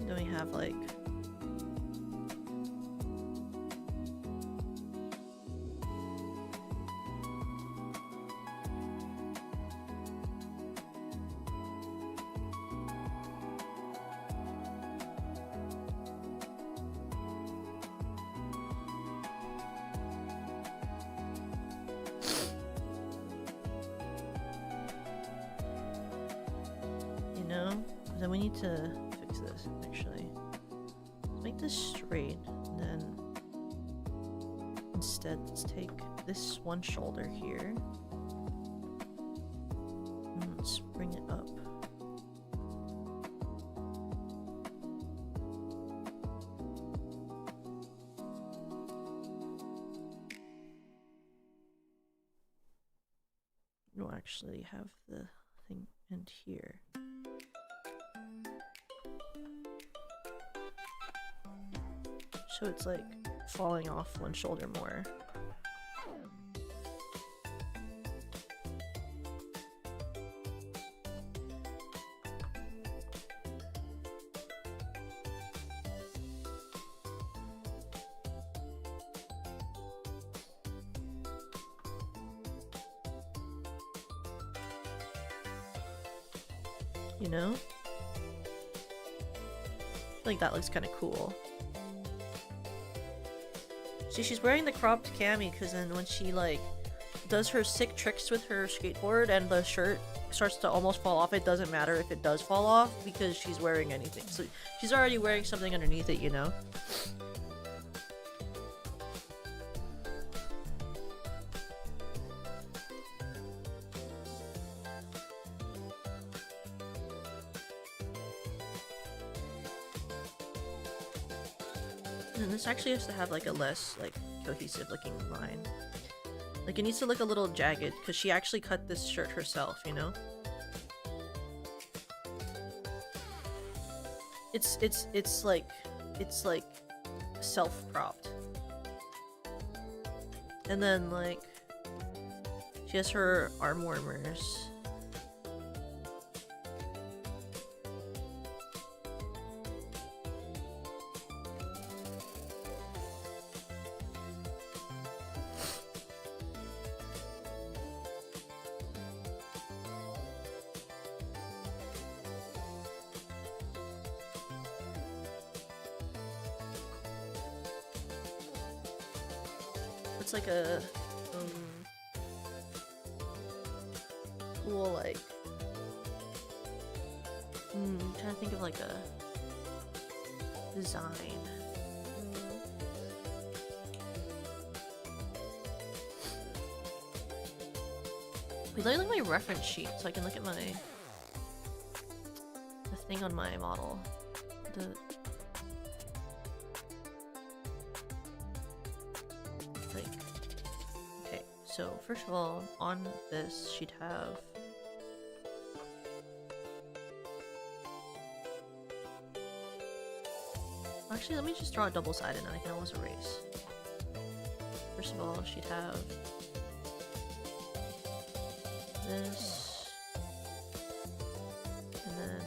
Then we have like you know? Then we need to fix this actually. Let's make this straight, and then instead let's take this one shoulder here and let's bring it up. We'll actually have the thing end here. So it's like falling off one shoulder more. You know? I feel like that looks kind of cool. See, she's wearing the cropped cami because then when she like does her sick tricks with her skateboard and the shirt starts to almost fall off, it doesn't matter if it does fall off because she's wearing anything. So she's already wearing something underneath it, you know? And this actually has to have like a less like cohesive looking line. Like it needs to look a little jagged because she actually cut this shirt herself, you know? It's like self-cropped. And then like she has her arm warmers. It's like a cool like I'm trying to think of like a design. Wait, let me look at my reference sheet so I can look at the thing on my model. Okay, so first of all, on this she'd have Actually, let me just draw a double-sided and I can always erase. First of all, she'd have this, and then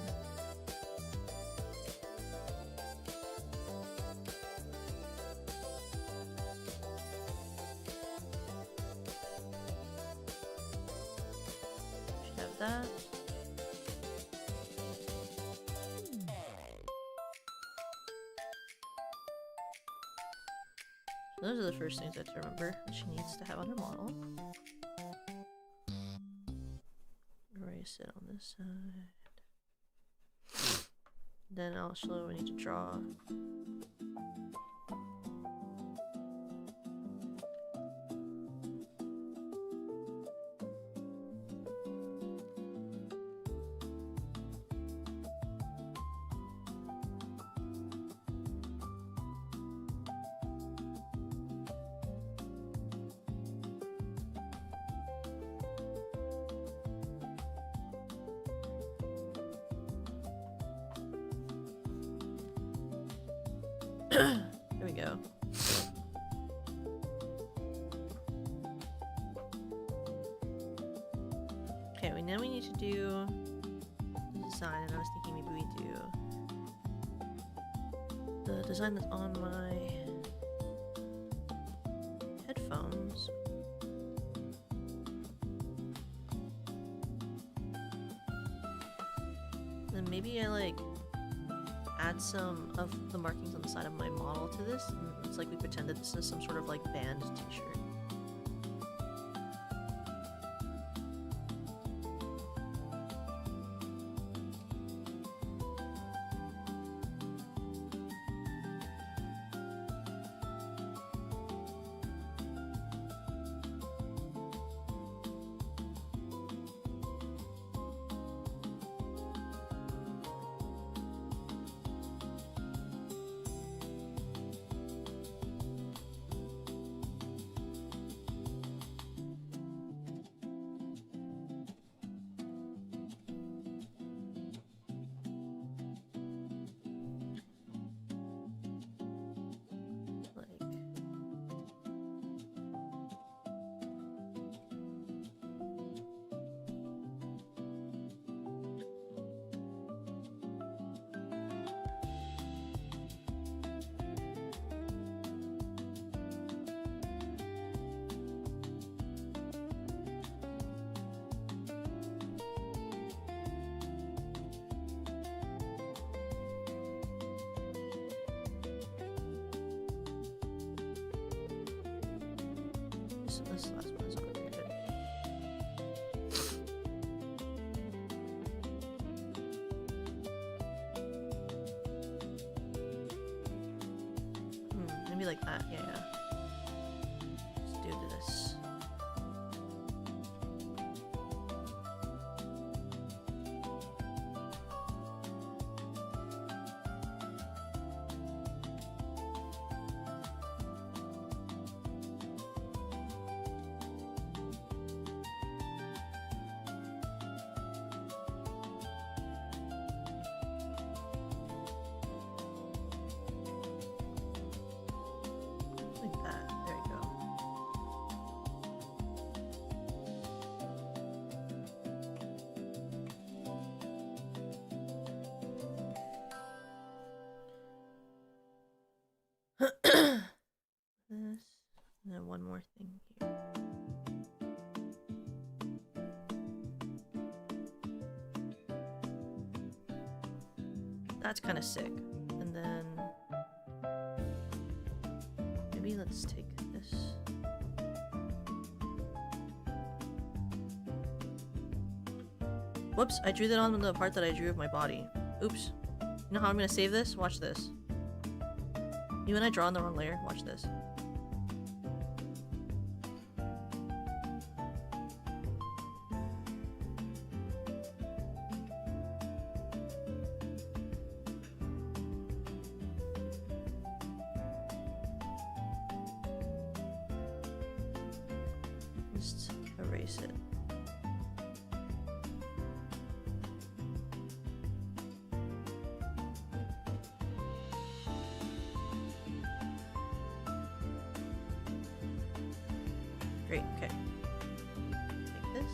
she'd have that. Those are the first things I have to remember that she needs to have on her model. Erase it on this side. Then also we need to draw Here we go. Okay, now we need to do the design, and I was thinking maybe we do the design that's on my headphones. Then maybe I like add some of the markings on the side of my model to this. And it's like we pretend that this is some sort of like band t-shirt. This last one is over here. Maybe like that, yeah. Let's do this. Like that. There you go. This, and then one more thing here. That's kind of sick. And then maybe let's take this. Whoops, I drew that on the part that I drew of my body. Oops. You know how I'm gonna save this? Watch this. You and I draw on the wrong layer? Watch this. Just erase it. Great, okay. Like this.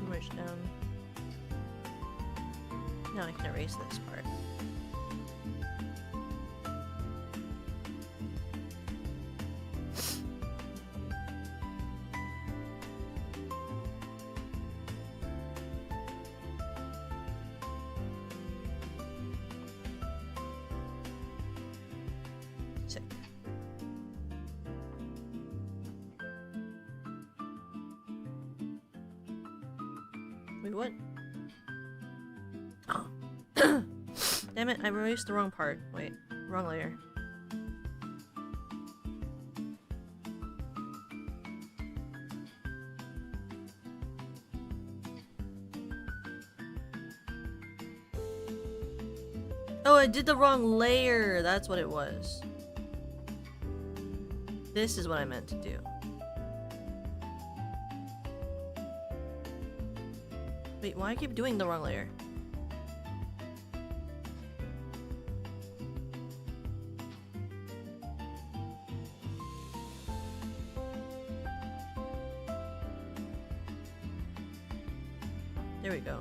Merge down. Now I can erase this part. Sick. Wait, what? Oh. Damn it, I erased the wrong part. Wait, wrong layer. Oh, I did the wrong layer. That's what it was. This is what I meant to do. Wait, why I keep doing the wrong layer? There we go.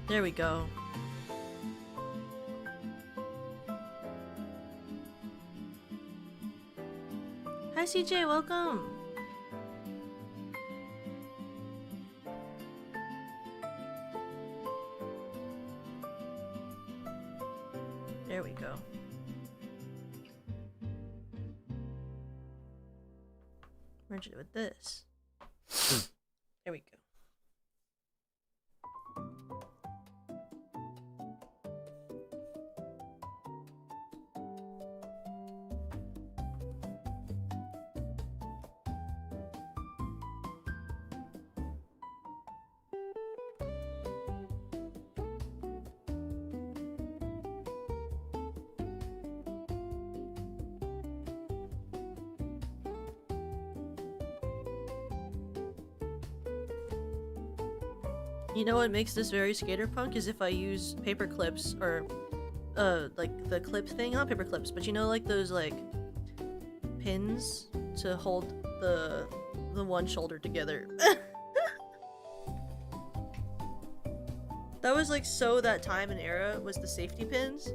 There we go. Hi CJ, welcome! There we go. Merge it with this. There we go. You know what makes this very skater punk is if I use paper clips or like the clip thing, not paper clips, but you know, like those like pins to hold the one shoulder together. That was like so that time and era was the safety pins.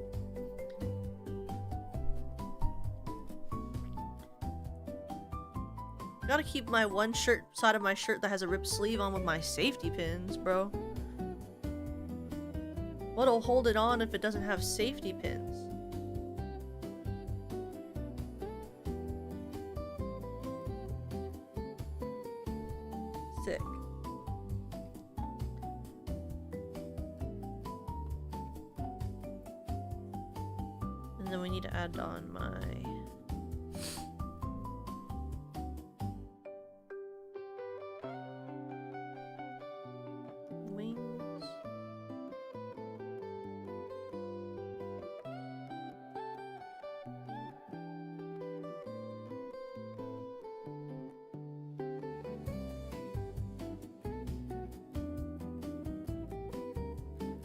Gotta keep my one side of my shirt that has a ripped sleeve on with my safety pins, bro. What'll hold it on if it doesn't have safety pins? Sick. And then we need to add on my wings.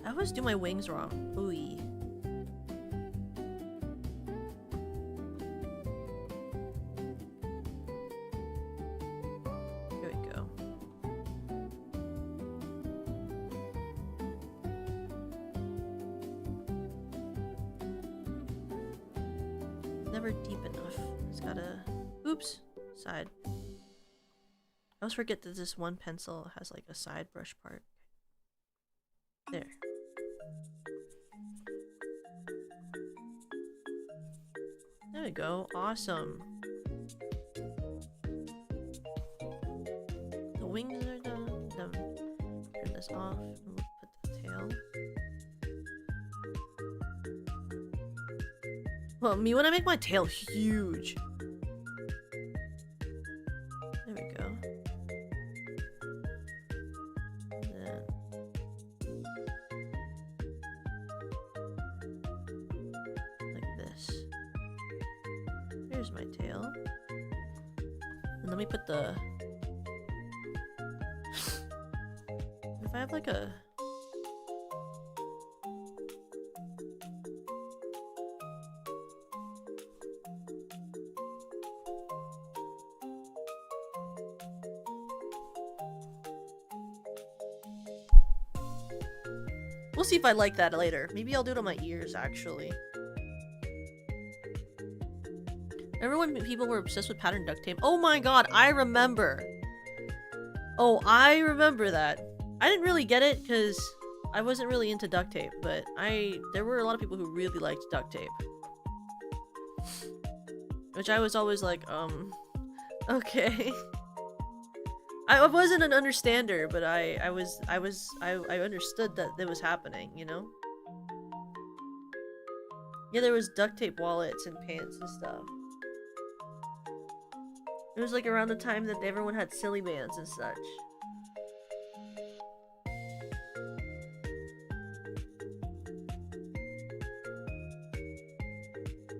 I always do my wings wrong. Ooh. Here we go. Never deep enough. It's gotta... Oops! Side. I always forget that this one pencil has like a side brush part. There. There we go. Awesome. The wings are done. Turn this off and we'll put the tail. Well, me when I make my tail huge. There we go. Then There's my tail. And let me put the... If I have like a... We'll see if I like that later. Maybe I'll do it on my ears, actually. Remember when people were obsessed with pattern duct tape? Oh my god, I remember! Oh, I remember that. I didn't really get it, because I wasn't really into duct tape, but there were a lot of people who really liked duct tape. Which I was always like, okay. I wasn't an understander, but I understood that it was happening, you know? Yeah, there was duct tape wallets and pants and stuff. It was like around the time that everyone had silly bands and such.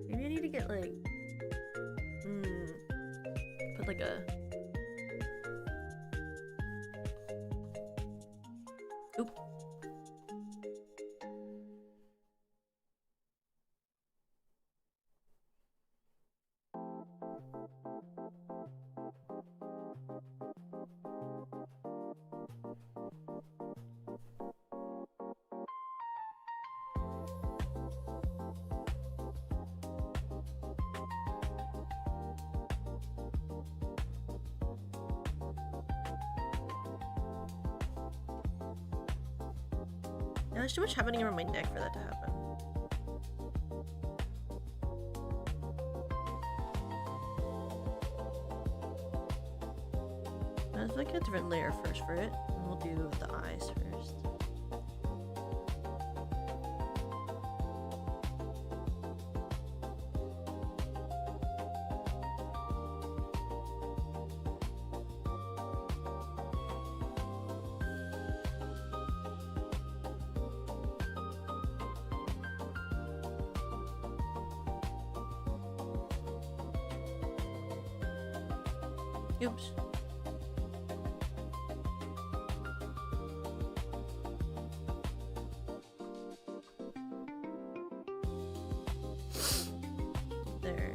Maybe I need to get like... put like a... Oop. Yeah, there's too much happening around my neck for that to happen. Let's make a different layer first for it. And we'll do the eyes first. Oops. There.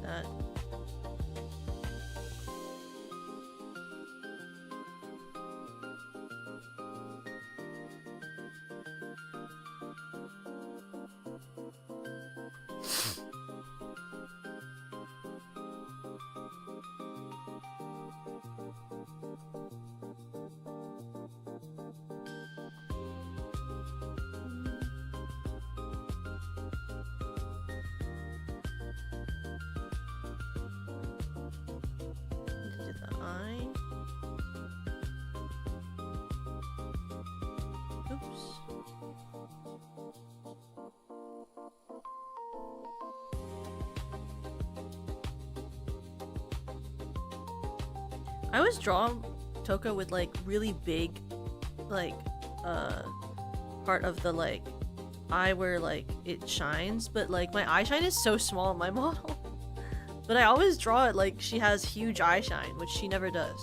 That. Did the eye. Oops. I always draw Toka with like really big, like, part of the like eye where like it shines, but like my eye shine is so small in my model. But I always draw it like she has huge eye shine, which she never does.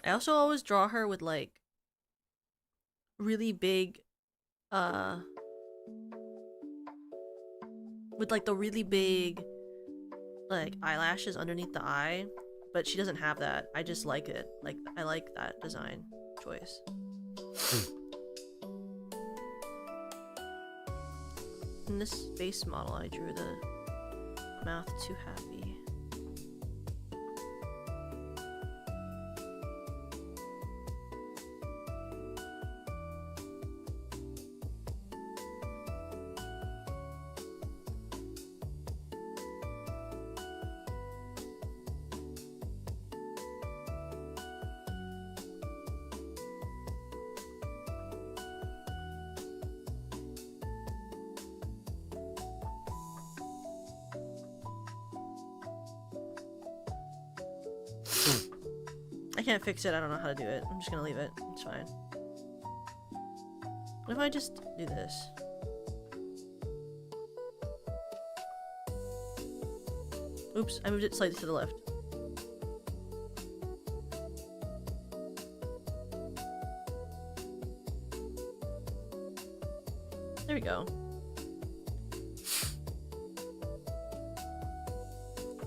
I also always draw her with like really big with like the really big like eyelashes underneath the eye, but she doesn't have that. I just like it. Like I like that design choice. In this base model I drew the mouth too happy. I can't fix it, I don't know how to do it. I'm just gonna leave it. It's fine. What if I just do this? Oops, I moved it slightly to the left. There we go.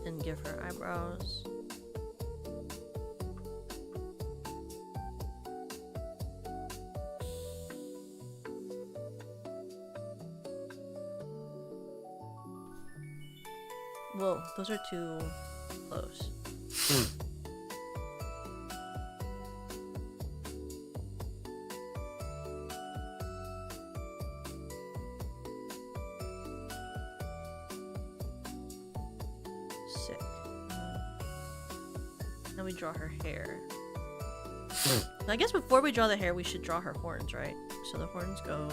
And give her eyebrows. Whoa, those are too close. Sick. Now we draw her hair. I guess before we draw the hair, we should draw her horns, right? So the horns go...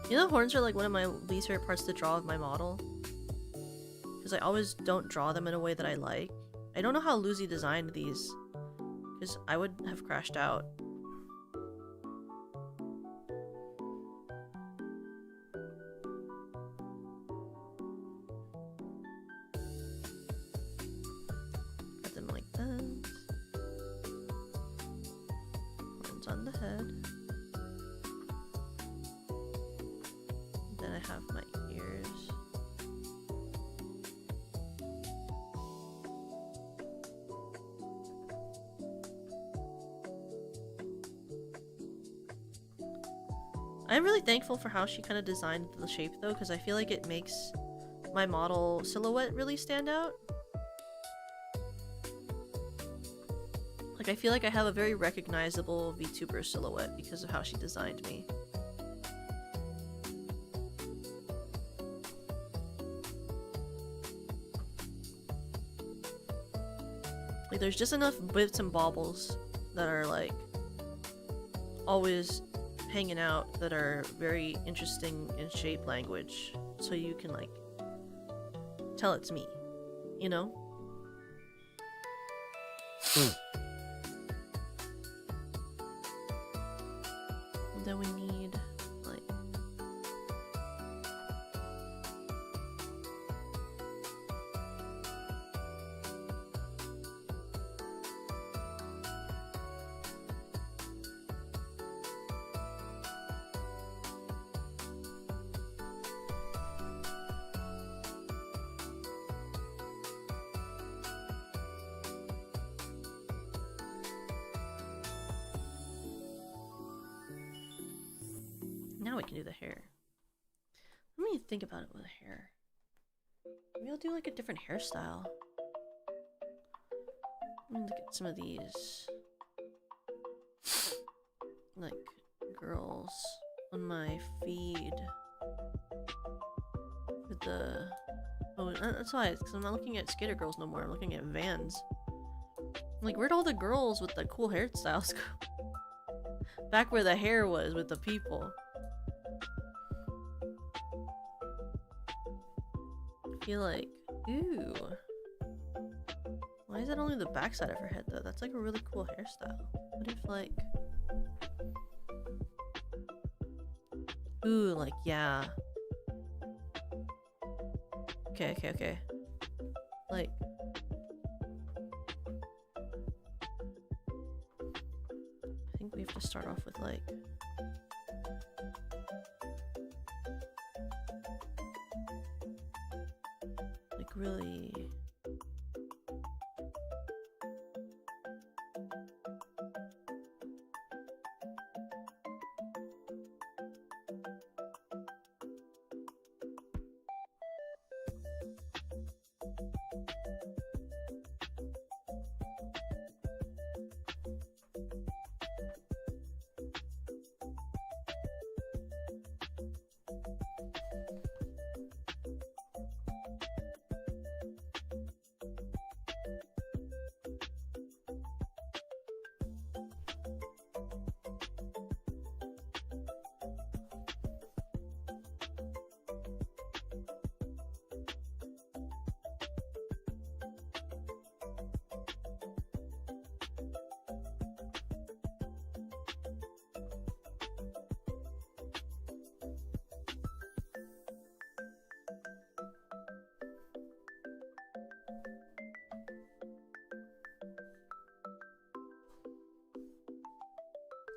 You know, horns are like one of my least favorite parts to draw of my model. Because I always don't draw them in a way that I like. I don't know how Lucy designed these. Because I would have crashed out. Put them like this. Horns on the head. Then I have my ears. I'm really thankful for how she kind of designed the shape though, because I feel like it makes my model silhouette really stand out. Like I feel like I have a very recognizable VTuber silhouette because of how she designed me. Like there's just enough bits and baubles that are like always hanging out that are very interesting in shape language, so you can like tell it's me, you know? And then we need like now we can do the hair. Let me think about it with the hair. Maybe I'll do like a different hairstyle. Let me look at some of these. Like girls on my feed. With the... Oh, that's why, because I'm not looking at skater girls no more. I'm looking at Vans. Like, where'd all the girls with the cool hairstyles go? Back where the hair was with the people. I feel like, ooh. Why is that only the backside of her head though? That's like a really cool hairstyle. What if like... Ooh, like, yeah. Okay. Like, start off with like really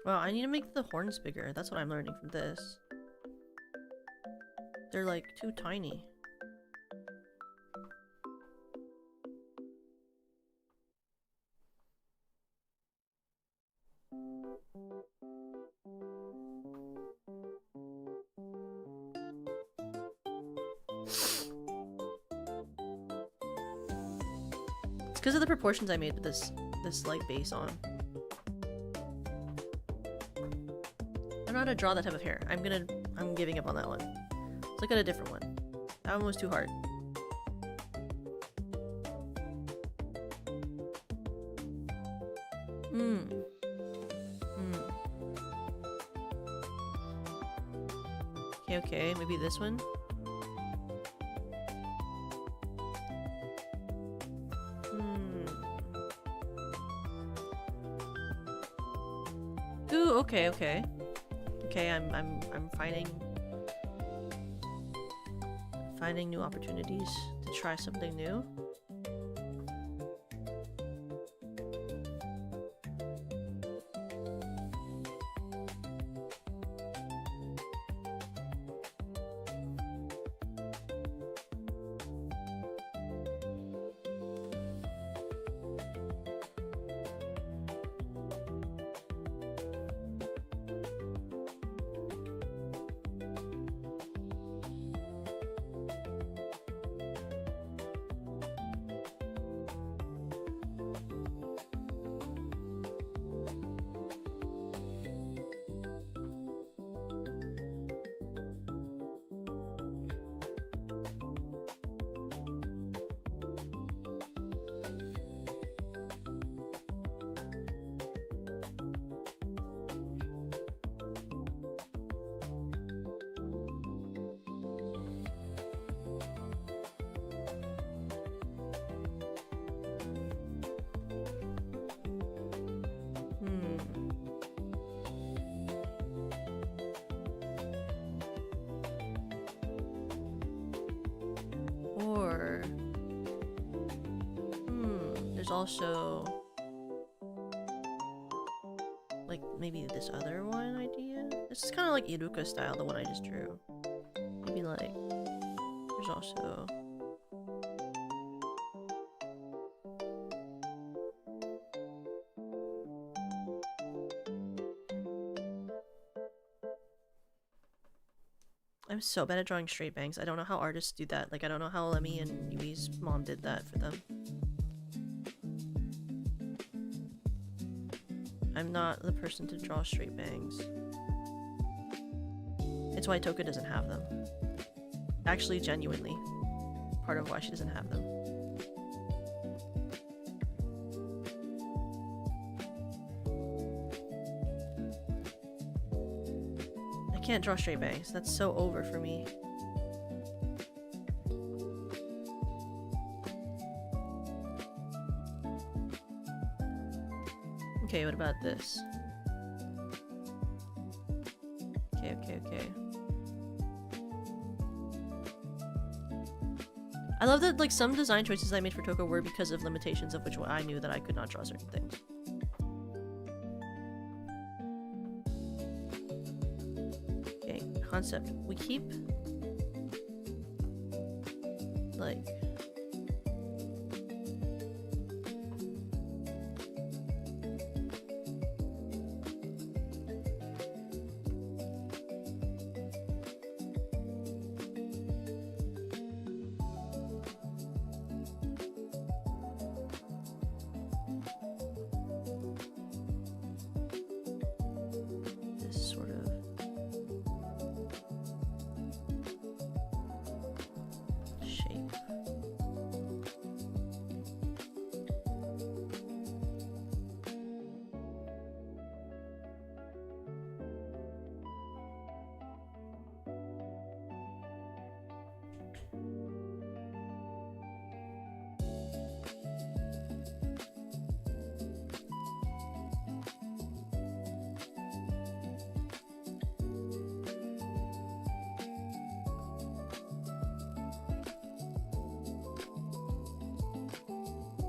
Wow, I need to make the horns bigger. That's what I'm learning from this. They're like too tiny. It's because of the proportions I made with this light base on. I don't know how to draw that type of hair. I'm giving up on that one. Let's look at a different one. That one was too hard. Okay, maybe this one. Ooh, okay. Okay, I'm finding new opportunities to try something new. There's also like maybe this other one idea. This is kind of like Iruka style, the one I just drew. Maybe like there's also I'm so bad at drawing straight bangs. I don't know how artists do that. Like I don't know how Lemmy and Yui's mom did that for them. I'm not the person to draw straight bangs. It's why Toka doesn't have them. Actually, genuinely. Part of why she doesn't have them. I can't draw straight bangs. That's so over for me. Okay, what about this? Okay. I love that like some design choices I made for Toka were because of limitations of which I knew that I could not draw certain things. concept. We keep like this sort of shape.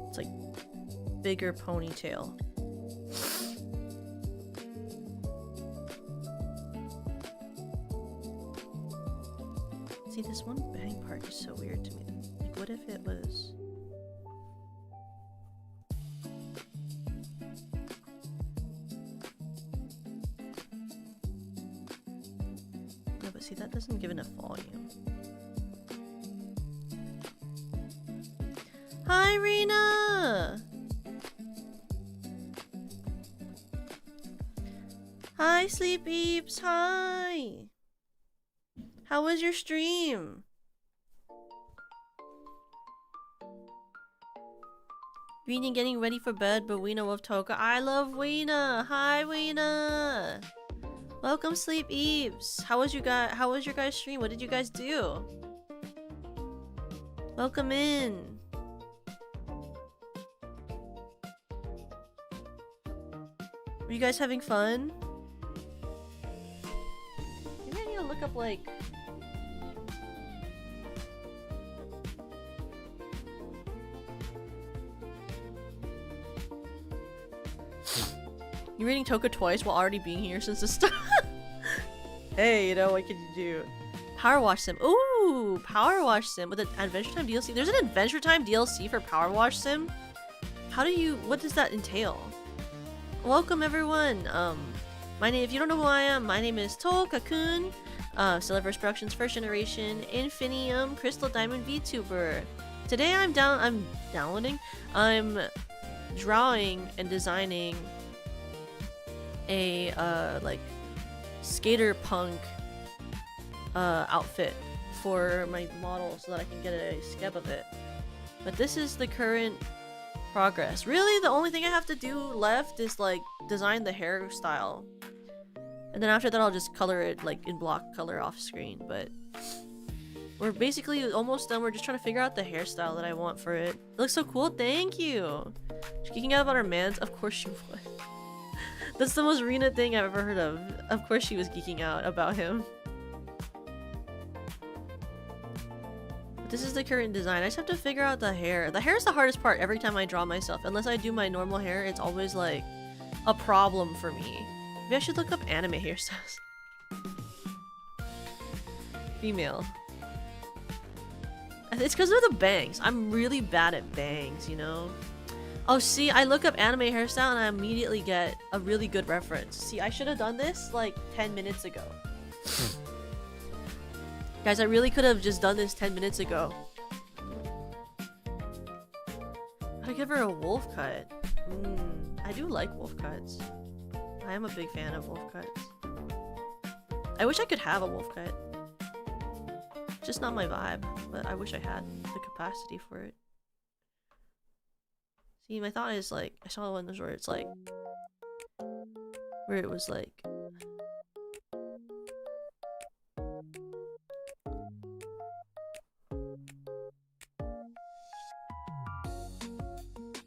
It's like bigger ponytail. See, this one bang part is so weird to me. Like, what if it was... No, but see, that doesn't give enough volume. Hi, Rena! Hi, Sleep Eeps! Hi! How was your stream? Rena getting ready for bed, but we know of Toka. I love Weena! Hi, Weena! Welcome, Sleep Eeps! How was your guys' stream? What did you guys do? Welcome in! Are you guys having fun? Maybe I need to look up like... You're reading Toka twice while already being here since the start. Hey, you know, what can you do? Power Wash Sim. Ooh, Power Wash Sim with an Adventure Time DLC. There's an Adventure Time DLC for Power Wash Sim? How do you... What does that entail? Welcome everyone. If you don't know who I am, my name is Toka-kun, Celebre's Productions first generation Infinium Crystal Diamond VTuber. Today I'm drawing and designing a like skater punk outfit for my model so that I can get a skeb of it. But this is the current progress. Really, the only thing I have to do left is like design the hairstyle, and then after that I'll just color it like in block color off screen. But we're basically almost done. We're just trying to figure out the hairstyle that I want for it. It looks so cool. Thank you. She's geeking out about her mans. Of course she would. That's the most Rena thing I've ever heard of. Of course she was geeking out about him. This is the current design. I just have to figure out the hair. The hair is the hardest part every time I draw myself. Unless I do my normal hair, it's always like a problem for me. Maybe I should look up anime hairstyles. Female. It's because of the bangs. I'm really bad at bangs, you know? Oh, see, I look up anime hairstyle and I immediately get a really good reference. See, I should have done this like 10 minutes ago. Guys, I really could have just done this 10 minutes ago. I'd give her a wolf cut. I do like wolf cuts. I am a big fan of wolf cuts. I wish I could have a wolf cut. Just not my vibe, but I wish I had the capacity for it. See, my thought is like, I saw one of those where it's like, where it was like,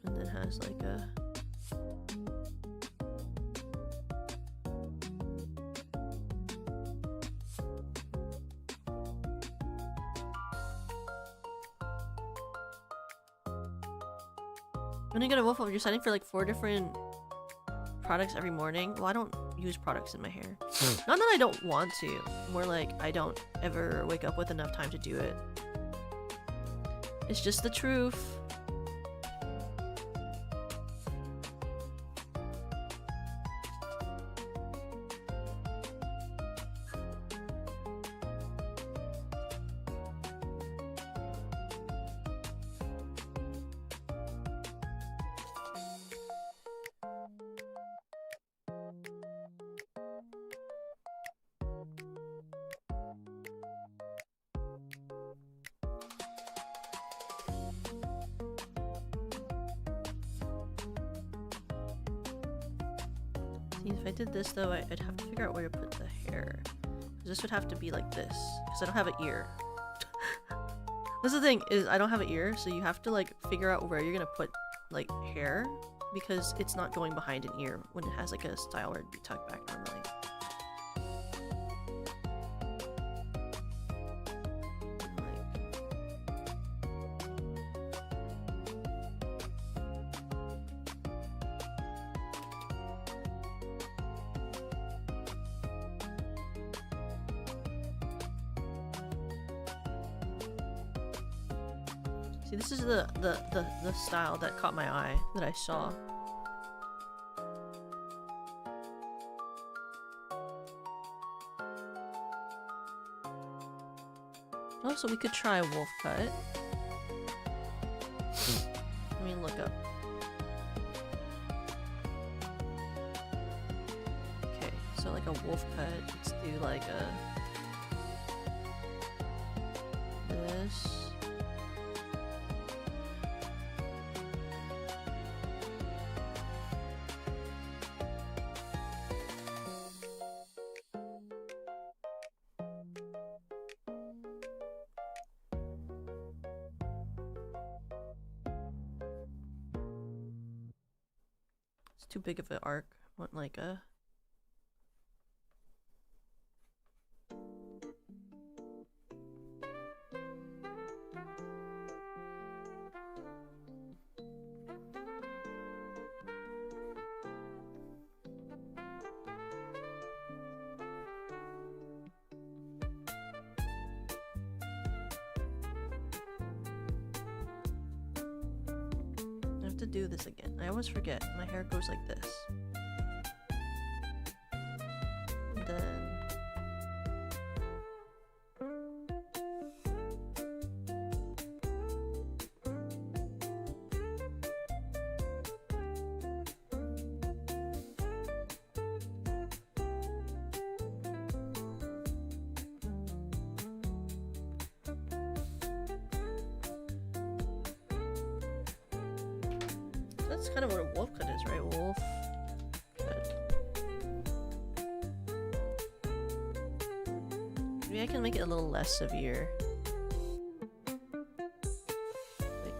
and then has like a when you get a wolf, you're signing for like 4 different products every morning. Well, I don't use products in my hair. Not that I don't want to. More like I don't ever wake up with enough time to do it. It's just the truth. If I did this though, I'd have to figure out where to put the hair. This would have to be like this, because I don't have an ear. That's the thing, is I don't have an ear, so you have to like figure out where you're gonna put like hair, because it's not going behind an ear when it has like a style where it'd be tucked back normally. See, this is the style that caught my eye, that I saw. Also, we could try wolf cut. Let me look up. Okay, so like a wolf cut, let's do like a... this. Too big of an arc. I want like a... I have to do this again. I always forget. My hair goes like this. And then... that's kind of what a wolf cut is, right? Wolf cut. Maybe I can make it a little less severe. Wait.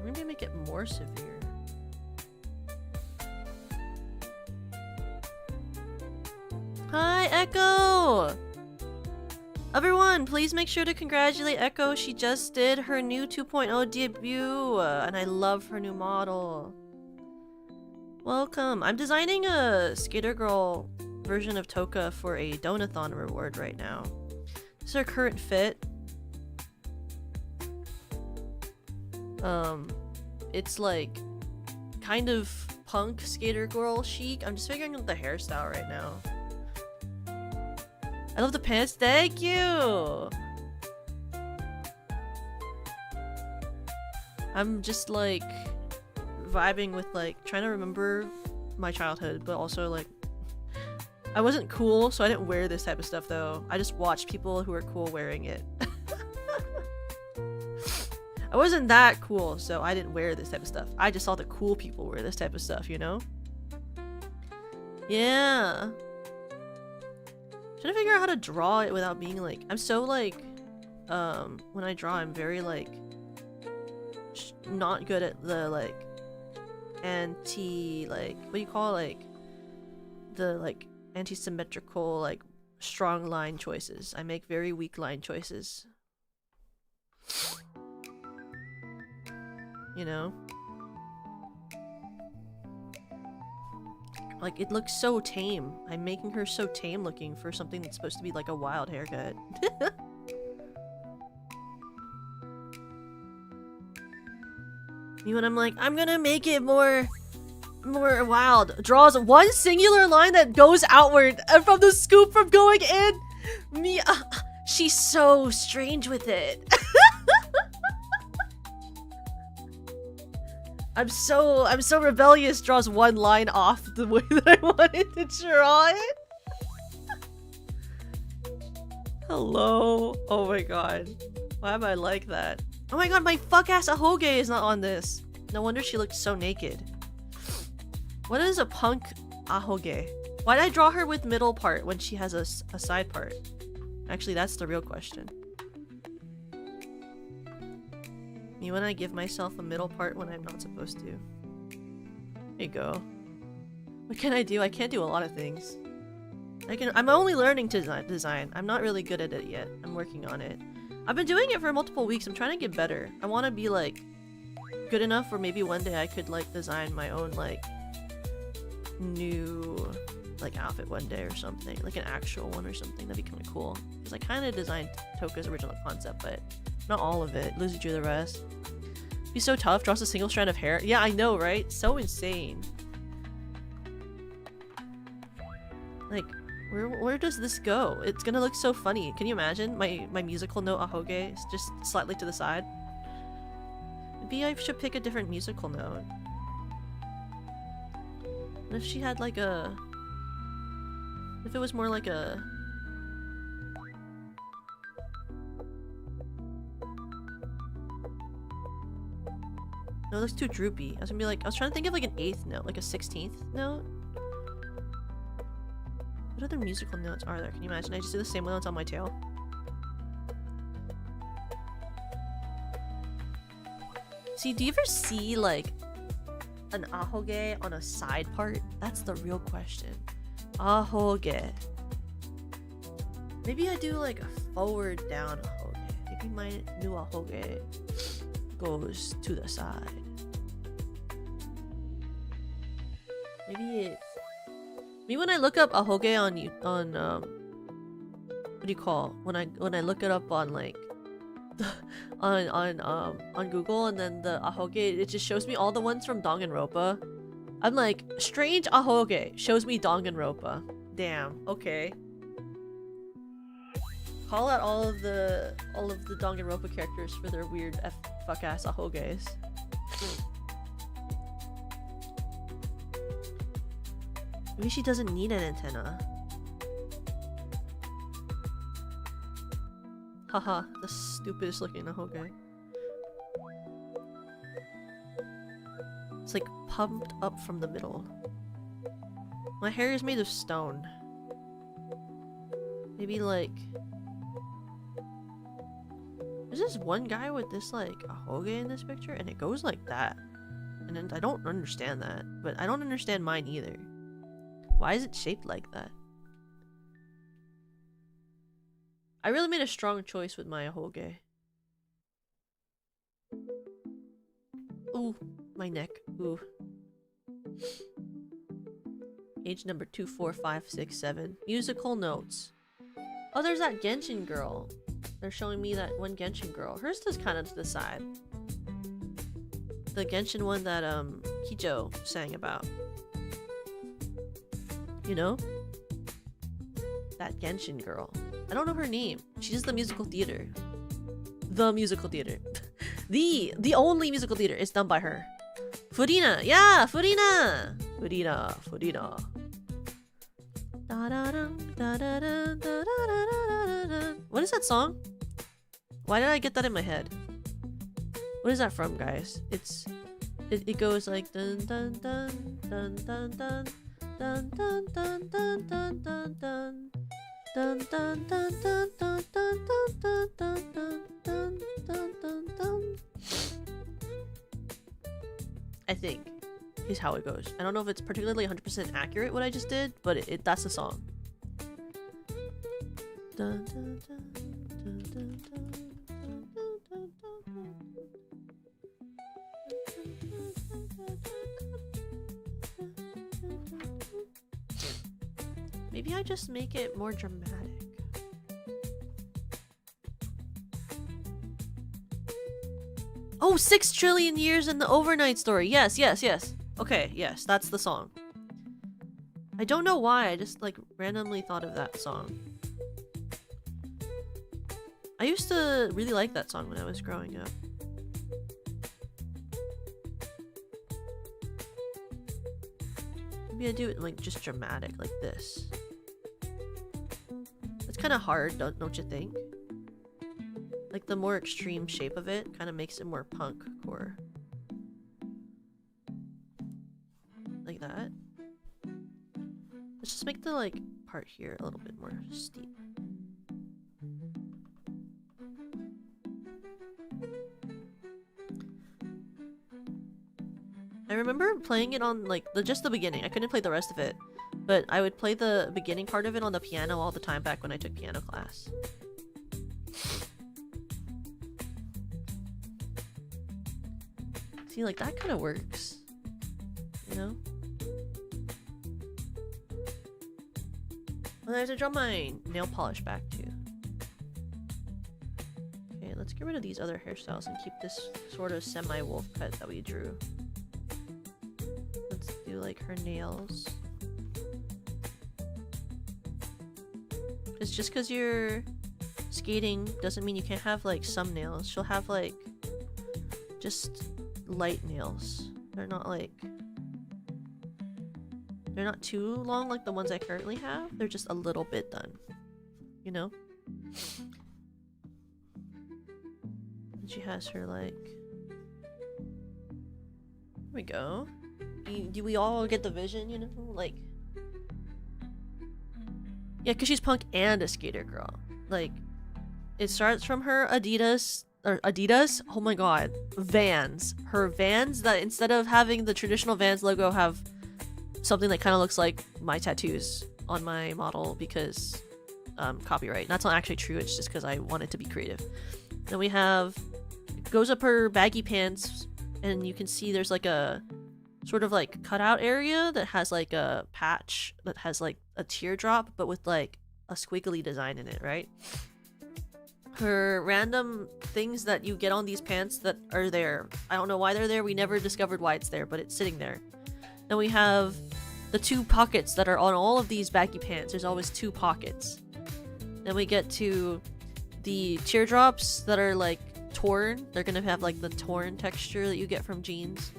Maybe make it more severe. Hi, Echo! Everyone, please make sure to congratulate Echo. She just did her new 2.0 debut, and I love her new model. Welcome. I'm designing a Skater Girl version of Toka for a Donothon Reward right now. This is her current fit. It's like kind of punk Skater Girl chic. I'm just figuring out the hairstyle right now. I love the pants. Thank you! I'm just like vibing with like trying to remember my childhood, but also like I wasn't cool, so I didn't wear this type of stuff though. I just watched people who were cool wearing it. I wasn't that cool, so I didn't wear this type of stuff. I just saw the cool people wear this type of stuff, you know? Yeah. Trying to figure out how to draw it without being like... I'm so like... when I draw, I'm very like... not good at the like... like... what do you call it? Like... the like... anti-symmetrical like... strong line choices. I make very weak line choices. You know? Like, it looks so tame. I'm making her so tame looking for something that's supposed to be like a wild haircut. Me when I'm like, I'm gonna make it more wild. Draws one singular line that goes outward and from the scoop from going in. Me, she's so strange with it. I'm so rebellious. Draws one line off the way that I wanted to draw it. Hello. Oh my god. Why am I like that? Oh my god, my fuck ass ahoge is not on this. No wonder she looked so naked. What is a punk ahoge? Why did I draw her with middle part when she has a side part? Actually, that's the real question. Me when I give myself a middle part when I'm not supposed to. There you go. What can I do? I can't do a lot of things. I'm only learning to design. I'm not really good at it yet. I'm working on it. I've been doing it for multiple weeks. I'm trying to get better. I want to be like good enough where maybe one day I could like design my own like new like outfit one day or something, like an actual one or something. That'd be kind of cool because I kind of designed Toka's original concept, but not all of it. Lizzie drew the rest. He's so tough. Draws a single strand of hair. Yeah, I know, right? So insane. Like, where does this go? It's gonna look so funny. Can you imagine my musical note ahoge is just slightly to the side? Maybe I should pick a different musical note. What if she had like a... If it was more like a... No, it looks too droopy. I was gonna be like, I was trying to think of like an 8th note, like a 16th note. What other musical notes are there? Can you imagine? I just do the same notes on my tail. See, do you ever see like an ahoge on a side part? That's the real question. Ahoge. Maybe I do like a forward down ahoge. Maybe my new ahoge goes to the side. Maybe it... Me when I look up ahoge on what do you call when I look it up on like on Google, and then the ahoge, it just shows me all the ones from Danganronpa. I'm like, strange ahoge shows me Danganronpa. Damn. Okay. Call out all of the Danganronpa characters for their weird fuck ass ahoges. Maybe she doesn't need an antenna. Haha, the stupidest looking ahoge. It's like pumped up from the middle. My hair is made of stone. Maybe like... There's this one guy with this like ahoge in this picture and it goes like that. And then I don't understand that. But I don't understand mine either. Why is it shaped like that? I really made a strong choice with my ahoge. Ooh, my neck. Ooh. Page number 24567. Musical notes. Oh, there's that Genshin girl. They're showing me that one Genshin girl. Hers is kind of to the side. The Genshin one that Kijo sang about. You know? That Genshin girl. I don't know her name. She does the musical theater. The musical theater. the only musical theater is done by her. Furina! Yeah! Furina! Furina. What is that song? Why did I get that in my head? What is that from, guys? It goes like dun dun dun dun dun dun dun dun dun dun dun dun dun. Dun dun dun dun dun dun dun dun dun dun dun dun dun. I think is how it goes. I don't know if it's particularly 100% accurate what I just did, but that's the song. Dun, dun, dun, dun, dun, dun, dun, dun, dun, dun. Maybe I just make it more dramatic. Oh, 6 trillion years in the overnight story. Yes, yes, yes. Okay, yes, that's the song. I don't know why, I just like randomly thought of that song. I used to really like that song when I was growing up. Maybe I do it like just dramatic like this. It's kind of hard, don't you think? Like the more extreme shape of it kind of makes it more punk core. Like that. Let's just make the like part here a little bit more steep. I remember playing it on like just the beginning. I couldn't play the rest of it, but I would play the beginning part of it on the piano all the time back when I took piano class. See, like that kind of works, you know? And I have to draw my nail polish back too. Okay, let's get rid of these other hairstyles and keep this sort of semi-wolf cut that we drew. Let's do like her nails. It's just because you're skating doesn't mean you can't have like some nails. She'll have like just light nails. They're not like they're not too long like the ones I currently have. They're just a little bit done, you know? And she has her like there we go. Do we all get the vision, you know? Like yeah, because she's punk and a skater girl. Like it starts from her Adidas, oh my god, Vans. Her Vans that instead of having the traditional Vans logo have something that kind of looks like my tattoos on my model because copyright. That's not actually true, it's just because I wanted to be creative. Then we have, goes up her baggy pants and you can see there's like a sort of like cutout area that has like a patch that has like a teardrop but with like a squiggly design in it, right? Her random things that you get on these pants that are there. I don't know why they're there. We never discovered why it's there, but it's sitting there. Then we have the 2 pockets that are on all of these baggy pants. There's always 2 pockets. Then we get to the teardrops that are like torn. They're gonna have like the torn texture that you get from jeans.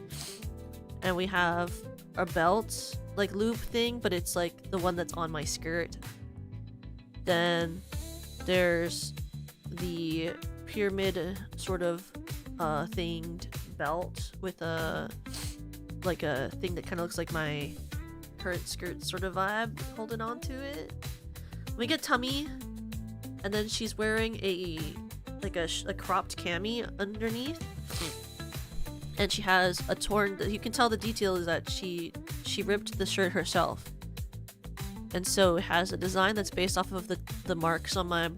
And we have a belt like loop thing, but it's like the one that's on my skirt. Then there's the pyramid sort of thinged belt with a like a thing that kind of looks like my current skirt sort of vibe holding on to it. We get tummy and then she's wearing a like a cropped cami underneath and she has a torn, you can tell the detail is that she ripped the shirt herself. And so it has a design that's based off of the marks on my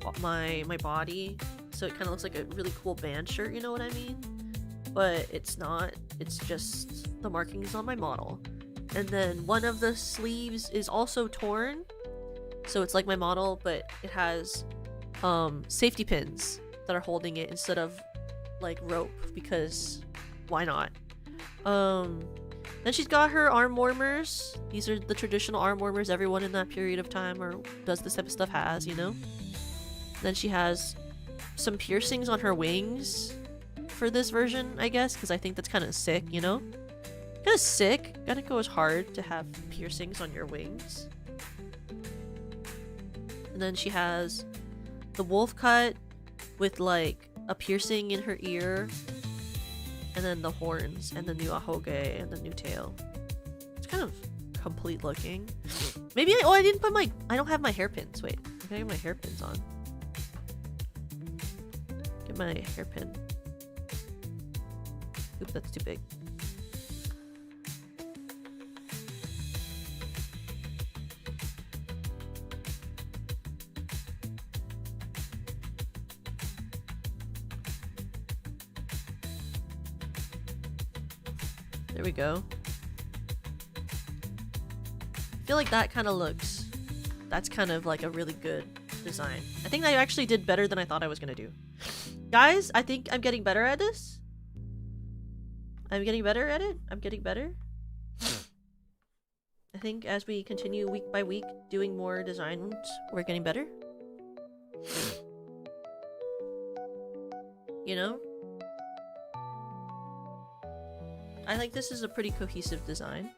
body. So it kind of looks like a really cool band shirt, you know what I mean? But it's not. It's just the markings on my model. And then one of the sleeves is also torn. So it's like my model, but it has safety pins that are holding it instead of like rope because why not? Then she's got her arm warmers. These are the traditional arm warmers everyone in that period of time or does this type of stuff has, you know? Then she has some piercings on her wings for this version, I guess, because I think that's kind of sick, you know? Kind of sick. Kinda goes hard to have piercings on your wings. And then she has the wolf cut with like a piercing in her ear. And then the horns, and the new ahoge, and the new tail. It's kind of complete looking. Maybe I didn't put I don't have my hairpins. Wait, I gotta get my hairpins on. Get my hairpin. Oops, that's too big. There we go. I feel like that kind of looks... That's kind of like a really good design. I think I actually did better than I thought I was gonna do. Guys, I think I'm getting better at this. I'm getting better at it. I'm getting better. I think as we continue week by week doing more designs, we're getting better. You know? I think this is a pretty cohesive design.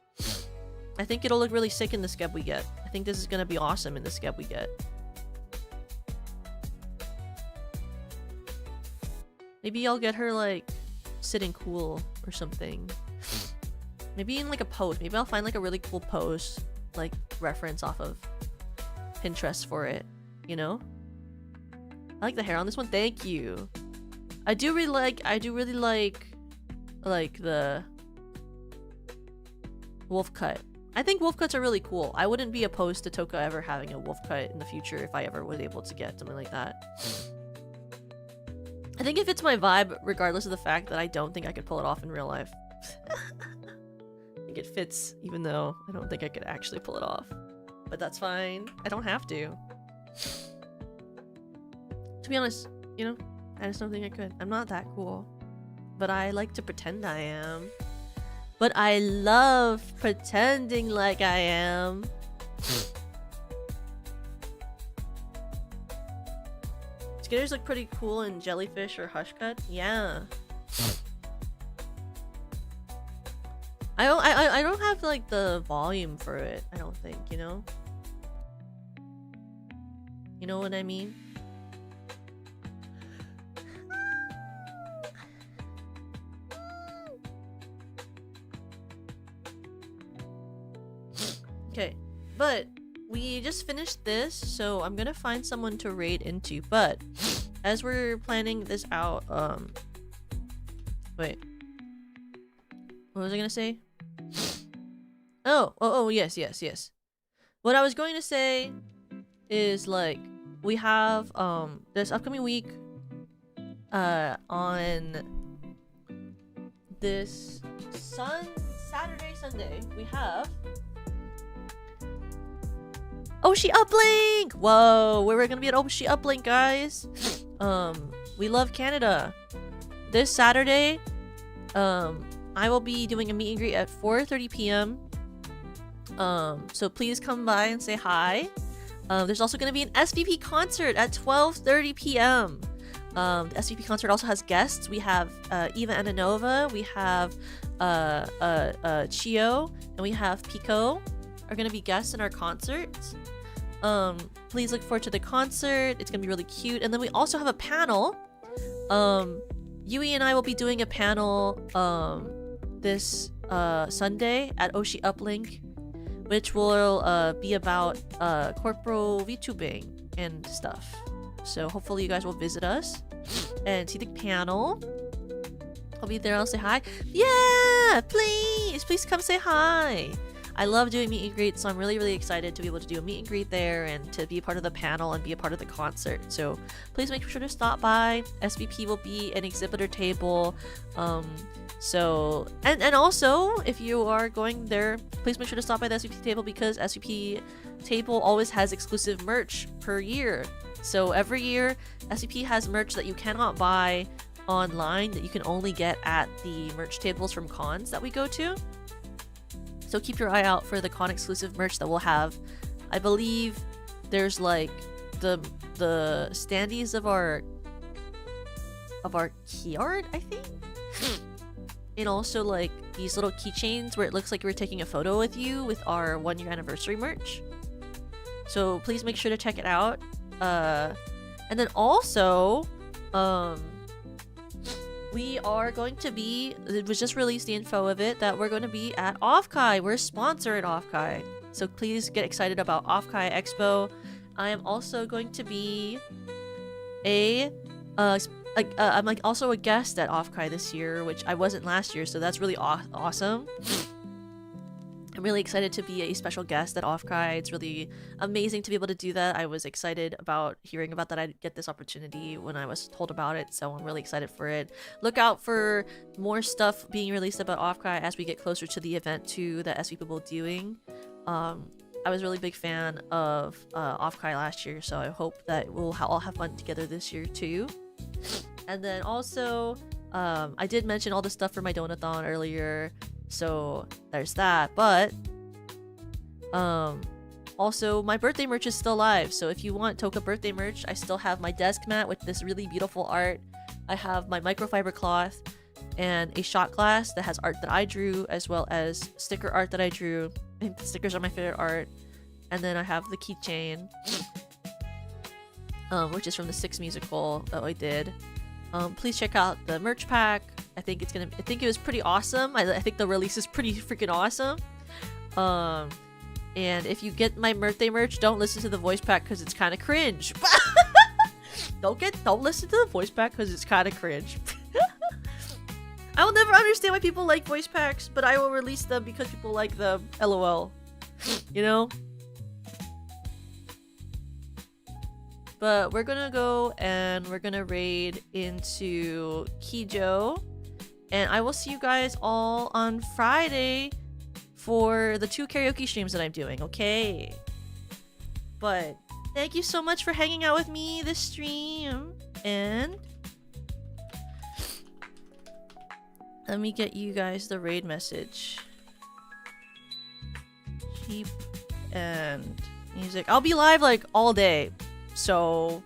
I think it'll look really sick in the skeb we get. I think this is gonna be awesome in the skeb we get. Maybe I'll get her like sitting cool or something. Maybe in like a pose. Maybe I'll find like a really cool pose, like reference off of Pinterest for it, you know? I like the hair on this one. Thank you. I do really like the wolf cut. I think wolf cuts are really cool. I wouldn't be opposed to Toka ever having a wolf cut in the future if I ever was able to get something like that. I think it fits my vibe regardless of the fact that I don't think I could pull it off in real life. I think it fits even though I don't think I could actually pull it off. But that's fine. I don't have to. To be honest, you know, I just don't think I could. I'm not that cool. But I like to pretend I am. But I love pretending like I am. Skaters look pretty cool in jellyfish or hush cut. Yeah. I don't have like the volume for it, I don't think, you know? You know what I mean? Okay, but we just finished this, so I'm gonna find someone to raid into, but as we're planning this out, wait. What was I gonna say? Oh, yes. What I was going to say is, like, we have, this upcoming week, on this Saturday, Sunday, we have Oshi Uplink! Whoa, we're gonna be at Oshi Uplink, guys. We love Canada. This Saturday, I will be doing a meet and greet at 4:30 p.m. So please come by and say hi. There's also gonna be an SVP concert at 12:30 p.m. The SVP concert also has guests. We have Eva Ananova, we have Chio, and we have Pico are gonna be guests in our concert. Please look forward to the concert. It's gonna be really cute. And then we also have a panel. Yui and I will be doing a panel this Sunday at Oshi Uplink, which will be about corporal VTubing and stuff. So hopefully you guys will visit us and see the panel. I'll be there. I'll say hi. Yeah, please come say hi. I love doing meet and greets, so I'm really excited to be able to do a meet and greet there and to be a part of the panel and be a part of the concert. So please make sure to stop by. SVP will be an exhibitor table. So and also if you are going there, please make sure to stop by the SVP table because SVP table always has exclusive merch per year. So every year SVP has merch that you cannot buy online that you can only get at the merch tables from cons that we go to. So keep your eye out for the con exclusive merch that we'll have. I believe there's like the standees of our key art, I think. And also like these little keychains where it looks like we're taking a photo with you with our 1-year anniversary merch. So please make sure to check it out. And then also, we are going to be, it was just released the info of it, that we're going to be at Offkai. We're sponsored Offkai. So please get excited about Offkai Expo. I am also going to be I'm like also a guest at Offkai this year, which I wasn't last year, so that's really awesome. I'm I'm really excited to be a special guest at Off-Cry. It's really amazing to be able to do that. I was excited about hearing about that I'd get this opportunity when I was told about it, so I'm really excited for it. Look out for more stuff being released about Off-Cry as we get closer to the event too that SV will be doing. I was a really big fan of Off-Cry last year, so I hope that we'll all have fun together this year too. And then also, I did mention all the stuff for my Donathon earlier, so there's that. But also my birthday merch is still live, so if you want Toka birthday merch, I still have my desk mat with this really beautiful art. I have my microfiber cloth and a shot glass that has art that I drew, as well as sticker art that I drew. I think the stickers are my favorite art. And then I have the keychain, which is from the 6 musical that I did. Please check out the merch pack. I think it was pretty awesome. I think the release is pretty freaking awesome. And if you get my birthday merch, don't listen to the voice pack because it's kind of cringe. Don't listen to the voice pack because it's kind of cringe. I will never understand why people like voice packs, but I will release them because people like them. LOL. You know? But we're gonna go and we're gonna raid into Kijo. And I will see you guys all on Friday for the 2 karaoke streams that I'm doing, okay? But thank you so much for hanging out with me this stream. And let me get you guys the raid message. Cheap and music. I'll be live like all day. So,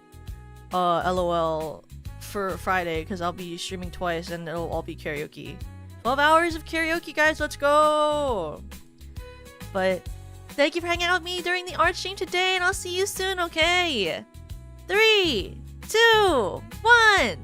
LOL for Friday, because I'll be streaming twice and it'll all be karaoke. 12 hours of karaoke, guys, let's go! But thank you for hanging out with me during the art stream today, and I'll see you soon, okay? 3, 2, 1!